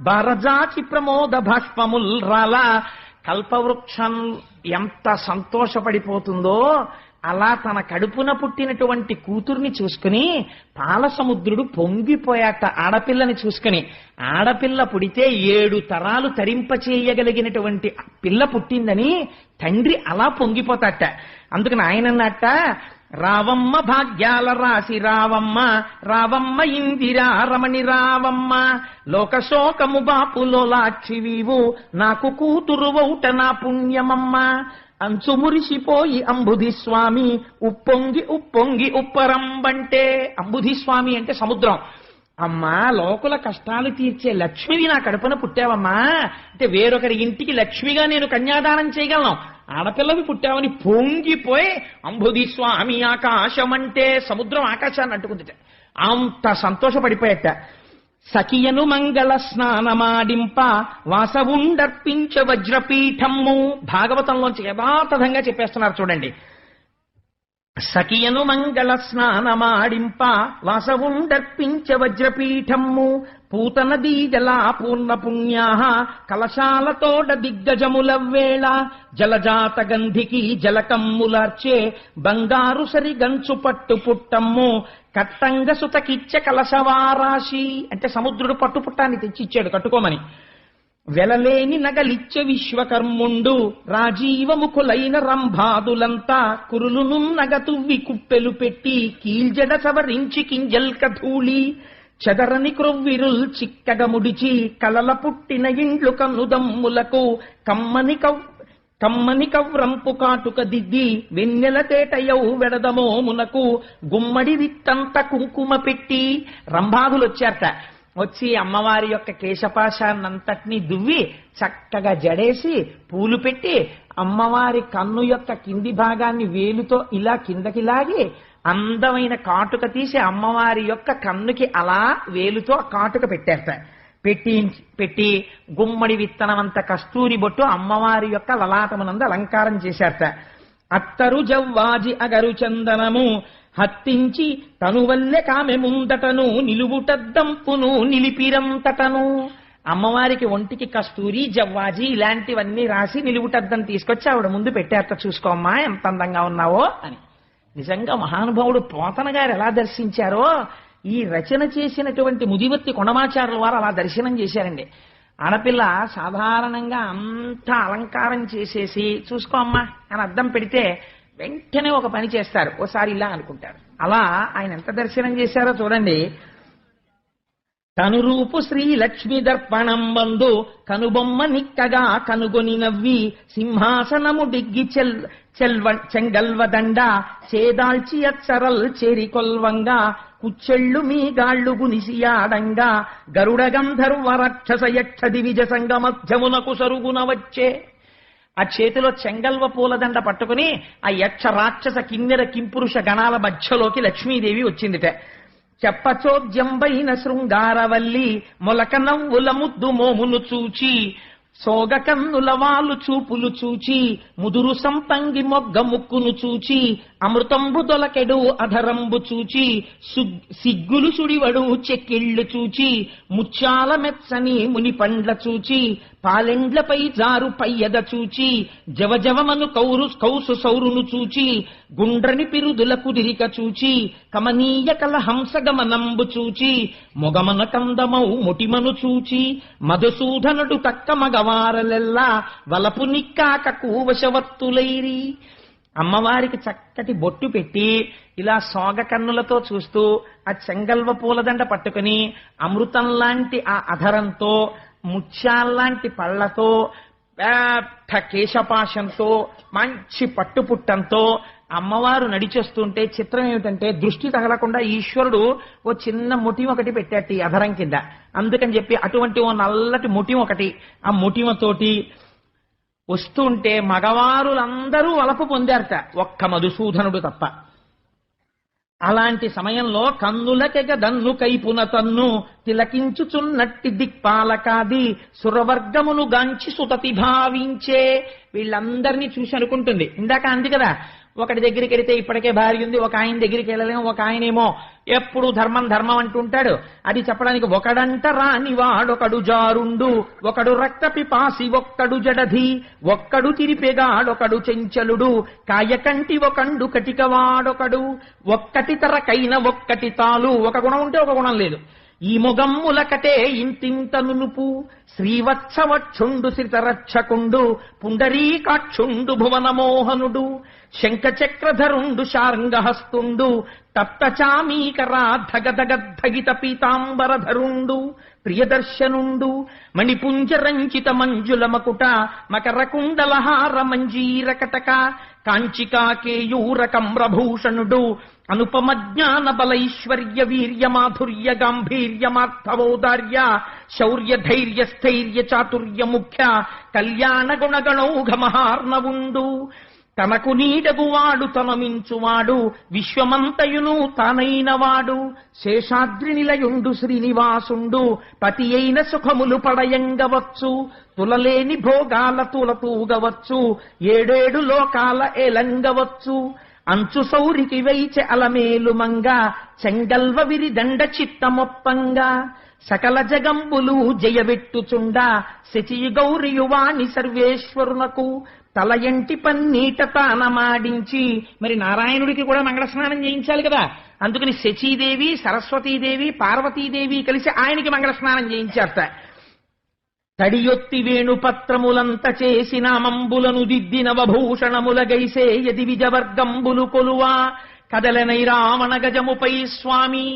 బారజాచి ప్రమోద భాష్పముల్ రాల. కల్పవృక్షం ఎంత సంతోషపడిపోతుందో అలా తన కడుపున పుట్టినటువంటి కూతుర్ని చూసుకుని పాలసముద్రుడు పొంగిపోయాట. ఆడపిల్లని చూసుకుని, ఆడపిల్ల పుడితే 7 తరాలు తరింపచేయగలిగినటువంటి పిల్ల పుట్టిందని తండ్రి అలా పొంగిపోతాట. అందుకని ఆయన అన్నట్ట, రావమ్మ భాగ్యాల రాసి రావమ్మ రావమ్మ ఇందిరా రమణి రావమ్మ లోకశోకము బాపులో లాక్షివీవు నాకు కూతురు వౌట నా పుణ్యమమ్మ అంచు మురిసిపోయి అంబుధి స్వామి ఉప్పొంగి ఉప్పొంగి ఉప్పరంబంటే. అంబుధి స్వామి అంటే సముద్రం. అమ్మా లోకుల కష్టాలు తీర్చే లక్ష్మివి నా కడుపున పుట్టావమ్మా, అంటే వేరొకరి ఇంటికి లక్ష్మిగా నేను కన్యాదానం చేయగలను, ఆడపిల్లవి పుట్టావని పొంగిపోయి అంబుది స్వామి ఆకాశం అంటే సముద్రం ఆకాశాన్ని అంటుకుందిట. అంత సంతోషపడిపోయట. సఖియను మంగళ స్నానమాడింప వాసవుండర్పించ వజ్రపీఠము. భాగవతంలోంచి యథాతథంగా చెప్పేస్తున్నారు చూడండి. సఖియను మంగళ స్నానమాడింప వాసవుండర్పించ వజ్రపీఠము పూతన దీజలా పూర్ణ పుణ్యా కలశాలతోడ దిగ్గజములవ్వేళ జలజాత గంధికి జలకమ్ములార్చే బంగారు సరి గంచు పట్టు పుట్టమ్ము కట్టంగ సుతకిచ్చ కలశవారాశి. అంటే సముద్రుడు పట్టుపుట్టాన్ని తెచ్చిచ్చాడు కట్టుకోమని. వెలలేని నగలిచ్చ విశ్వకర్ముండు రాజీవముఖులైన రంభాదులంతా కురులును నగతువ్వి కుప్పెలు పెట్టి కీల్జడ సవరించి కింజల్క ధూళి చెదరని క్రొవ్విరుల్ చిక్కగ ముడిచి కలల పుట్టిన ఇండ్లు కన్నుదమ్ములకు కమ్మని కవ్రంపు కాటుక దిద్ది వెన్నెల తేటయౌ వెడదమో మునకు గుమ్మడి విత్తంత కుంకుమ పెట్టి. రంభాదులు వచ్చారట. వచ్చి అమ్మవారి యొక్క కేశపాశాన్నంతటినీ దువ్వి చక్కగా జడేసి పూలు పెట్టి అమ్మవారి కన్ను యొక్క కింది భాగాన్ని వేలుతో ఇలా కిందకి లాగి అందమైన కాటుక తీసి అమ్మవారి యొక్క కన్నుకి అలా వేలుతో కాటుక పెట్టేస్త. పెట్టి గుమ్మడి విత్తనమంత కస్తూరి బొట్టు అమ్మవారి యొక్క లలాటమునందు అలంకారం చేశారట. అత్తరు జవ్వాజి అగరు చందనము హత్తించి తనువల్లె కామె ముందటను నిలువుటద్దంపును నిలిపిరంతటను. అమ్మవారికి ఒంటికి కస్తూరి జవ్వాజి ఇలాంటివన్నీ రాసి నిలువుటద్దం తీసుకొచ్చి ఆవిడ ముందు పెట్టారట. చూసుకోమ్మా ఎంత అందంగా ఉన్నావో అని. నిజంగా మహానుభావుడు పోతన గారు ఎలా దర్శించారో ఈ రచన చేసినటువంటి ముదివర్తి కొండమాచారుల వారు అలా దర్శనం చేశారండి. ఆడపిల్ల సాధారణంగా అంత అలంకారం చేసేసి చూసుకో అమ్మా అని అద్దం పెడితే వెంటనే ఒక పని చేస్తారు, ఓసారి ఇలా అనుకుంటారు. అలా ఆయన ఎంత దర్శనం చేశారో చూడండి. తనురూపు శ్రీ లక్ష్మి దర్పణం బందు కనుబొమ్మ నిక్కగా కనుగొని నవ్వి సింహాసనము డిగ్గి చెంగల్వదండ చేదాల్చి అచ్చరల్ చేరికొల్వంగా కుచ్చెళ్ళు మీ గాళ్ళు గునిసియాడంగా గరుడ గంధర్వ రక్షస యక్ష దివిజ సంగ మధ్యమునకు సరుగున వచ్చే. ఆ చేతిలో చెంగల్వ పూలదండ పట్టుకుని ఆ యక్ష రాక్షస కిన్నెర కింపురుష గణాల మధ్యలోకి లక్ష్మీదేవి వచ్చిందిట. చెప్పచోద్యంబైన శృంగారవల్లి మొలక నవ్వుల ముద్దు మోమును చూచి సోగ కన్నుల వాలు చూపులు చూచి ముదురు సంపంగి మొగ్గ ముక్కును చూచి అమృతంబు దొలకెడు అధరంబు చూచి సిగ్గులు సుడివడు చెక్కిళ్లు చూచి ముత్యాల మెచ్చని ముని పండ్ల చూచి పాలెండ్లపై జారు పయ్యద చూచి జవజవమను కౌసు సౌరును చూచి గుండ్రని పిరుదుల కుదిరిక చూచి కమనీయ కల హంసగమనంబు చూచి మొగమన కందమౌ మొటిమను చూచి మధుసూదనుడు తక్క మగవారలెల్లా వలపు నిక్కాక కూవశవత్తులైరి. అమ్మవారికి చక్కటి బొట్టు పెట్టి ఇలా సోగ కన్నులతో చూస్తూ ఆ చెంగల్వ పూలదండ పట్టుకుని అమృతం లాంటి ఆ అధరంతో ముత్యాల్లాంటి పళ్లతో పెద్ద కేశపాశంతో మంచి పట్టుపుట్టంతో అమ్మవారు నడిచేస్తుంటే చిత్రం ఏమిటంటే దృష్టి తగలకుండా ఈశ్వరుడు ఓ చిన్న ముఠి ఒకటి పెట్టాట ఈ అధరం కింద. అందుకని చెప్పి అటువంటి ఓ నల్లటి ముఠి ఒకటి ఆ ముఠిమతోటి వస్తుంటే మగవారులందరూ వలపు పొందారట, ఒక్క మధుసూదనుడు తప్ప. అలాంటి సమయంలో కన్నులకెగ దన్ను కైపున తన్ను తిలకించుచున్నట్టి దిక్పాలకాది సురవర్గమును గాంచి సుతతి భావించే. వీళ్ళందరినీ చూసి అనుకుంటుంది, ఇందాక అంది కదా ఒకటి దగ్గరికి వెళితే ఇప్పటికే భార్య ఉంది, ఒక ఆయన దగ్గరికి వెళ్ళలేము, ఒక ఆయనేమో ఎప్పుడు ధర్మం ధర్మం అంటుంటాడు. అది చెప్పడానికి ఒకడంట రాని వాడొకడు జారుండు, ఒకడు రక్త పిపాసి ఒక్కడు జడధి, ఒక్కడు తిరిపెగాడొకడు చెంచలుడు, కాయకంటి ఒకండు కటికవాడొకడు, ఒక్కటి తరకైన ఒక్కటి తాలు. ఒక గుణం ఉంటే ఒక గుణం లేదు. ఈ మొగమ్ములకటే ఇంతింత నునుపు శ్రీవత్సవక్షుండు శ్రితరక్షకుండు పుండరీకాక్షుండు భువనమోహనుడు శంఖచక్రధరుండు శార్ంగహస్తుండు తప్తచామీకరా ధగధగద్ధగిత పీతాంబరధరుండు ప్రియదర్శనుండు మణిపుంజరంచిత మంజుల మకుట మకర కుండలహార మంజీర కటక కాంచికాకేయూర కమ్రభూషణుడు అనుపమ జ్ఞాన బలైశ్వర్య వీర్య మాధుర్య గాంభీర్యమార్థవోదార్య శౌర్య ధైర్య స్థైర్య చాతుర్య ముఖ్య కళ్యాణ గుణగణౌఘ మహార్ణవుండు తనకు నీడగువాడు తనమించువాడు విశ్వమంతయును తానైనవాడు శేషాద్రి నిలయుండు శ్రీనివాసుండు పతి అయిన సుఖములు పడయంగవచ్చు తులలేని భోగాల తులతూగవచ్చు ఏడేడు లోకాల ఏలంగవచ్చు అంచు సౌరికి వైచె అలమేలు మంగ చెంగల్వ విరిదండ చిత్తమొప్పంగా సకల జగంబులు జయవెట్టుచుండ శచి గౌరియువాణి సర్వేశ్వరునకు తల ఎంటి పన్నీట తానమాడించి మరి నారాయణుడికి కూడా మంగళ స్నానం చేయించాలి కదా, అందుకని శచీదేవి సరస్వతీదేవి పార్వతీదేవి కలిసి ఆయనకి మంగళ స్నానం చేయించారట. తడియొత్తి వేణుపత్రములంత చేసి నామంబులను దిద్దిన వభూషణముల గైసే యది విజవర్గంబులు కొలువా కదలనై రావణ గజముపై స్వామి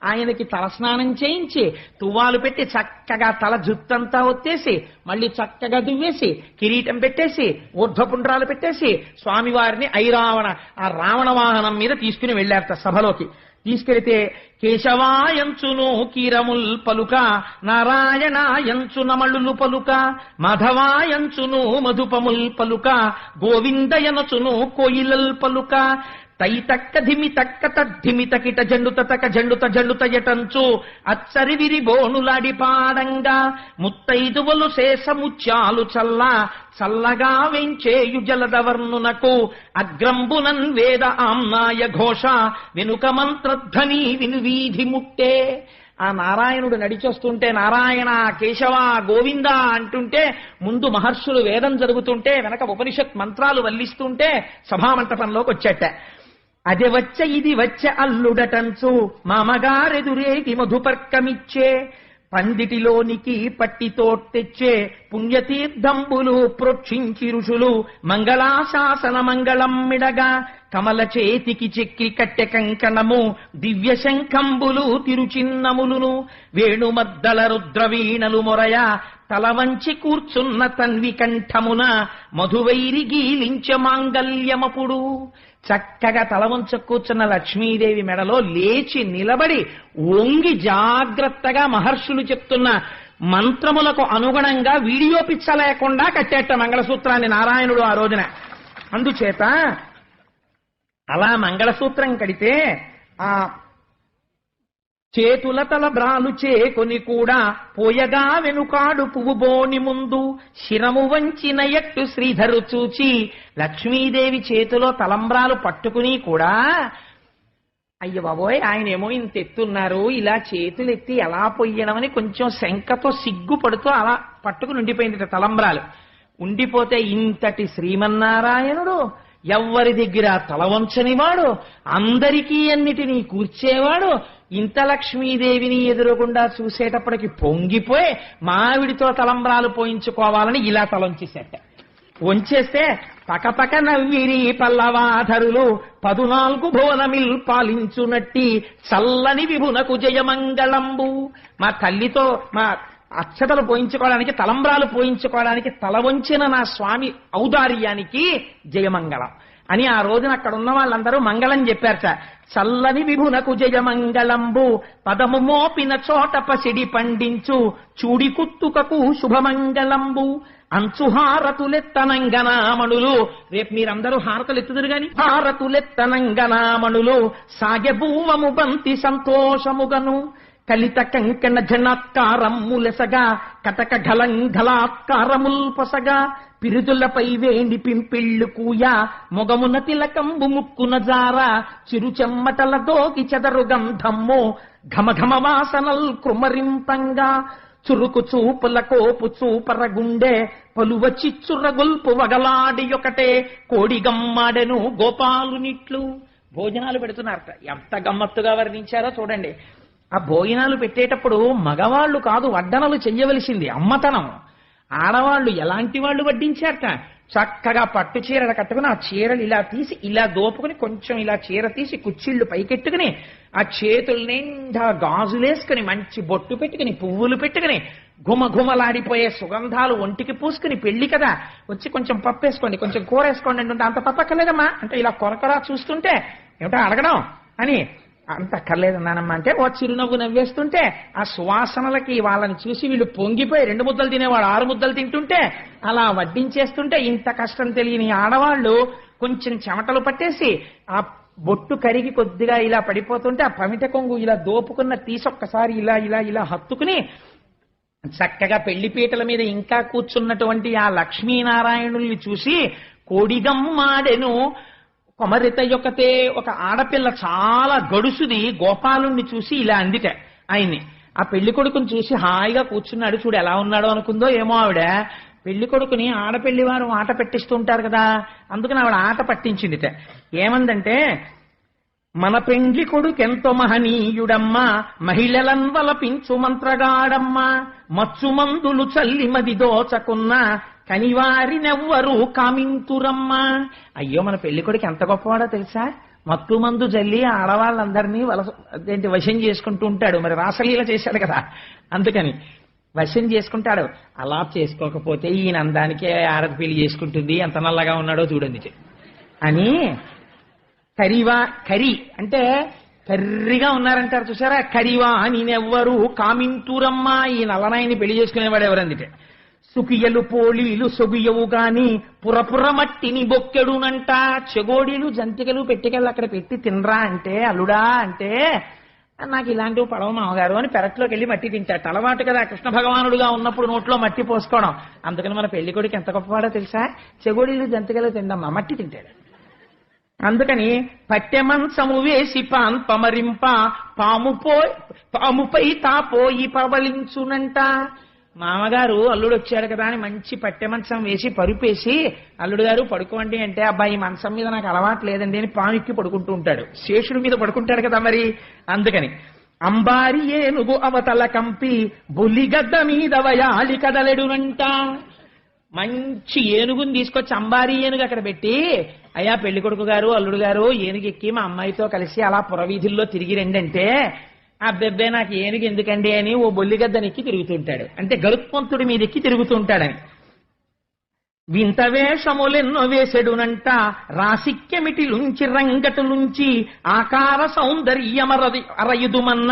ఆయనకి తలస్నానం చేయించి తువ్వాలు పెట్టి చక్కగా తల జుత్తంతా ఒత్తేసి మళ్ళీ చక్కగా దువ్వేసి కిరీటం పెట్టేసి ఊర్ధ్వపుండ్రాలు పెట్టేసి స్వామివారిని ఐరావణ ఆ రావణ వాహనం మీద తీసుకుని వెళ్ళారట సభలోకి. తీసుకెళితే కేశవాయంచును కీరముల్ పలుక నారాయణాయంచు నమళులు పలుక మాధవాయంచును మధుపముల్ పలుక గోవిందయనచును కోయిలల్ పలుక తైతక్క ధిమితక్క తద్ధిమితకిట జండుతక జండుత ఎటంచు అచ్చరి విరి బోనులాడి పాడంగా ముత్తైదువలు శేషముత్యాలు చల్లగా వెంచేయు జలదవర్ణునకు అగ్రంబునన్ వేద ఆమ్నాయ ఘోష వెనుక మంత్రధ్వని వినువీధి ముట్టే. ఆ నారాయణుడు నడిచొస్తుంటే నారాయణ కేశవ గోవింద అంటుంటే ముందు మహర్షులు వేదం జరుగుతుంటే వెనక ఉపనిషత్ మంత్రాలు వల్లిస్తుంటే సభామంటపంలోకి వచ్చేట. అది వచ్చే ఇది వచ్చే అల్లుడటంచు మామగారెదురేగి మధుపర్కమిచ్చే పందిటిలోనికి పట్టితో తెచ్చే పుణ్యతీర్థంబులు ప్రోక్షించి ఋషులు మంగళాశాసన మంగళం మిడగా కమల చేతికి చెక్కి కట్టె కంకణము దివ్య శంఖంబులు తిరుచిన్నములును వేణుమద్దల రుద్రవీణలు మొరయ తల వంచి కూర్చున్న తన్వి కంఠమున మధువైరి గీలించ మాంగల్యమపుడు. చక్కగా తల వంచ కూర్చున్న లక్ష్మీదేవి మెడలో లేచి నిలబడి వంగి జాగ్రత్తగా మహర్షులు చెప్తున్న మంత్రములకు అనుగుణంగా వీడియో పిచ్చ లేకుండా కట్టేట మంగళసూత్రాన్ని నారాయణుడు ఆ రోజున. అందుచేత అలా మంగళసూత్రం కడితే ఆ చేతుల తల బ్రాలు చేకొని కూడా పోయగా వెనుకాడు పువ్వుబోని ముందు శిరము వంచిన ఎట్టు శ్రీధరు చూచి లక్ష్మీదేవి చేతిలో తలంబ్రాలు పట్టుకుని కూడా అయ్య బాబోయ్ ఆయనేమో ఇంత ఎత్తున్నారు ఇలా చేతులు ఎత్తి ఎలా పొయ్యడమని కొంచెం శంకతో సిగ్గుపడుతూ అలా పట్టుకుని ఉండిపోయింది తలంబ్రాలు. ఉండిపోతే ఇంతటి శ్రీమన్నారాయణుడు ఎవ్వరి దగ్గర తల వంచనివాడు అందరికీ అన్నిటినీ కూర్చేవాడు ఇంత లక్ష్మీదేవిని ఎదురుగుండా చూసేటప్పటికి పొంగిపోయి మావిడితో తలంబ్రాలు పోయించుకోవాలని ఇలా తలంచేసేట. వంచేస్తే పకపక నవ్విరి పల్లవాధరులు 14 భువనమిల్ పాలించునట్టి చల్లని విభునకు జయమంగళంబు. మా తల్లితో మా అక్షతలు పోయించుకోవడానికి తలంబ్రాలు పోయించుకోవడానికి తల వంచిన నా స్వామి ఔదార్యానికి జయమంగళం అని ఆ రోజున అక్కడ ఉన్న వాళ్ళందరూ మంగళం చెప్పారట. చల్లని విభునకు జయమంగళంబు పదము మోపిన చోట పసిడి పండించు చూడి కుత్తుకకు శుభమంగళంబు అంచుహారతులెత్తనంగనామణులు. రేపు మీరందరూ హారతులు ఎత్తుదురు గాని హారతులెత్తనంగనామణులు సాగెబూవము బంతి సంతోషముగను కలిత కంకణ జనాత్కారములెసగా కటక ఘలంఘలాత్కారముల్ పొసగా పిరుదులపై వేణి పింపిళ్ళు కూయ మొగమున తిలకంబు ముక్కున జార చిరు చెమ్మటల దోకి చెదరు గంధమ్ము ఘమఘమ వాసనల్ కృమరింపంగా చురుకు చూపుల కోపు చూపర గుండె పలువ చిచ్చుర గొల్పు వగలాడి ఒకటే కోడిగమ్మాడెను గోపాలునిట్లు. భోజనాలు పెడుతున్నారట. ఎంత గమ్మత్తుగా వర్ణించారో చూడండి. ఆ భోజనాలు పెట్టేటప్పుడు మగవాళ్లు కాదు వడ్డనలు చెయ్యవలసింది, అమ్మతనం. ఆడవాళ్లు ఎలాంటి వాళ్ళు వడ్డించారట, చక్కగా పట్టు చీరలు కట్టుకుని ఆ చీరలు ఇలా తీసి ఇలా దోపుకుని కొంచెం ఇలా చీర తీసి కుచ్చిళ్ళు పైకెట్టుకుని ఆ చేతుల నిండా గాజులేసుకుని మంచి బొట్టు పెట్టుకుని పువ్వులు పెట్టుకుని ఘుమఘుమలాడిపోయే సుగంధాలు ఒంటికి పూసుకుని పెళ్లి కదా వచ్చి కొంచెం పప్పు వేసుకోండి కొంచెం కూర వేసుకోండి అంటుంటే అంత పప్పు అక్కర్లేదమ్మా అంటే ఇలా కొరకొరా చూస్తుంటే ఏమిటో అడగడం అని అంత అక్కర్లేదన్నానమ్మా అంటే ఓ చిరునవ్వు నవ్వేస్తుంటే ఆ సువాసనలకి వాళ్ళని చూసి వీళ్ళు పొంగిపోయి 2 ముద్దలు తినేవాడు 6 ముద్దలు తింటుంటే అలా వడ్డించేస్తుంటే ఇంత కష్టం తెలియని ఆడవాళ్ళు కొంచెం చెమటలు పట్టేసి ఆ బొట్టు కరిగి కొద్దిగా ఇలా పడిపోతుంటే ఆ పమిట కొంగు ఇలా దోపుకున్న తీసొక్కసారి ఇలా ఇలా ఇలా హత్తుకుని చక్కగా పెళ్లిపీటల మీద ఇంకా కూర్చున్నటువంటి ఆ లక్ష్మీనారాయణుల్ని చూసి కోడిగమ్మాడెను కొమరిత యొక్కతే ఒక ఆడపిల్ల చాలా గడుసుది గోపాలుణ్ణి చూసి ఇలా అందిట ఆయన్ని ఆ పెళ్లి కొడుకుని చూసి హాయిగా కూర్చున్నాడు చూడు ఎలా ఉన్నాడో అనుకుందో ఏమో ఆవిడ పెళ్లి కొడుకుని ఆడపెళ్లి వారు ఆట పెట్టిస్తూ ఉంటారు కదా అందుకని ఆవిడ ఆట పట్టించిందిట ఏమందంటే మన పెండ్లి కొడుకెంతో మహనీయుడమ్మా మహిళలన్ వలపించు మంత్రగాడమ్మా మచ్చుమందులు చల్లి మది దోచకున్నా కనివారినెవ్వరూ కామింతురమ్మా అయ్యో మన పెళ్లి కొడుకు ఎంత గొప్పవాడో తెలుసా మత్తు మందు జల్లి ఆడవాళ్ళందరినీ అదేంటి వశం చేసుకుంటూ ఉంటాడు మరి రాసలీల చేశాడు కదా అందుకని వశం చేసుకుంటాడు అలా చేసుకోకపోతే ఈయన అందానికే ఆడది పెళ్లి చేసుకుంటుంది ఎంత నల్లగా ఉన్నాడో చూడండి అని కరివా కరి అంటే కర్రిగా ఉన్నారంటారు చూసారా కరివా నేనెవ్వరు కామింతురమ్మా ఈ నల్లనాయన్ని పెళ్లి చేసుకునేవాడు ఎవరందిటే సుకియలు పోలీలు సొగుయవు గాని పురపుర మట్టిని బొక్కెడునంట చెగోడీలు జంతికలు పెట్టికెళ్ళు అక్కడ పెట్టి తినరా అంటే అల్లుడా అంటే నాకు ఇలాంటివి పడవ మామగారు అని పెరట్లోకి వెళ్ళి మట్టి తింటాడు అలవాటు కదా కృష్ణ భగవానుడుగా ఉన్నప్పుడు నోట్లో మట్టి పోసుకోవడం అందుకని మన పెళ్లి కొడుకు ఎంత గొప్పవాడో తెలుసా చెగోడీలు జంతికలు తిండమ్మా మట్టి తింటాడు అందుకని పట్టెమంచము వేసి పమరింప పాముపై తాపోయి పవలించునంట మామగారు అల్లుడు వచ్చాడు కదా అని మంచి పట్టెమంచం వేసి పరుపేసి అల్లుడు గారు పడుకోండి అంటే అబ్బాయి మంచం మీద నాకు అలవాటు లేదండి అని పాముక్కి పడుకుంటూ ఉంటాడు శేషుడి మీద పడుకుంటాడు కదా మరి అందుకని అంబారి ఏనుగు అవతల కంపి బుల్లిగడ్డ మీద వయాలి కదలెడునంట మంచి ఏనుగుని తీసుకొచ్చి అంబారీ ఏనుగు అక్కడ పెట్టి అయ్యా పెళ్లి కొడుకు గారు అల్లుడు గారు ఏనుగు ఎక్కి మా అమ్మాయితో కలిసి అలా పురవీధుల్లో తిరిగి రండంటే అబ్బెబ్బే నాకు ఏనుగు ఎందుకండి అని ఓ బొల్లిగద్దనెక్కి తిరుగుతుంటాడు అంటే గరుత్మంతుడి మీద ఎక్కి తిరుగుతుంటాడని వింత వేషములెన్నో వేసెడునంట రాసిక్యమిటిలుంచి రంగటులుంచి ఆకార సౌందర్యమరయుదుమన్న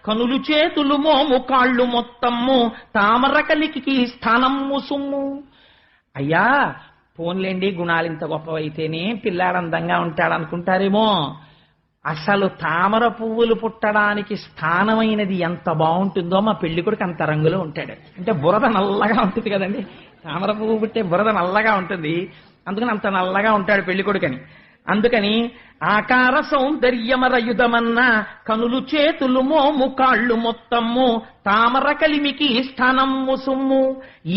కనులు చేతులు మోము కాళ్ళు మొత్తము తామర కలికి స్థానము సుమ్ము అయ్యా పోన్లేండి గుణాలు ఇంత గొప్పవైతేనే పిల్లాడందంగా ఉంటాడనుకుంటారేమో అసలు తామర పువ్వులు పుట్టడానికి స్థానమైనది ఎంత బాగుంటుందో మా పెళ్లి కొడుకు అంత రంగులో ఉంటాడు అంటే బురద నల్లగా ఉంటుంది కదండి తామర పువ్వు పుట్టే బురద నల్లగా ఉంటుంది అందుకని అంత నల్లగా ఉంటాడు పెళ్లి కొడుకని అందుకని ఆకార సౌందర్యమరయుధమన్న కనులు చేతులు మోము కాళ్ళు మొత్తము తామర కలిమికి స్థానము సుమ్ము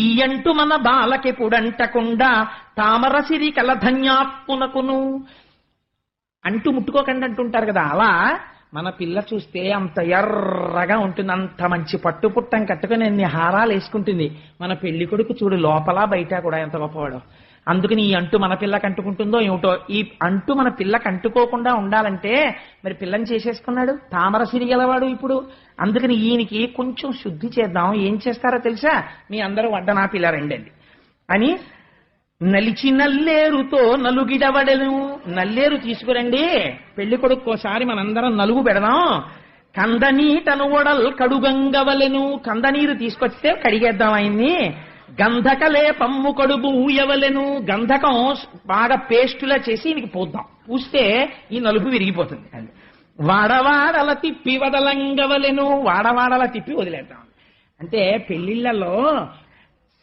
ఈ అంటూ మన బాలకెప్పుడంటకుండా తామర సిరి కలధన్యాత్మునకును అంటూ ముట్టుకోకండి అంటుంటారు కదా అలా మన పిల్ల చూస్తే అంత ఎర్రగా ఉంటుంది అంత మంచి పట్టుపుట్టం కట్టుకుని ఎన్ని హారాలు వేసుకుంటుంది మన పెళ్లి కొడుకు చూడు లోపల బయట కూడా ఎంత గొప్పవాడు అందుకని ఈ అంటు మన పిల్లకి అంటుకుంటుందో ఏమిటో ఈ అంటు మన పిల్లకి అంటుకోకుండా ఉండాలంటే మరి పిల్లని చేసేసుకున్నాడు తామర సిరి గలవాడు ఇప్పుడు అందుకని ఈయనకి కొంచెం శుద్ధి చేద్దాం ఏం చేస్తారో తెలుసా మీ అందరూ వడ్డనా పిల్ల రండండి అని నలిచి నల్లేరుతో నలుగిడవడెను నల్లేరు తీసుకురండి పెళ్లి కొడుకోసారి మనందరం నలుగు పెడదాం కందనీటను వడల్ కడుగంగవలెను కందనీరు తీసుకొస్తే కడిగేద్దాం ఆయన్ని గంధకలే పమ్ము కడుపు ఊయవలెను గంధకం బాగా పేస్టులా చేసి ఈయనకి పోద్దాం పూస్తే ఈ నలుపు విరిగిపోతుంది అది వాడవాడల తిప్పి వదలంగవలెను వాడవాడల తిప్పి వదిలేద్దాం అంటే పెళ్లిళ్లలో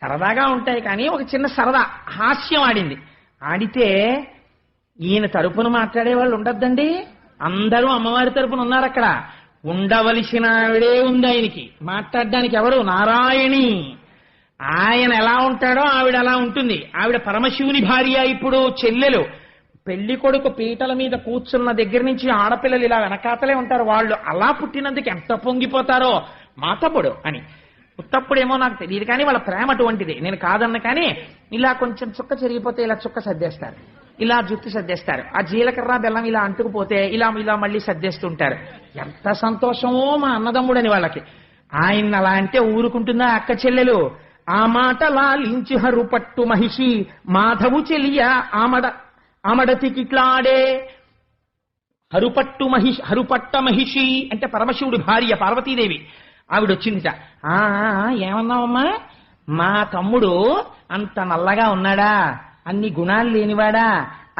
సరదాగా ఉంటాయి కానీ ఒక చిన్న సరదా హాస్యం ఆడింది ఆడితే ఈయన తరపున మాట్లాడే వాళ్ళు ఉండద్దండి అందరూ అమ్మవారి తరపున ఉన్నారు అక్కడ ఉండవలసిన ఆవిడే ఉంది ఆయనకి మాట్లాడడానికి ఎవరు నారాయణి ఆయన ఎలా ఉంటాడో ఆవిడ అలా ఉంటుంది ఆవిడ పరమశివుని భార్య ఇప్పుడు చెల్లెలు పెళ్లి కొడుకు పీటల మీద కూర్చున్న దగ్గర నుంచి ఆడపిల్లలు ఇలా వెనకాతలే ఉంటారు వాళ్ళు అలా పుట్టినందుకు ఎంత పొంగిపోతారో మాతపుడు అని ఉత్తప్పుడేమో నాకు తెలియదు కానీ వాళ్ళ ప్రేమ అటువంటిది, నేను కాదన్న. కానీ ఇలా కొంచెం చుక్క చెరిగిపోతే ఇలా చుక్క సర్దేస్తారు, ఇలా జుట్టు సర్దేస్తారు, ఆ జీలకర్ర బెల్లం ఇలా అంటుకుపోతే ఇలా ఇలా మళ్ళీ సర్దేస్తుంటారు. ఎంత సంతోషమో మా అన్నదమ్ముడని వాళ్ళకి. ఆయన అలా అంటే ఊరుకుంటుందా అక్క చెల్లెలు? ఆ మాట లాలించి హరుపట్టు మహిషి మాధవు చెలియ ఆమడతికిట్లాడే. హరుపట్ట మహిషి అంటే పరమశివుడి భార్య పార్వతీదేవి. ఆవిడొచ్చిందిట. ఏమన్నావమ్మా? మా తమ్ముడు అంత నల్లగా ఉన్నాడా, అన్ని గుణాలు లేనివాడా,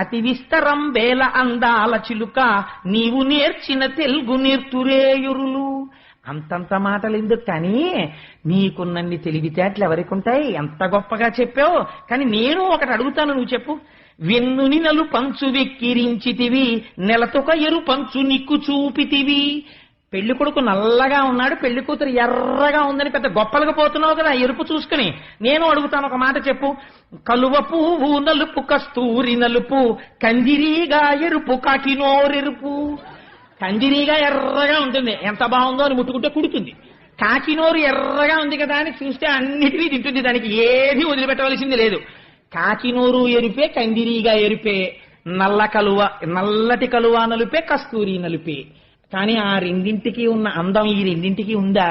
అతి విస్తరం వేల అందాల చిలుక, నీవు నేర్చిన తెలుగు నేర్తురేయురులు. అంతంత మాటలు ఎందుకు కానీ, నీకున్నన్ని తెలివితేటలు ఎవరికి ఉంటాయి? ఎంత గొప్పగా చెప్పావు. కానీ నేను ఒకటి అడుగుతాను, నువ్వు చెప్పు. వెన్నుని నలు పంచు వెక్కిరించితివి, నెలతొక ఎరు పంచు నిక్కు చూపితివి. పెళ్లి కొడుకు నల్లగా ఉన్నాడు, పెళ్లి కూతురు ఎర్రగా ఉందని పెద్ద గొప్పలుగా పోతున్నావు కదా ఎరుపు చూసుకుని. నేను అడుగుతాను, ఒక మాట చెప్పు. కలువ పువ్వు నలుపు, కస్తూరి నలుపు, కందిరీగా ఎరుపు, కాకినోరెరుపు. కందిరీగా ఎర్రగా ఉంటుంది, ఎంత బాగుందో అని ముట్టుకుంటే కుడుతుంది. కాకినోరు ఎర్రగా ఉంది కదా అని చూస్తే అన్నిటినీ తింటుంది, దానికి ఏది వదిలిపెట్టవలసింది లేదు. కాకినోరు ఎరుపే, కందిరీగా ఎరుపే, నల్లటి కలువ నలుపే, కస్తూరి నలుపే. కానీ ఆ రెండింటికి ఉన్న అందం ఈ రెండింటికి ఉందా?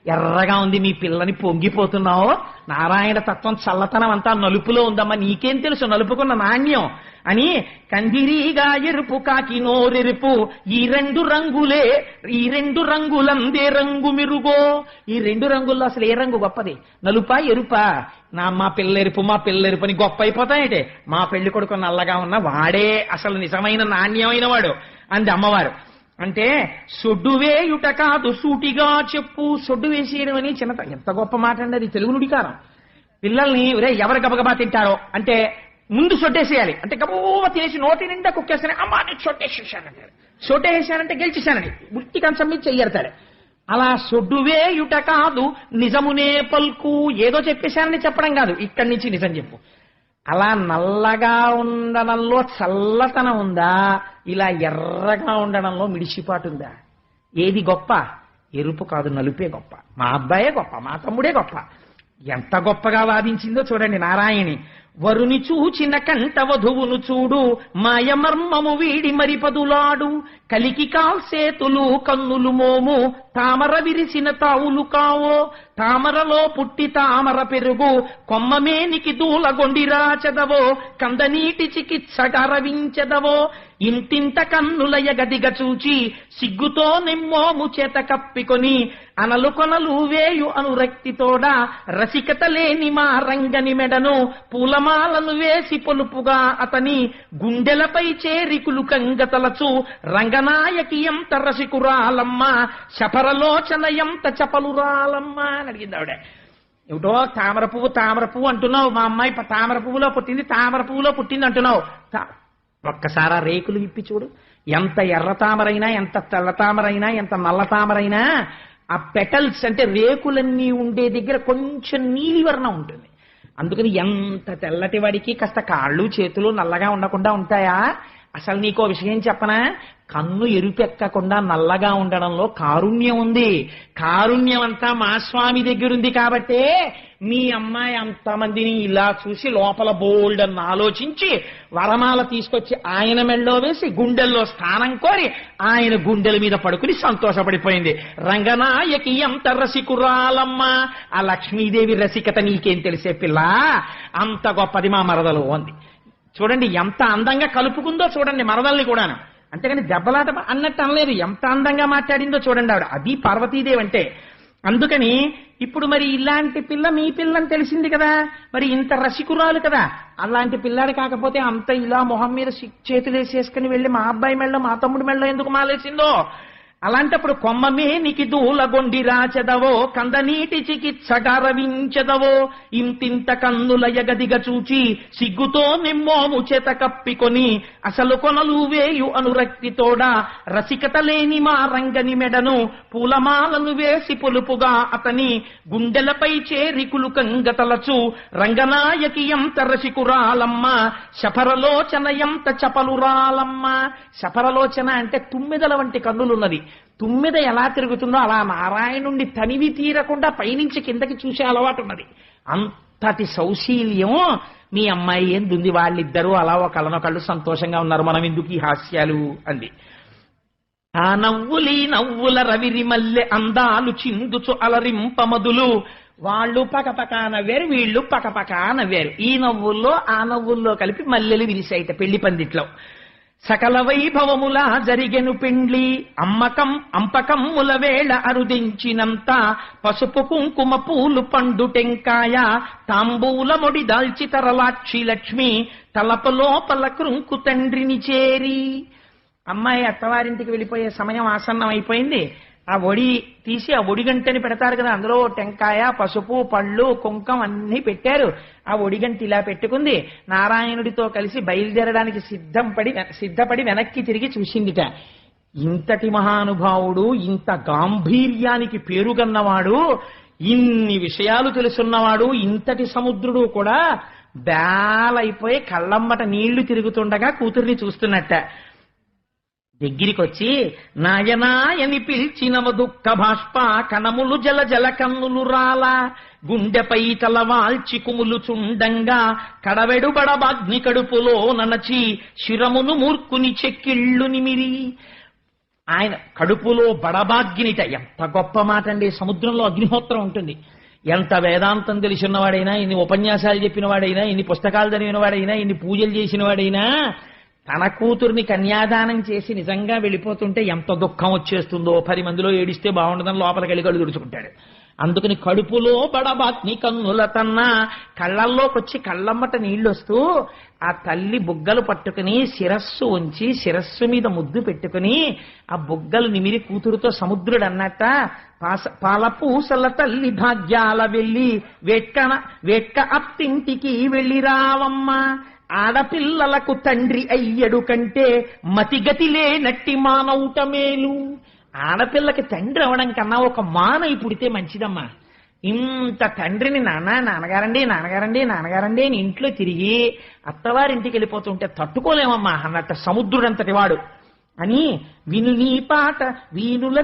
ఎర్రగా ఉంది, మీ పిల్లని పొంగిపోతున్నావు. నారాయణ తత్వం చల్లతనం అంతా నలుపులో ఉందమ్మా, నీకేం తెలుసు నలుపుకున్న నాణ్యం అని. కందిరీగా ఎరుపు, కాకినోరెరుపు, ఈ రెండు రంగులందే రంగు మెరుగో. ఈ రెండు రంగుల్లో అసలు ఏ రంగు గొప్పది? నలుపా ఎరుపా? మా పిల్లెరుపు అని గొప్ప అయిపోతాయంటే. మా పెళ్లి కొడుకు నల్లగా ఉన్న వాడే అసలు నిజమైన నాణ్యమైన వాడు అంది అమ్మవారు. అంటే సొడ్డు వేయుట కాదు సూటిగా చెప్పు. సొడ్డు వేసేయడం అని చిన్నత, ఎంత గొప్ప మాట అండి అది, తెలుగు నుడికారం. పిల్లల్ని ఎవరు గబగబా తింటారో అంటే ముందు సొట్టేసేయాలి, అంటే గబోవ తినేసి నోటి నిండా కుక్కేస్తానే, అమ్మా నేను సొట్టేసేసానంటారు. సొట్టేసానంటే గెలిచేశానని బుట్టి కంచం మీద చెయ్యడతారు. అలా సొడ్డు వేయుట కాదు నిజమునే పల్కు. ఏదో చెప్పేశానని చెప్పడం కాదు, ఇక్కడి నుంచి నిజం చెప్పు. అలా నల్లగా ఉండడంలో చల్లతనం ఉందా, ఇలా ఎర్రగా ఉండడంలో మిడిసిపాటు ఉందా? ఏది గొప్ప? ఎరుపు కాదు నలుపే గొప్ప. మా అబ్బాయే గొప్ప, మా తమ్ముడే గొప్ప. ఎంత గొప్పగా వాదించిందో చూడండి నారాయణి. వరుని చూచిన కంట వధువును చూడు, మాయమర్మము వీడి మరిపదులాడు. కలికి కాల్సేతులు కన్నులు మోము, తామర విరిసిన తావులు కావో. తామరలో పుట్టి తామర పెరుగు, కొమ్మమేనికి దూలగొండిరా చదవో. కందనీటి చికిత్సగరవించదవో. ఇంతింత కన్నుల ఎగదిగ చూచి, సిగ్గుతో నిమ్మోము చేత కప్పికొని, అనలు కొనలు వేయు అనురక్తితోడ, రసికత లేని మా రంగని మెడను పూలమాలను వేసి పొలుపుగా అతని గుండెలపై చేరికులు కంగతలచు. రంగనాయకి ఎంత రసికురాలమ్మ, శపరలోచన ఎంత చపలురాలమ్మ అని అడిగింది ఆవిడ. ఏమిటో తామర పువ్వు అంటున్నావు, మా అమ్మాయి తామర పువ్వులో పుట్టింది అంటున్నావు. ఒక్కసారి ఆ రేకులు విప్పి చూడు, ఎంత ఎర్ర తామరైనా, ఎంత తెల్ల తామరైనా, ఎంత నల్ల తామరైనా, ఆ పెటల్స్ అంటే రేకులన్నీ ఉండే దగ్గర కొంచెం నీలివర్ణం ఉంటుంది. అందుకని ఎంత తెల్లటి వాడికి కాస్త కాళ్ళు చేతులు నల్లగా ఉండకుండా ఉంటాయా? అసలు నీకో విషయం చెప్పనా? కన్ను ఎరుపెక్కకుండా నల్లగా ఉండడంలో కారుణ్యం ఉంది. కారుణ్యం అంతా మా స్వామి దగ్గరుంది కాబట్టే మీ అమ్మాయి అంతమందిని ఇలా చూసి లోపల బోల్డ్ అని ఆలోచించి వరమాల తీసుకొచ్చి ఆయన మెళ్ళో వేసి గుండెల్లో స్థానం కోరి ఆయన గుండెల మీద పడుకుని సంతోషపడిపోయింది. రంగనాయకి ఎంత రసికురాలమ్మ. ఆ లక్ష్మీదేవి రసికత నీకేం తెలిసే పిల్ల, అంత గొప్పది మా మరదలు అంది. చూడండి ఎంత అందంగా కలుపుకుందో చూడండి మరదల్ని కూడాను. అంతేగాని దెబ్బలాట అన్నట్టు అనలేదు, ఎంత అందంగా మాట్లాడిందో చూడండి ఆవిడ. అది పార్వతీదేవి అంటే. అందుకని ఇప్పుడు మరి ఇలాంటి పిల్ల మీ పిల్లని తెలిసింది కదా, మరి ఇంత రసికురాలు కదా, అలాంటి పిల్లాడు కాకపోతే అంత ఇలా మొహం మీద చేతులేసేసుకుని వెళ్ళి మా అబ్బాయి మెళ్ళ మా తమ్ముడి మెళ్ళ ఎందుకు మాలేసిందో. అలాంటప్పుడు కొమ్మమే నికి దూలగొండి రాచెదవో, కందనీటి చికిత్సగరవించెదవో. ఇంతింత కన్నుల ఎగదిగ చూచి, సిగ్గుతో నిమ్మోము చేత కప్పికొని, అసలు కొనలు వేయు అనురక్తితోడ, రసికత లేని మా రంగని మెడను పూలమాలను వేసి పొలుపుగా అతని గుండెలపై చేరికులు కంగతలచు. రంగనాయకి ఎంత రసికురాలమ్మ, శపరలోచన ఎంత చపలురాలమ్మ. శపరలోచన అంటే తుమ్మెదల వంటి కన్నులున్నది. తుమ్మిద ఎలా తిరుగుతుందో అలా నారాయణుండి తనివి తీరకుండా పైనుంచి కిందకి చూసే అలవాటు ఉన్నది. అంతటి సౌశీల్యం మీ అమ్మాయి ఏందుంది. వాళ్ళిద్దరూ అలా ఒకళ్ళనొకళ్ళు సంతోషంగా ఉన్నారు, మనం ఎందుకు ఈ హాస్యాలు అంది. ఆ నవ్వులీ నవ్వుల రవిరి మల్లె అందాలు చిందుచు అలరింపమదులు. వాళ్ళు పకపక నవ్వారు, వీళ్ళు పకపక నవ్వారు. ఈ నవ్వుల్లో ఆ నవ్వుల్లో కలిపి మల్లెలు విరిసాయిట పెళ్లి పందిట్లో. సకల వైభవములా జరిగెను పెండ్లి, అంపకమ్ముల వేళ అరుదించినంత, పసుపు కుంకుమ పూలు పండు టెంకాయ, తాంబూల మొడి దాల్చి తరలాక్షి లక్ష్మి, తలపలోపల కృంకు తండ్రిని చేరి. అమ్మాయి అత్తవారింటికి వెళ్ళిపోయే సమయం ఆసన్నం అయిపోయింది. ఆ ఒడి తీసి ఆ ఒడిగంటని పెడతారు కదా, అందులో టెంకాయ, పసుపు, పళ్ళు, కుంకం అన్నీ పెట్టారు. ఆ ఒడిగంట ఇలా పెట్టుకుంది. నారాయణుడితో కలిసి బయలుదేరడానికి సిద్ధపడి వెనక్కి తిరిగి చూసిందిట. ఇంతటి మహానుభావుడు, ఇంత గాంభీర్యానికి పేరుగన్నవాడు, ఇన్ని విషయాలు తెలుసున్నవాడు, ఇంతటి సముద్రుడు కూడా బేలైపోయి కళ్ళమ్మట నీళ్లు తిరుగుతుండగా కూతుర్ని చూస్తున్నట్ట. దగ్గరికి వచ్చి నాయనాయని పిలిచినవ దుఃఖ బాష్ప, కణములు జల జల కన్నులు రాల, గుండెపై తలవాల్చి కుములు చుండంగా, కడవెడు బడబాగ్ని కడుపులో ననచి, శిరమును మూర్ఖుని చెక్కిళ్ళు నిమిరి. ఆయన కడుపులో బడబాగ్నిట, ఎంత గొప్ప మాట అండి. సముద్రంలో అగ్నిహోత్రం ఉంటుంది. ఎంత వేదాంతం తెలిసినవాడైనా, ఇన్ని ఉపన్యాసాలు చెప్పిన వాడైనా, ఇన్ని పుస్తకాలు చదివిన వాడైనా, ఇన్ని పూజలు చేసిన వాడైనా తన కూతుర్ని కన్యాదానం చేసి నిజంగా వెళ్ళిపోతుంటే ఎంత దుఃఖం వచ్చేస్తుందో. 10 మందిలో ఏడిస్తే బాగుండదని లోపలికి వెళ్ళి కళ్ళు తుడుచుకుంటాడు. అందుకని కడుపులో బడబాగ్ని కన్నుల తన్నా, కళ్ళల్లోకొచ్చి కళ్ళమ్మట నీళ్ళొస్తూ ఆ తల్లి బుగ్గలు పట్టుకుని శిరస్సు ఉంచి శిరస్సు మీద ముద్దు పెట్టుకుని ఆ బుగ్గలు నిమిరి కూతురుతో సముద్రుడు అన్నట్ట, పాలపూసల తల్లి భాగ్యాల వెళ్ళి వెట్క అత్తింటికి వెళ్ళి రావమ్మా, ఆడపిల్లలకు తండ్రి అయ్యడు కంటే మతిగతి లేనట్టి మానవుట మేలు. ఆడపిల్లకి తండ్రి అవడం కన్నా ఒక మానవి పుడితే మంచిదమ్మా. ఇంత తండ్రిని నాన్నగారండి అని ఇంట్లో తిరిగి అత్తవారింటికి వెళ్ళిపోతుంటే తట్టుకోలేమమ్మా అన్నట్టు సముద్రుడంతటి వాడు అని వీనుల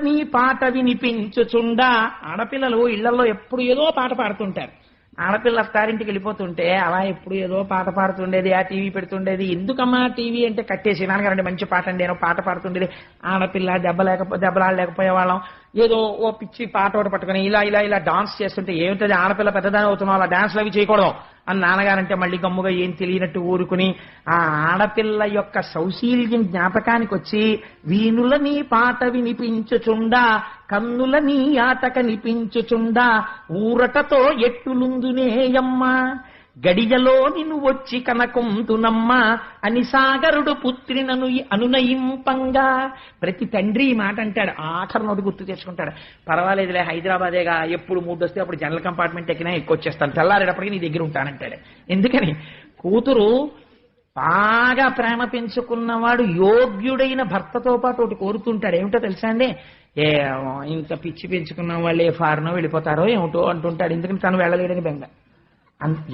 నీ పాట వినిపించుచుండా. ఆడపిల్లలు ఇళ్లలో ఎప్పుడు ఏదో పాట పాడుతుంటారు. ఆడపిల్ల అత్తారింటికి వెళ్ళిపోతుంటే అలా ఎప్పుడు ఏదో పాట పాడుతుండేది, ఆ టీవీ పెడుతుండేది. ఎందుకమ్మా టీవీ అంటే కట్టేసి నాన్నగారండి మంచి పాట అండి ఏదో పాట పాడుతుండేది. ఆడపిల్ల దెబ్బలాడలేకపోయేవాళ్ళం. ఏదో ఓ పిచ్చి పాట ఒకటి పట్టుకుని ఇలా డాన్స్ చేస్తుంటే ఏమిటది ఆడపిల్ల పెద్దదాని అవుతున్నావు, అలా డాన్స్లు అవి చేయకూడదు అని నాన్నగారంటే మళ్ళీ గమ్ముగా ఏం తెలియనట్టు ఊరుకుని ఆ ఆడపిల్ల యొక్క సౌశీల్యం జ్ఞాపకానికి వచ్చి వీనుల నీ పాట వినిపించుచుండా, కన్నుల నీ ఆట కనిపించుచుండా, ఊరటతో ఎట్టులుందునేయమ్మా, గడియలో నిన్ను వచ్చి కనకుంతునమ్మ అని సాగరుడు పుత్రినను అనునయింపంగా. ప్రతి తండ్రి ఈ మాట అంటాడు, ఆఖరి నోటి గుర్తు తెచ్చుకుంటాడు. పర్వాలేదులే హైదరాబాదేగా, ఎప్పుడు మూడు వస్తే అప్పుడు జనరల్ కంపార్ట్మెంట్ ఎక్కినా ఎక్కువచ్చేస్తాను, తెల్లారేటప్పటికి నీ దగ్గర ఉంటానంటాడు. ఎందుకని కూతురు బాగా ప్రేమ పెంచుకున్నవాడు యోగ్యుడైన భర్తతో పాటు ఒకటి కోరుతుంటాడు. ఏమిటో తెలుసా అండి, ఇంత పిచ్చి పెంచుకున్న వాళ్ళు ఏ ఫారినో వెళ్ళిపోతారో ఏమిటో అంటుంటాడు. ఎందుకని తను వెళ్ళలేడని బెంగ.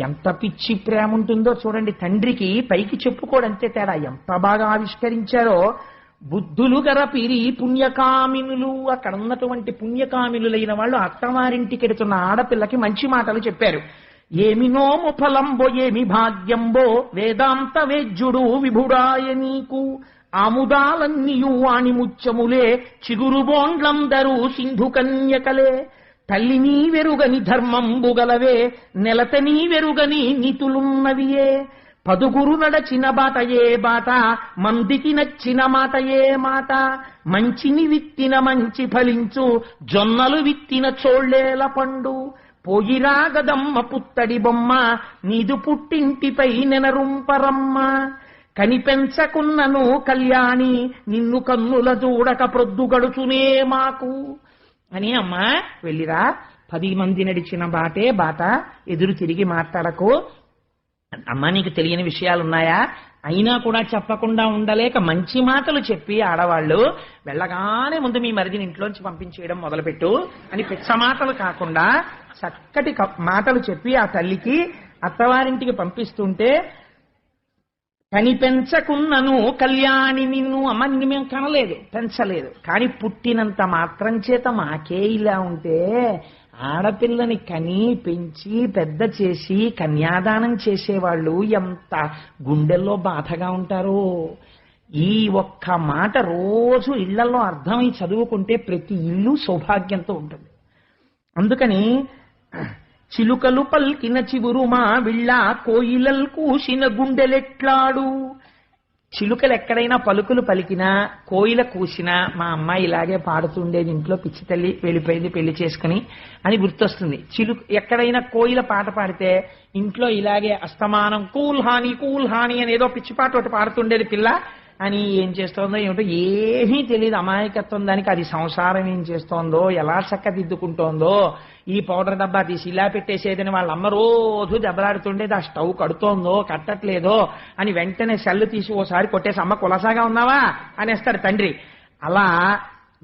ఎంత పిచ్చి ప్రేమ ఉంటుందో చూడండి. తండ్రికి పైకి చెప్పుకోడంతే తేడా. ఎంత బాగా ఆవిష్కరించారో. బుద్ధులు గరపిరి పుణ్యకామినులు, అక్కడ ఉన్నటువంటి పుణ్యకామినులైన వాళ్ళు అత్తవారింటికి ఎడుతున్న ఆడపిల్లకి మంచి మాటలు చెప్పారు. ఏమి నోము ఫలంబో ఏమి భాగ్యంబో, వేదాంత వేద్యుడు విభుడాయ నీకు, ఆముదాలన్నీయు వాణి ముత్యములే, చిగురు బోండ్లందరూ సింధు కన్యకలే, తల్లి నీ వెరుగని ధర్మంబుగలవే, నెలత నీ వెరుగని నీతులున్నవియే, పదుగురు నడచిన బాట ఏ బాట, మందికి నచ్చిన మాట ఏ మాట, మంచిని విత్తిన మంచి ఫలించు, జొన్నలు విత్తిన చోళ్ళేల పండు, పోయిరాగదమ్మ పుత్తడి బొమ్మ, నీదు పుట్టింటిపై నెనరుంపరమ్మ, కనిపెంచకున్నను కళ్యాణి, నిన్ను కన్నుల చూడక ప్రొద్దు గడుచునే మాకు అని. అమ్మా వెళ్ళిరా, 10 మంది నడిచిన బాటే బాట, ఎదురు తిరిగి మాట్లాడకు. అమ్మా నీకు తెలియని విషయాలున్నాయా? అయినా కూడా చెప్పకుండా ఉండలేక మంచి మాటలు చెప్పి ఆడవాళ్ళు వెళ్ళగానే ముందు మీ మరిదిని ఇంట్లోంచి పంపించేయడం మొదలుపెట్టు అని పిచ్చ మాటలు కాకుండా చక్కటి మాటలు చెప్పి ఆ తల్లికి అత్తవారింటికి పంపిస్తుంటే కని పెంచకున్నను కళ్యాణి నిన్ను అమ్మని మేము కనలేదు, పెంచలేదు. కానీ పుట్టినంత మాత్రం చేత మాకే ఇలా ఉంటే ఆడపిల్లని కని పెంచి పెద్ద చేసి కన్యాదానం చేసేవాళ్ళు ఎంత గుండెల్లో బాధగా ఉంటారో. ఈ ఒక్క మాట రోజు ఇళ్లలో అర్థమై చదువుకుంటే ప్రతి ఇల్లు సౌభాగ్యంతో ఉంటుంది. అందుకని చిలుకలు పల్కిన చివురుమా విళ్ళ కోయిలల్ కూసిన గుండెలెట్లాడు. చిలుకలు ఎక్కడైనా పలుకులు పలికినా, కోయిల కూసినా మా అమ్మాయి ఇలాగే పాడుతుండేది, ఇంట్లో పిచ్చి తల్లి వెళ్ళిపోయింది పెళ్లి చేసుకుని అని గుర్తొస్తుంది. ఎక్కడైనా కోయిల పాట పాడితే ఇంట్లో ఇలాగే అస్తమానం కూల్ హాని అనేదో పిచ్చి పాట ఒకటి పాడుతుండేది పిల్ల అని ఏం చేస్తోందో ఏమిటో ఏమీ తెలియదు. అమాయకత్వం దానికి. అది సంసారం ఏం చేస్తోందో, ఎలా చక్కదిద్దుకుంటోందో, ఈ పౌడర్ డబ్బా తీసి ఇలా పెట్టేసేదని వాళ్ళ అమ్మ రోజు దెబ్బలాడుతుండేది. ఆ స్టవ్ కడుతోందో కట్టట్లేదో అని వెంటనే సెల్లు తీసి ఓసారి కొట్టేసి అమ్మ కులసాగా ఉన్నావా అనేస్తాడు తండ్రి. అలా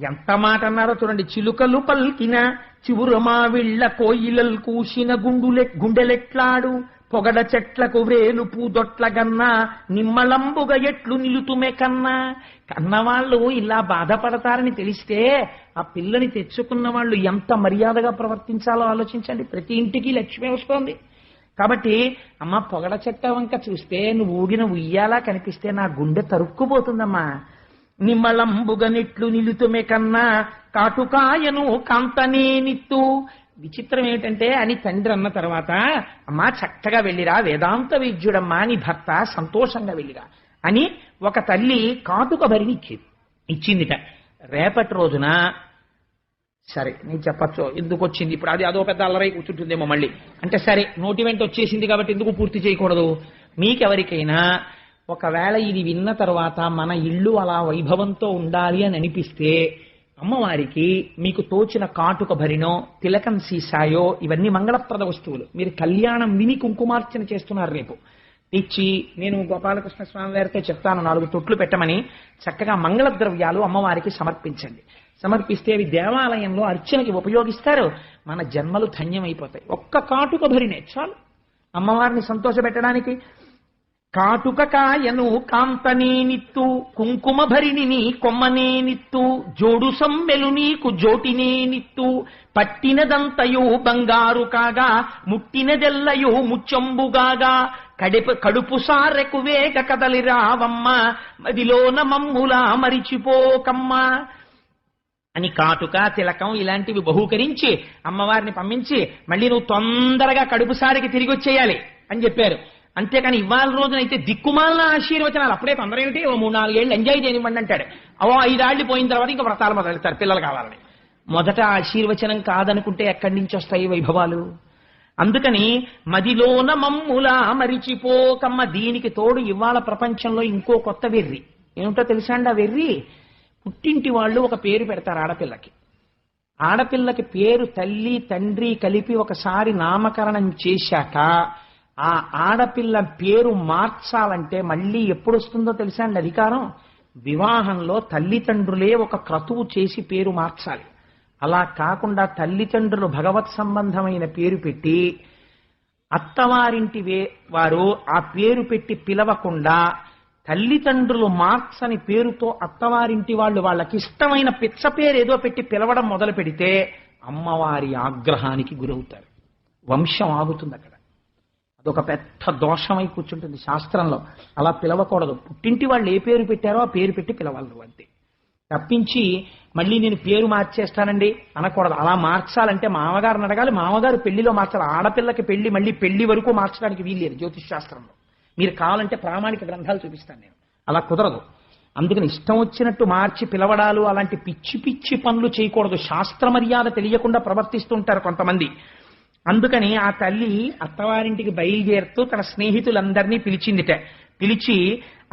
ఎంత మాట అన్నారో చూడండి. చిలుకలు పల్కిన చివురమా విళ్ళ కోయిలల్ కూసిన గుండెలెట్లాడు పొగడ చెట్లకు వ్రేలు పూదొట్ల గన్నా నిమ్మలంబుగా ఎట్లు నిలుతుమే కన్నా. కన్నవాళ్ళు ఇలా బాధపడతారని తెలిస్తే ఆ పిల్లని తెచ్చుకున్న వాళ్ళు ఎంత మర్యాదగా ప్రవర్తించాలో ఆలోచించండి. ప్రతి ఇంటికి లక్ష్మి వస్తోంది కాబట్టి అమ్మ పొగడ చెట్ట వంక చూస్తే నువ్వు ఊగిన ఉయ్యాలా కనిపిస్తే నా గుండె తరుక్కుపోతుందమ్మా. నిమ్మలంబుగా నెట్లు నిలుతుమే కన్నా కాటుకాయను కాంతనే నిత్తు. విచిత్రం ఏమిటంటే అని తండ్రి అన్న తర్వాత అమ్మా చక్కగా వెళ్ళిరా, వేదాంత విద్యుడమ్మా నీ భర్త, సంతోషంగా వెళ్ళిరా అని ఒక తల్లి కాటుక భరిని ఇచ్చిందిట. రేపటి రోజున సరే నేను చెప్పచ్చు ఎందుకు వచ్చింది, ఇప్పుడు అది అదో పెద్ద అల్లరై కూర్చుంటుందేమో మళ్ళీ అంటే, సరే నోటి వెంట వచ్చేసింది కాబట్టి ఎందుకు పూర్తి చేయకూడదు. మీకెవరికైనా ఒకవేళ ఇది విన్న తర్వాత మన ఇల్లు అలా వైభవంతో ఉండాలి అని అనిపిస్తే అమ్మవారికి మీకు తోచిన కాటుక భరినో తిలకం సీసాయో, ఇవన్నీ మంగళప్రద వస్తువులు, మీరు కళ్యాణం విని కుంకుమార్చన చేస్తున్నారు రేపు, తెచ్చి నేను గోపాలకృష్ణ స్వామి వారితో చెప్తాను 4 తొట్లు పెట్టమని చక్కగా మంగళ ద్రవ్యాలు అమ్మవారికి సమర్పించండి. సమర్పిస్తే అవి దేవాలయంలో అర్చనకి ఉపయోగిస్తారు. మన జన్మలు ధన్యమైపోతాయి. ఒక్క కాటుక భరినే చాలు అమ్మవారిని సంతోషపెట్టడానికి. కాటుక కాయను కాంతనే నిత్తు కుంకుమ భరిని కొమ్మనే నిత్తు జోడు సమ్మెలు నీకు జోటినే నిత్తు పట్టినదంతయు బంగారు కాగా ముట్టినదెల్లయు ముచ్చంబుగాగా కడుపు సారెకు వేగ కదలి రావమ్మ మదిలోన మమ్ములా మరిచిపోకమ్మ అని కాటుక తిలకం ఇలాంటివి బహూకరించి అమ్మవారిని పంపించి మళ్ళీ నువ్వు తొందరగా కడుపుసారికి తిరిగి వచ్చేయాలి అని చెప్పారు. అంతేకాని ఇవాళ రోజునైతే దిక్కుమాలిన ఆశీర్వచనాలు, అప్పుడే తొందర ఏమిటి 3-4 ఏళ్ళు ఎంజాయ్ చేయనివ్వండి అంటాడు. 5 ఏళ్ళు పోయిన తర్వాత ఇంకా వ్రతాలు మొదలెడతారు పిల్లలు కావాలని. మొదట ఆశీర్వచనం కాదనుకుంటే ఎక్కడి నుంచి వస్తాయి వైభవాలు? అందుకని మదిలోన మమ్ములా మరిచిపోకమ్మ. దీనికి తోడు ఇవాళ ప్రపంచంలో ఇంకో కొత్త వెర్రి ఏమిటో తెలుసా అండి? ఆ వెర్రి పుట్టింటి వాళ్ళు ఒక పేరు పెడతారు ఆడపిల్లకి. ఆడపిల్లకి పేరు తల్లి తండ్రి కలిపి ఒకసారి నామకరణం చేశాక ఆ ఆడపిల్ల పేరు మార్చాలంటే మళ్ళీ ఎప్పుడు వస్తుందో తెలుసా అండి అధికారం? వివాహంలో తల్లిదండ్రులే ఒక క్రతువు చేసి పేరు మార్చాలి. అలా కాకుండా తల్లిదండ్రులు భగవత్ సంబంధమైన పేరు పెట్టి అత్తవారింటి వారు ఆ పేరు పెట్టి పిలవకుండా తల్లిదండ్రులు మార్చని పేరుతో అత్తవారింటి వాళ్ళు వాళ్ళకి ఇష్టమైన పిచ్చ పేరు ఏదో పెట్టి పిలవడం మొదలు పెడితే అమ్మవారి ఆగ్రహానికి గురవుతారు. వంశం ఆగుతుంది అక్కడ. అదొక పెద్ద దోషమై కూర్చుంటుంది శాస్త్రంలో. అలా పిలవకూడదు. పుట్టింటి వాళ్ళు ఏ పేరు పెట్టారో ఆ పేరు పెట్టి పిలవాలి అంతే. తప్పించి మళ్ళీ నేను పేరు మార్చేస్తానండి అనకూడదు. అలా మార్చాలంటే మామగారిని అడగాలి. మామగారు పెళ్లిలో మార్చాలి. ఆడపిల్లకి పెళ్లి మళ్ళీ పెళ్లి వరకు మార్చడానికి వీల్లేదు జ్యోతిష్ శాస్త్రంలో. మీరు కావాలంటే ప్రామాణిక గ్రంథాలు చూపిస్తాను నేను. అలా కుదరదు. అందుకని ఇష్టం వచ్చినట్టు మార్చి పిలవడాలు అలాంటి పిచ్చి పిచ్చి పనులు చేయకూడదు. శాస్త్ర మర్యాద తెలియకుండా ప్రవర్తిస్తుంటారు కొంతమంది. అందుకని ఆ తల్లి అత్తవారింటికి బయలుదేరుతూ తన స్నేహితులందరినీ పిలిచిందిట. పిలిచి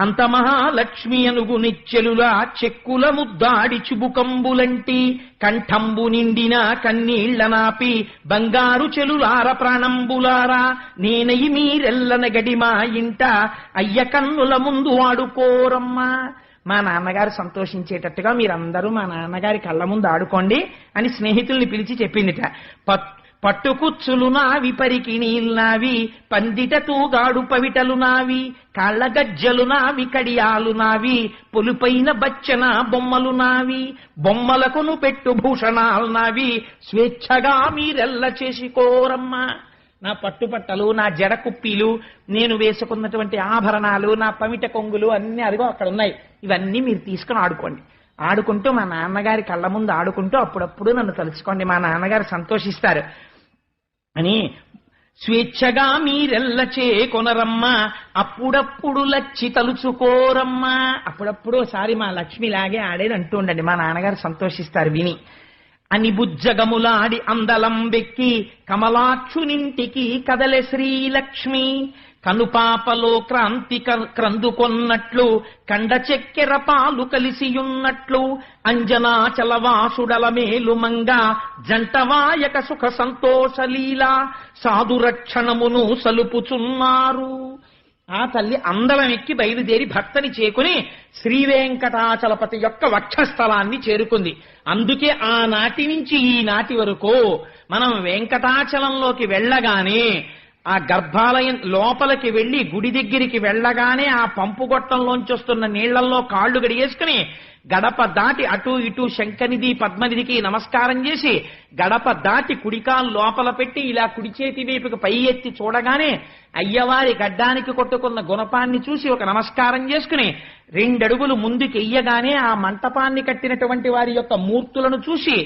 అంత మహాలక్ష్మి అనుగు నిచ్చెలులా చెక్కుల ముద్దాడి చుబుకంబులంటి కంఠంబు నిండిన కన్నీళ్ల నాపి బంగారు చెలులార ప్రాణంబులారా నేనై మీరెల్లన గడిమా ఇంట అయ్య కన్నుల ముందు ఆడుకోరమ్మా. మా నాన్నగారు సంతోషించేటట్టుగా మీరందరూ మా నాన్నగారి కళ్ళ ముందు ఆడుకోండి అని స్నేహితుల్ని పిలిచి చెప్పిందిట. పట్టుకుచ్చులు నావి పరికిణీల్ నావి పందిట తూగాడు పవిటలు నావి కాళ్ల గజ్జలు నావి కడియాలు నావి పొలుపైన బచ్చన బొమ్మలు నావి బొమ్మలకును పెట్టు భూషణాలు నావి స్వేచ్ఛగా మీరెల్ల చేసుకోరమ్మా. నా పట్టుపట్టలు, నా జడ కుప్పీలు, నేను వేసుకున్నటువంటి ఆభరణాలు, నా పమిట కొంగులు అన్ని అదిగో అక్కడ ఉన్నాయి. ఇవన్నీ మీరు తీసుకుని ఆడుకోండి. ఆడుకుంటూ మా నాన్నగారి కళ్ళ ముందు ఆడుకుంటూ అప్పుడప్పుడు నన్ను తలుచుకోండి, మా నాన్నగారు సంతోషిస్తారు అని. స్వేచ్ఛగా మీరెల్ల చేకొనరమ్మా అప్పుడప్పుడు లచ్చి తలుచుకోరమ్మా. అప్పుడప్పుడు ఒకసారి మా లక్ష్మిలాగే ఆడేది అంటూ ఉండండి, మా నాన్నగారు సంతోషిస్తారు విని. అని బుజ్జగములాడి అందలం వెక్కి కమలాక్షునింటికి కదలె శ్రీలక్ష్మి కనుపాపలో క్రాంతి క్రందుకొన్నట్లు కండ చెక్కెర పాలు కలిసియున్నట్లు అంజనాచలవాసుడల మేలుమంగ జంటవాయక సుఖ సంతోషలీల సాధురక్షణమును సలుపుచున్నారు. ఆ తల్లి అందలం ఎక్కి బయలుదేరి భక్తని చేకుని శ్రీవేంకటాచలపతి యొక్క వక్షస్థలాన్ని చేరుకుంది. అందుకే ఆనాటి నుంచి ఈనాటి వరకు మనం వెంకటాచలంలోకి వెళ్ళగానే ఆ గర్భాలయం లోపలికి వెళ్లి గుడి దగ్గరికి వెళ్ళగానే ఆ పంపుగొట్టంలోంచి వస్తున్న నీళ్లలో కాళ్లు గడిగేసుకుని గడప దాటి అటు ఇటు శంఖనిధి పద్మనిధికి నమస్కారం చేసి గడప దాటి కుడికాలు లోపల పెట్టి ఇలా కుడి చేతి వైపుకి పై ఎత్తి చూడగానే అయ్యవారి గడ్డానికి కొట్టుకున్న గుణపాన్ని చూసి ఒక నమస్కారం చేసుకుని 2 అడుగులు ముందుకు ఎయ్యగానే ఆ మంటపాన్ని కట్టినటువంటి వారి యొక్క మూర్తులను చూసి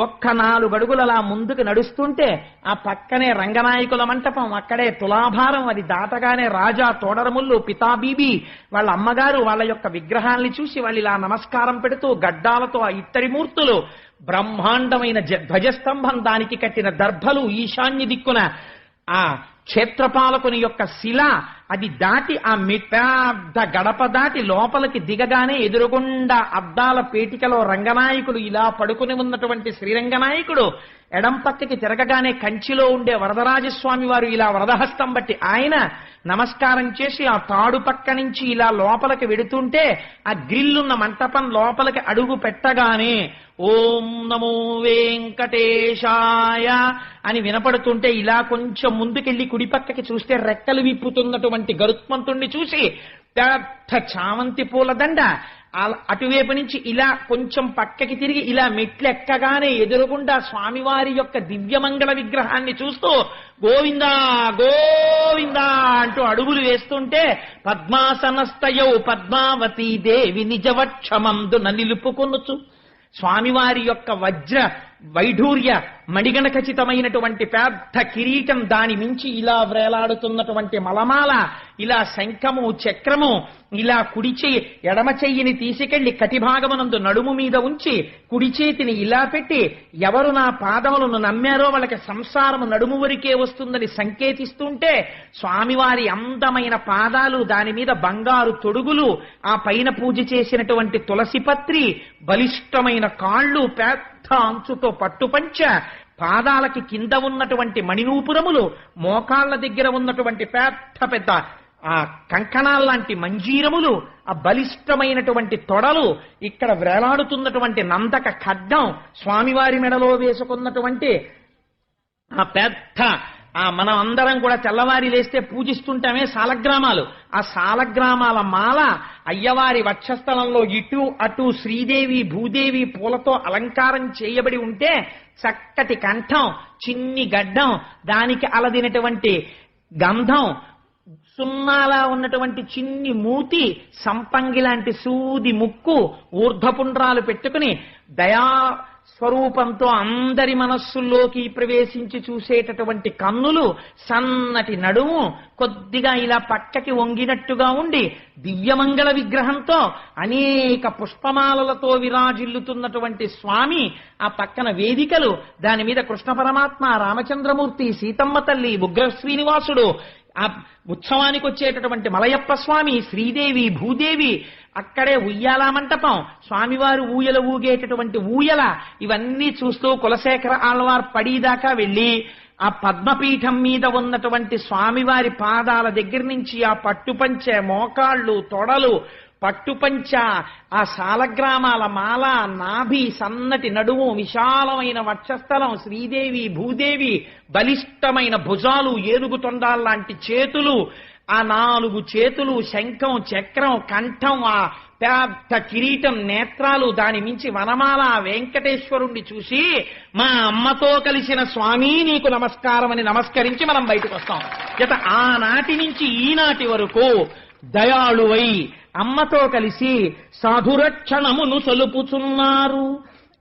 ఒక్క 4 అడుగులు అలా ముందుకు నడుస్తుంటే ఆ పక్కనే రంగనాయకుల మంటపం, అక్కడే తులాభారం, అది దాటగానే రాజా తోడరముళ్ళు పితాబీబీ వాళ్ళ అమ్మగారు వాళ్ళ యొక్క విగ్రహాల్ని చూసి వాళ్ళు ఇలా నమస్కారం పెడుతూ గడ్డాలతో ఆ ఇత్తడి మూర్తులు, బ్రహ్మాండమైన ధ్వజస్తంభం, దానికి కట్టిన దర్భలు, ఈశాన్య దిక్కున ఆ క్షేత్రపాలకుని యొక్క శిల, అది దాటి ఆ పెద్ద గడప దాటి లోపలికి దిగగానే ఎదురుగుండా అద్దాల పేటికలో రంగనాయకుడు ఇలా పడుకుని ఉన్నటువంటి శ్రీరంగనాయకుడు, ఎడం పక్కకి తిరగగానే కంచిలో ఉండే వరదరాజస్వామి వారు ఇలా వరదహస్తం బట్టి ఆయన నమస్కారం చేసి ఆ తాడు పక్క నుంచి ఇలా లోపలికి వెడుతుంటే ఆ గ్రిల్లున్న మంటపం లోపలికి అడుగు పెట్టగానే ఓం నమో వెంకటేశాయ అని వినపడుతుంటే ఇలా కొంచెం ముందుకెళ్లి కుడి పక్కకి చూస్తే రెక్కలు విప్పుతున్నటువంటి గరుత్మంతుణ్ణి చూసి పెద్ద చామంతి పూలదండ, అటువైపు నుంచి ఇలా కొంచెం పక్కకి తిరిగి ఇలా మెట్లు ఎక్కగానే ఎదురుగుండా స్వామివారి యొక్క దివ్యమంగళ విగ్రహాన్ని చూస్తూ గోవిందా గోవిందా అంటూ అడుగులు వేస్తుంటే పద్మాసనస్తయౌ పద్మావతీ దేవి నిజవక్షమందున నిలుపుకొనుచు స్వామివారి యొక్క వజ్ర వైఢూర్య మణిగణ ఖచ్చితమైనటువంటి పెద్ద కిరీటం, దాని మించి ఇలా వ్రేలాడుతున్నటువంటి మలమాల, ఇలా శంఖము చక్రము, ఇలా కుడి చెయ్యి ఎడమ చెయ్యిని తీసుకెళ్లి కటిభాగమునందు నడుము మీద ఉంచి కుడి చేతిని ఇలా పెట్టి ఎవరు నా పాదములను నమ్మారో వాళ్ళకి సంసారము నడుము వరకే వస్తుందని సంకేతిస్తుంటే స్వామివారి అందమైన పాదాలు, దాని మీద బంగారు తొడుగులు, ఆ పైన పూజ చేసినటువంటి తులసిపత్రి, బలిష్టమైన కాళ్ళు, పెద్ద అంచుతో పట్టుపంచ, పాదాలకి కింద ఉన్నటువంటి మణినూపురములు, మోకాళ్ల దగ్గర ఉన్నటువంటి పెద్ద పెద్ద ఆ కంకణాల్లాంటి మంజీరములు, ఆ బలిష్టమైనటువంటి తొడలు, ఇక్కడ వేలాడుతున్నటువంటి నందక ఖడ్గం, స్వామివారి మెడలో వేసుకున్నటువంటి ఆ పెద్ద మనం అందరం కూడా తెల్లవారి లేస్తే పూజిస్తుంటామే సాలగ్రామాలు, ఆ సాలగ్రామాల మాల అయ్యవారి వక్షస్థలంలో ఇటు అటు శ్రీదేవి భూదేవి పూలతో అలంకారం చేయబడి ఉంటే చక్కటి కంఠం, చిన్ని గడ్డం, దానికి అలదినటువంటి గంధం, సున్నాలా ఉన్నటువంటి చిన్ని మూతి, సంపంగి లాంటి సూది ముక్కు, ఊర్ధ్వపుండ్రాలు పెట్టుకుని దయా స్వరూపంతో అందరి మనస్సుల్లోకి ప్రవేశించి చూసేటటువంటి కన్నులు, సన్నటి నడుము, కొద్దిగా ఇలా పక్కకి వంగినట్టుగా ఉండి దివ్యమంగళ విగ్రహంతో అనేక పుష్పమాలలతో విరాజిల్లుతున్నటువంటి స్వామి, ఆ పక్కన వేదికలు, దాని మీద కృష్ణ పరమాత్మ, రామచంద్రమూర్తి, సీతమ్మ తల్లి, ఉగ్ర శ్రీనివాసుడు, ఆ ఉత్సవానికి వచ్చేటటువంటి మలయప్ప స్వామి, శ్రీదేవి భూదేవి, అక్కడే ఉయ్యాల మంటపం, స్వామివారు ఊయల ఊగేటటువంటి ఊయల, ఇవన్నీ చూస్తూ కులశేఖర ఆళ్వార్ పడిదాకా వెళ్లి ఆ పద్మపీఠం మీద ఉన్నటువంటి స్వామివారి పాదాల దగ్గర నుంచి ఆ పట్టుపంచె, మోకాళ్ళు, తొడలు, పట్టుపంచ, ఆ సాలగ్రామాల మాల, నాభి, సన్నటి నడుము, విశాలమైన వక్షస్థలం, శ్రీదేవి భూదేవి, బలిష్టమైన భుజాలు, ఏనుగు తొండాల్లాంటి చేతులు, ఆ 4 చేతులు, శంఖం, చక్రం, కంఠం, ఆ పెద్ద కిరీటం, నేత్రాలు, దాని మించి వనమాల, వెంకటేశ్వరుణ్ణి చూసి మా అమ్మతో కలిసిన స్వామి నీకు నమస్కారం అని నమస్కరించి మనం బయటకు వస్తాం. చేత ఆనాటి నుంచి ఈనాటి వరకు దయాళువై అమ్మతో కలిసి సాధురక్షణమును సొలుపుచున్నారు.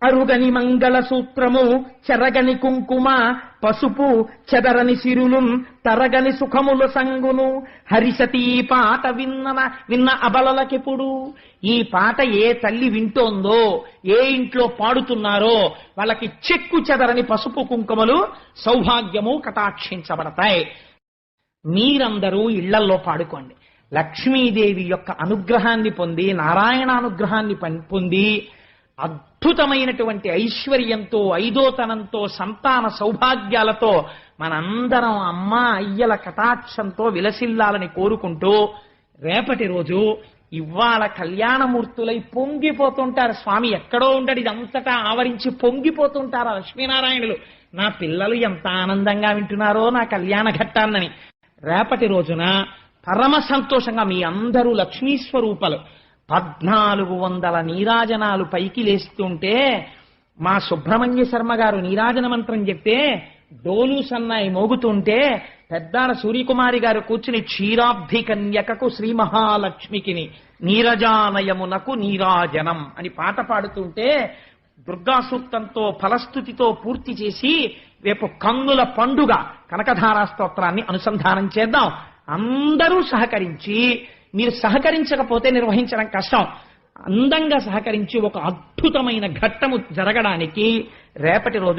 అరుగని మంగళ సూత్రము, చెరగని కుంకుమ, పసుపు, చెదరని సిరులు, తరగని సుఖముల సంగును, హరిసతీ పాట విన్న అబలలకెప్పుడు. ఈ పాట ఏ తల్లి వింటోందో, ఏ ఇంట్లో పాడుతున్నారో వాళ్ళకి చెక్కు చెదరని పసుపు కుంకుమలు, సౌభాగ్యము కటాక్షించబడతాయి. మీరందరూ ఇళ్లల్లో పాడుకోండి. లక్ష్మీదేవి యొక్క అనుగ్రహాన్ని పొంది, నారాయణ అనుగ్రహాన్ని పొంది, అద్భుతమైనటువంటి ఐశ్వర్యంతో, ఐదోతనంతో, సంతాన సౌభాగ్యాలతో మనందరం అమ్మ అయ్యల కటాక్షంతో విలసిల్లాలని కోరుకుంటూ, రేపటి రోజు ఇవాళ కళ్యాణమూర్తులై పొంగిపోతుంటారు. స్వామి ఎక్కడో ఉంటాడు, ఇదంతటా ఆవరించి పొంగిపోతుంటారు లక్ష్మీనారాయణులు. నా పిల్లలు ఎంత ఆనందంగా వింటున్నారో నా కళ్యాణ ఘట్టాన్నని. రేపటి రోజున పరమ సంతోషంగా మీ అందరూ లక్ష్మీ స్వరూపాలు 1400 నీరాజనాలు పైకి లేస్తుంటే, మా సుబ్రహ్మణ్య శర్మ గారు నీరాజన మంత్రం చెప్తే డోలు సన్నాయి మోగుతుంటే, పెద్దాడ సూర్యకుమారి గారు కూర్చుని క్షీరాబ్ధి కన్యకకు శ్రీ మహాలక్ష్మికిని నీరజానయమునకు నీరాజనం అని పాట పాడుతుంటే, దుర్గా సూక్తంతో ఫలస్థుతితో పూర్తి చేసి రేపు కన్నుల పండుగ కనకధారా స్తోత్రాన్ని అనుసంధానం చేద్దాం. అందరూ సహకరించి, మీరు సహకరించకపోతే నిర్వహించడం కష్టం, అందంగా సహకరించి ఒక అద్భుతమైన ఘట్టము జరగడానికి రేపటి రోజు